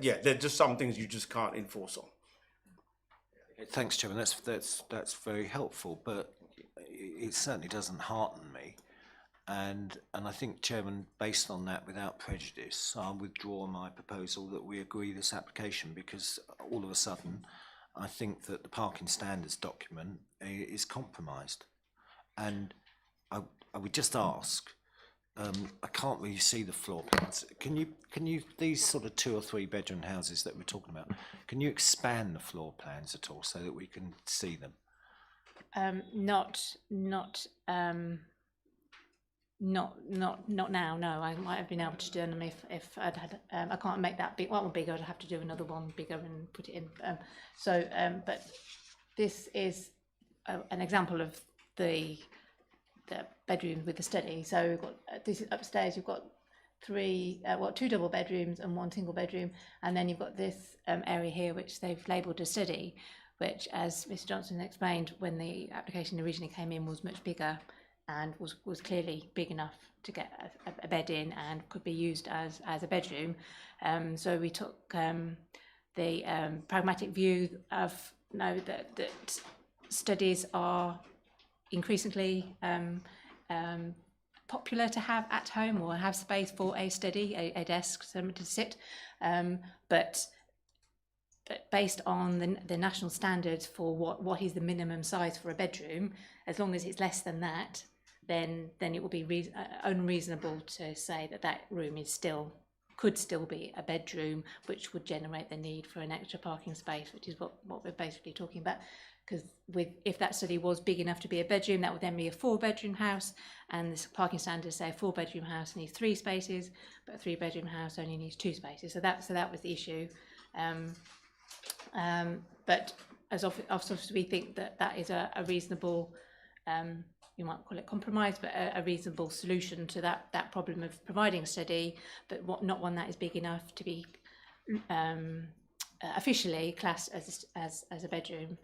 yeah, there's just some things you just can't enforce on. Thanks, Chairman. That's very helpful, but it certainly doesn't hearten me. And I think, Chairman, based on that, without prejudice, I'll withdraw my proposal that we agree this application, because all of a sudden, I think that the parking standards document is compromised. And I would just ask, I can't really see the floor plans. Can you these sort of 2 or 3 bedroom houses that we're talking about, can you expand the floor plans at all so that we can see them? Not now. No, I might have been able to do them if I'd had. I can't make that big one bigger. I'd have to do another one bigger and put it in. But this is an example of the bedroom with the study. So we've got this is upstairs. You've got 2 double bedrooms and 1 single bedroom, and then you've got this area here which they've labelled a study, which, as Mr. Johnson explained, when the application originally came in, was much bigger and was clearly big enough to get a bed in and could be used as a bedroom. So we took the pragmatic view of that studies are increasingly popular to have at home, or have space for a study, a desk, somewhere to sit. But based on the national standards for what is the minimum size for a bedroom, as long as it's less than that, then it will be unreasonable to say that room could still be a bedroom, which would generate the need for an extra parking space, which is what we're basically talking about. Because if that study was big enough to be a bedroom, that would then be a 4-bedroom house, and the parking standards say a 4-bedroom house needs 3 spaces, but a 3-bedroom house only needs 2 spaces. So that was the issue. But as officers, we think that is a reasonable, you might call it compromise, but a reasonable solution to that problem of providing a study, but not one that is big enough to be officially classed as a bedroom.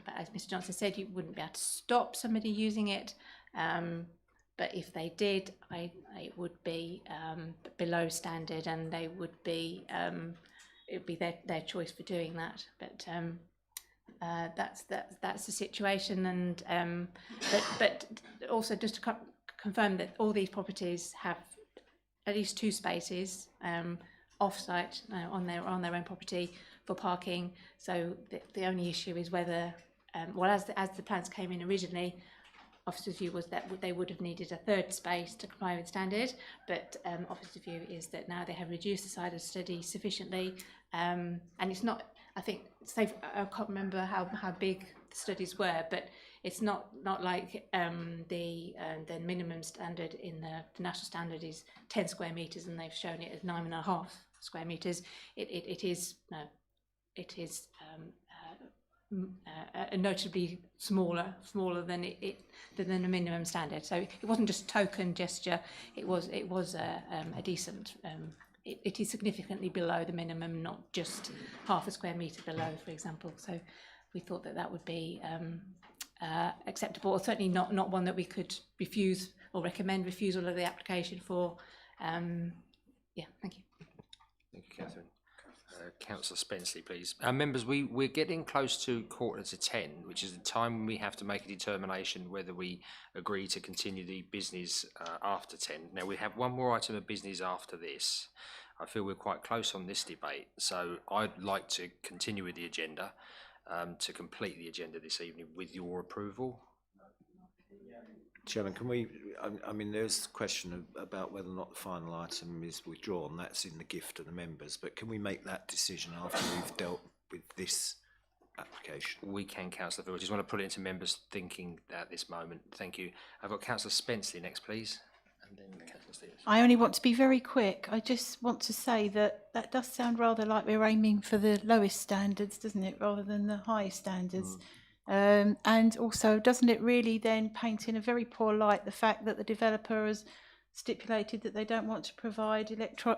But as Mr. Johnson said, you wouldn't be able to stop somebody using it. But if they did, it would be below standard, and they would be it would be their choice for doing that. But that's the situation. And but also just to confirm that all these properties have at least 2 spaces off-site on their own property for parking. So the only issue is whether, as the plans came in originally, officers' view was that they would have needed a 3rd space to comply with standard, but officers' view is that now they have reduced the size of study sufficiently, and it's not, I think, I can't remember how big the studies were, but it's not like the minimum standard in the national standard is 10 square metres, and they've shown it as 9.5 square metres. It is notably smaller than the minimum standard. So it wasn't just a token gesture. It was a decent. It is significantly below the minimum, not just half a square metre below, for example. So we thought that would be acceptable, or certainly not one that we could refuse or recommend refusal of the application for. Yeah, thank you. Thank you, Catherine. Councillor Spenceley, please. Members, we're getting close to 10:15, which is the time when we have to make a determination whether we agree to continue the business after 10. Now, we have one more item of business after this. I feel we're quite close on this debate, so I'd like to continue with the agenda, to complete the agenda this evening with your approval. Chairman, can we, I mean, there's a question about whether or not the final item is withdrawn. That's in the gift of the members, but can we make that decision after we've dealt with this application? We can, Councillor Phil. I just want to put it into members' thinking at this moment. Thank you. I've got Councillor Spenceley next, please. And then Councillor Stevens. I only want to be very quick. I just want to say that does sound rather like we're aiming for the lowest standards, doesn't it, rather than the highest standards. And also, doesn't it really then paint in a very poor light the fact that the developer has stipulated that they don't want to provide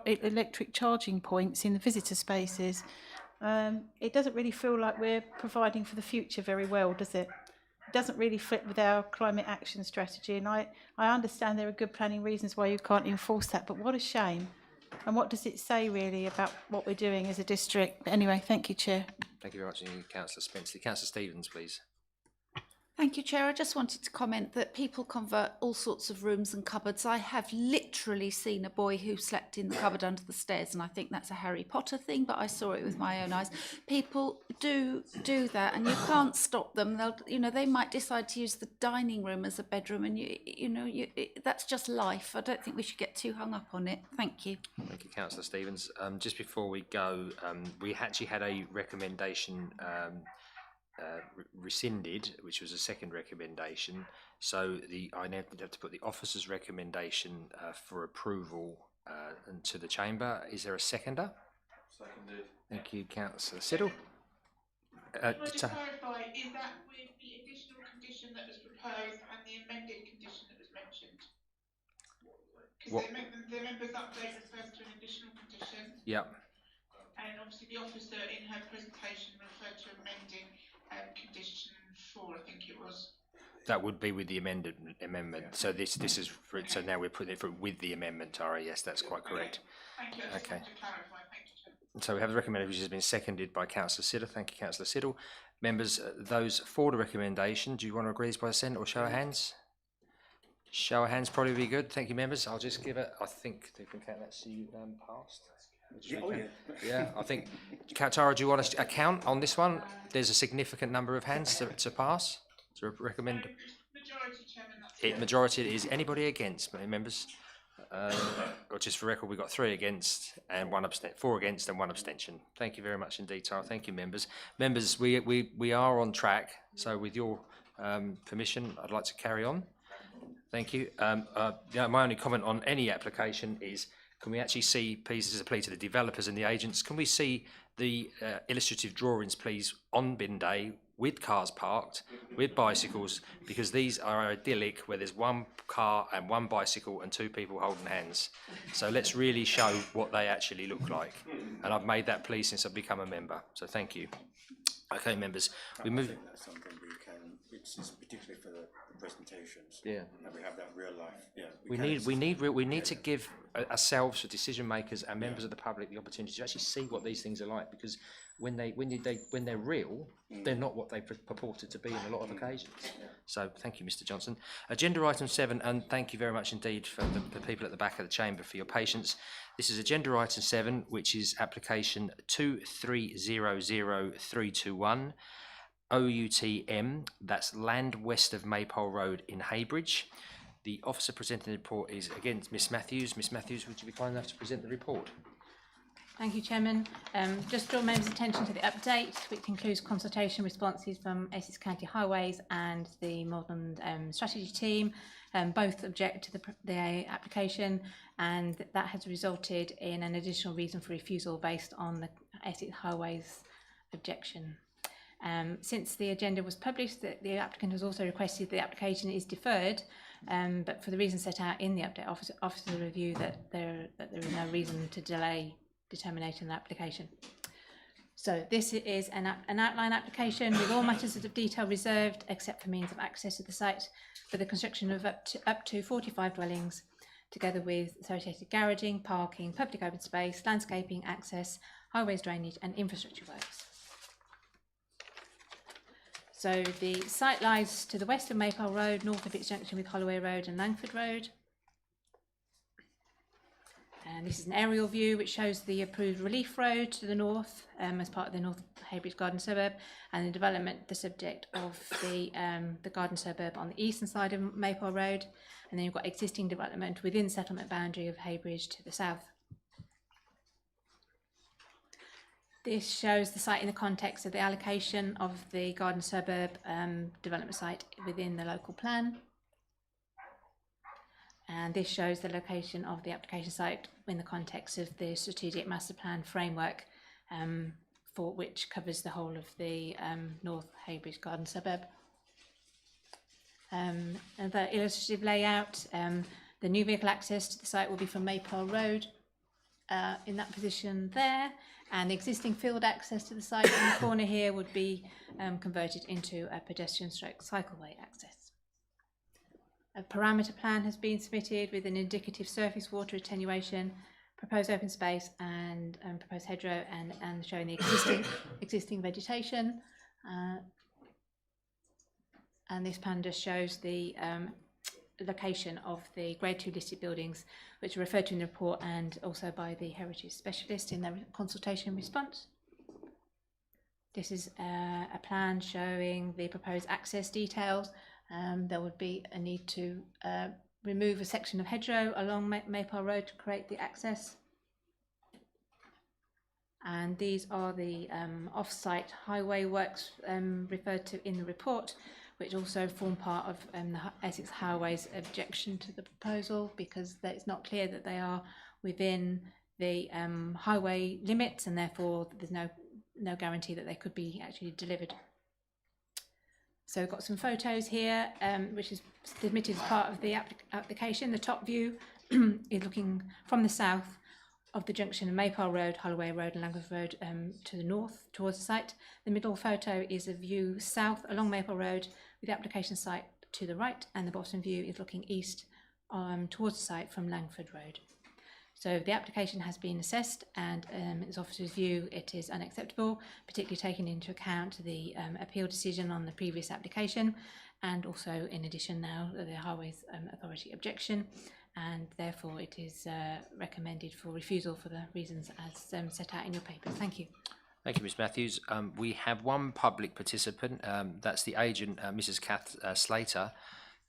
electric charging points in the visitor spaces? It doesn't really feel like we're providing for the future very well, does it? It doesn't really fit with our climate action strategy, and I understand there are good planning reasons why you can't enforce that, but what a shame. And what does it say really about what we're doing as a district? But anyway, thank you, Chair. Thank you very much, Councillor Spenceley. Councillor Stevens, please. Thank you, Chair. I just wanted to comment that people convert all sorts of rooms and cupboards. I have literally seen a boy who slept in the cupboard under the stairs, and I think that's a Harry Potter thing, but I saw it with my own eyes. People do that, and you can't stop them. They might decide to use the dining room as a bedroom, and that's just life. I don't think we should get too hung up on it. Thank you. Thank you, Councillor Stevens. Just before we go, we actually had a recommendation rescinded, which was a second recommendation. So I now have to put the officer's recommendation for approval into the chamber. Is there a seconder? Seconded. Thank you, Councillor Siddle. Can I just clarify, is that with the additional condition that was proposed and the amended condition that was mentioned? Because the member's update refers to an additional condition. Yep. And obviously the officer in her presentation referred to amending condition 4, I think it was. That would be with the amendment. So this is for, so now we're putting it for with the amendment, Tara. Yes, that's quite correct. Thank you. I just wanted to clarify. Thank you. So we have the recommendation, which has been seconded by Councillor Siddle. Thank you, Councillor Siddle. Members, those for the recommendation, do you want to agree by assent or show of hands? Show of hands probably be good. Thank you, members. I'll just give it. I think they can count that. See passed. Yeah, I think, Tara, do you want a count on this one? There's a significant number of hands to pass. To recommend. Majority, Chairman. Majority is anybody against, members? Or just for record, we've got 3 against and 1 abstention, 4 against and 1 abstention. Thank you very much indeed, Tara. Thank you, members. Members, we are on track. So with your permission, I'd like to carry on. Thank you. My only comment on any application is, can we actually see, please, as a plea to the developers and the agents, can we see the illustrative drawings, please, on bin day, with cars parked, with bicycles, because these are idyllic, where there's 1 car and 1 bicycle and 2 people holding hands. So let's really show what they actually look like. And I've made that plea since I've become a member. So thank you. Okay, members, we move. I think that's something we can. It's particularly for the presentations. Yeah. And we have that real life. Yeah. We need to give ourselves, the decision makers and members of the public, the opportunity to actually see what these things are like, because when they're real, they're not what they purported to be in a lot of occasions. So thank you, Mr. Johnson. Agenda item 7, and thank you very much indeed for the people at the back of the chamber for your patience. This is agenda item 7, which is application 2300321. OUTM, that's land west of Maypole Road in Heybridge. The officer presenting the report is again Miss Matthews. Miss Matthews, would you be kind enough to present the report? Thank you, Chairman. Just draw members' attention to the update, which includes consultation responses from Essex County Highways and the Modern strategy team. Both object to the application, and that has resulted in an additional reason for refusal based on the Essex Highways objection. Since the agenda was published, the applicant has also requested the application is deferred, but for the reasons set out in the update, officer review that there is no reason to delay determinating the application. So this is an outline application with all matters of detail reserved except for means of access to the site for the construction of up to 45 dwellings, together with associated garaging, parking, public open space, landscaping, access, highways, drainage and infrastructure works. So the site lies to the west of Maypole Road, north of its junction with Holloway Road and Langford Road. And this is an aerial view which shows the approved relief road to the north as part of the North Heybridge garden suburb, and the development, the subject of the garden suburb on the eastern side of Maypole Road. And then you've got existing development within settlement boundary of Heybridge to the south. This shows the site in the context of the allocation of the garden suburb development site within the local plan. And this shows the location of the application site in the context of the strategic master plan framework, for which covers the whole of the North Heybridge garden suburb. And the illustrative layout, the new vehicle access to the site will be from Maypole Road in that position there, and the existing field access to the site in the corner here would be converted into a pedestrian stroke cycleway access. A parameter plan has been submitted with an indicative surface water attenuation, proposed open space and proposed hedgerow, and showing the existing vegetation. And this plan just shows the location of the Grade 2 listed buildings, which are referred to in the report and also by the heritage specialist in their consultation response. This is a plan showing the proposed access details. There would be a need to remove a section of hedgerow along Maypole Road to create the access. And these are the off-site highway works referred to in the report, which also form part of the Essex Highways objection to the proposal, because it's not clear that they are within the highway limits, and therefore there's no guarantee that they could be actually delivered. So we've got some photos here, which is submitted as part of the application. The top view is looking from the south of the junction of Maypole Road, Holloway Road and Langford Road to the north towards the site. The middle photo is a view south along Maypole Road with the application site to the right, and the bottom view is looking east towards the site from Langford Road. So the application has been assessed, and as officer's view it is unacceptable, particularly taking into account the appeal decision on the previous application, and also in addition now the Highways Authority objection, and therefore it is recommended for refusal for the reasons as set out in your papers. Thank you. Thank you, Ms Matthews. We have one public participant, that's the agent, Mrs Kath Slater.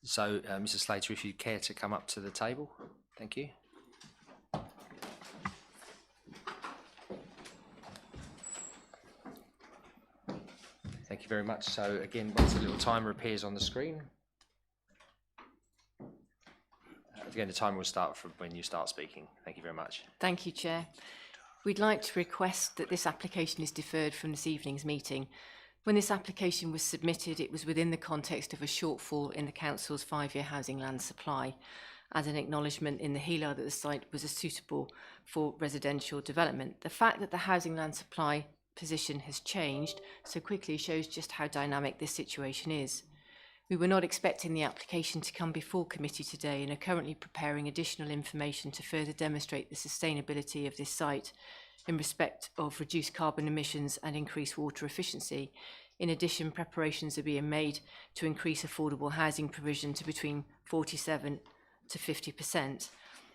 So, Mrs Slater, if you'd care to come up to the table. Thank you. Thank you very much. So, again, once the little timer appears on the screen, again, the timer will start from when you start speaking. Thank you very much. Thank you, Chair. We'd like to request that this application is deferred from this evening's meeting. When this application was submitted, it was within the context of a shortfall in the Council's 5-year housing land supply, as an acknowledgement in the HELA that the site was suitable for residential development. The fact that the housing land supply position has changed so quickly shows just how dynamic this situation is. We were not expecting the application to come before committee today and are currently preparing additional information to further demonstrate the sustainability of this site in respect of reduced carbon emissions and increased water efficiency. In addition, preparations are being made to increase affordable housing provision to between 47 to 50%.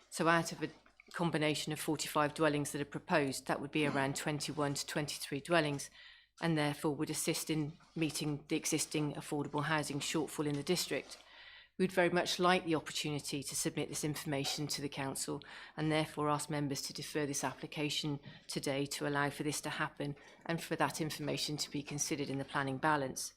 So out of a combination of 45 dwellings that are proposed, that would be around 21 to 23 dwellings, and therefore would assist in meeting the existing affordable housing shortfall in the district. We'd very much like the opportunity to submit this information to the Council, and therefore ask members to defer this application today to allow for this to happen and for that information to be considered in the planning balance.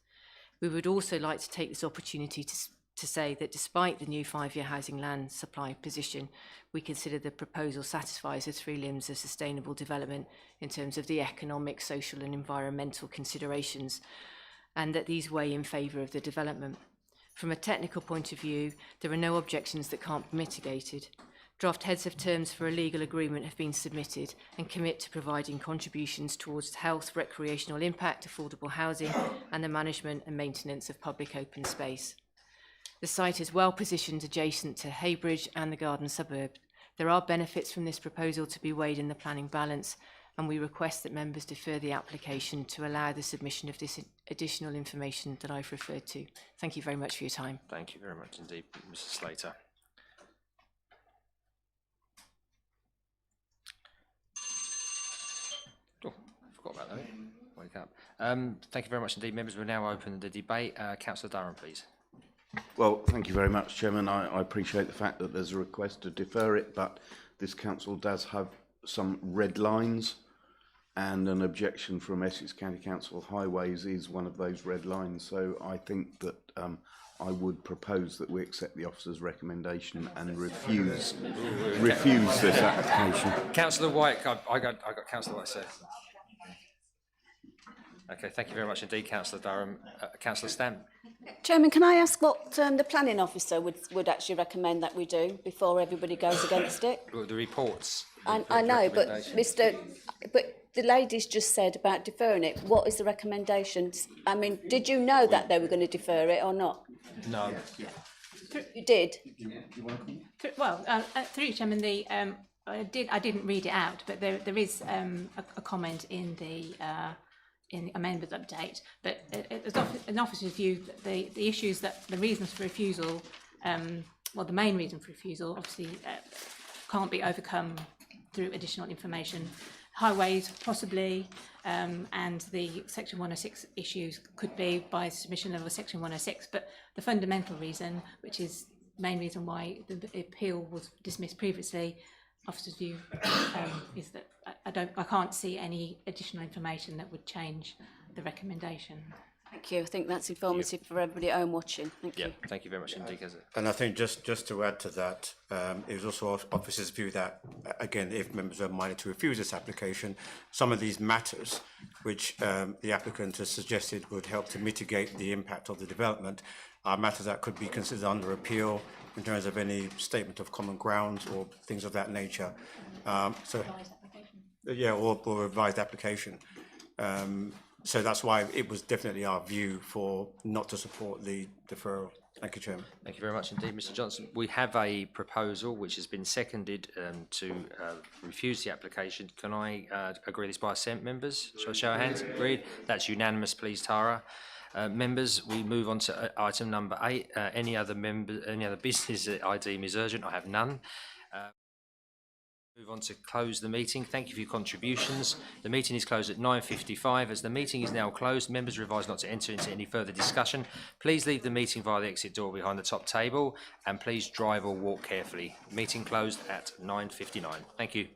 We would also like to take this opportunity to say that despite the new 5-year housing land supply position, we consider the proposal satisfies the 3 limbs of sustainable development in terms of the economic, social and environmental considerations, and that these weigh in favour of the development. From a technical point of view, there are no objections that can't be mitigated. Draft heads of terms for a legal agreement have been submitted and commit to providing contributions towards health, recreational impact, affordable housing and the management and maintenance of public open space. The site is well positioned adjacent to Heybridge and the garden suburb. There are benefits from this proposal to be weighed in the planning balance, and we request that members defer the application to allow the submission of this additional information that I've referred to. Thank you very much for your time. Thank you very much indeed, Mrs. Slater. Oh, I forgot about that. Wake up. Thank you very much indeed, members. We'll now open the debate. Councillor Durham, please. Well, thank you very much, Chairman. I appreciate the fact that there's a request to defer it, but this council does have some red lines, and an objection from Essex County Council Highways is one of those red lines. So I think that I would propose that we accept the officer's recommendation and refuse this application. Councillor Wycke, I got Councillor Wycke, sir. Okay, thank you very much indeed, Councillor Durham. Councillor Stamp. Chairman, can I ask what the planning officer would actually recommend that we do before everybody goes against it? The reports. I know, but the ladies just said about deferring it. What is the recommendation? I mean, did you know that they were going to defer it or not? No. You did? Well, through you, Chairman, I didn't read it out, but there is a comment in the amendment update. But as an officer's view, the issues that the reasons for refusal, well, the main reason for refusal, obviously, can't be overcome through additional information. Highways, possibly, and the Section 106 issues could be by submission of a Section 106. But the fundamental reason, which is the main reason why the appeal was dismissed previously, officer's view is that I can't see any additional information that would change the recommendation. Thank you. I think that's informative for everybody at home watching. Thank you. Thank you very much indeed. And I think just to add to that, it was also officer's view that, again, if members are minded to refuse this application, some of these matters which the applicant has suggested would help to mitigate the impact of the development are matters that could be considered under appeal in terms of any statement of common ground or things of that nature. Or revised application. So that's why it was definitely our view for not to support the deferral. Thank you, Chairman. Thank you very much indeed, Mr. Johnson. We have a proposal which has been seconded to refuse the application. Can I agree this by assent, members? Shall I show of hands? Agreed. That's unanimous, please, Tara. Members, we move on to item number 8. Any other business that I deem is urgent? I have none. Move on to close the meeting. Thank you for your contributions. The meeting is closed at 9:55. As the meeting is now closed, members are advised not to enter into any further discussion. Please leave the meeting via the exit door behind the top table, and please drive or walk carefully. Meeting closed at 9:59. Thank you.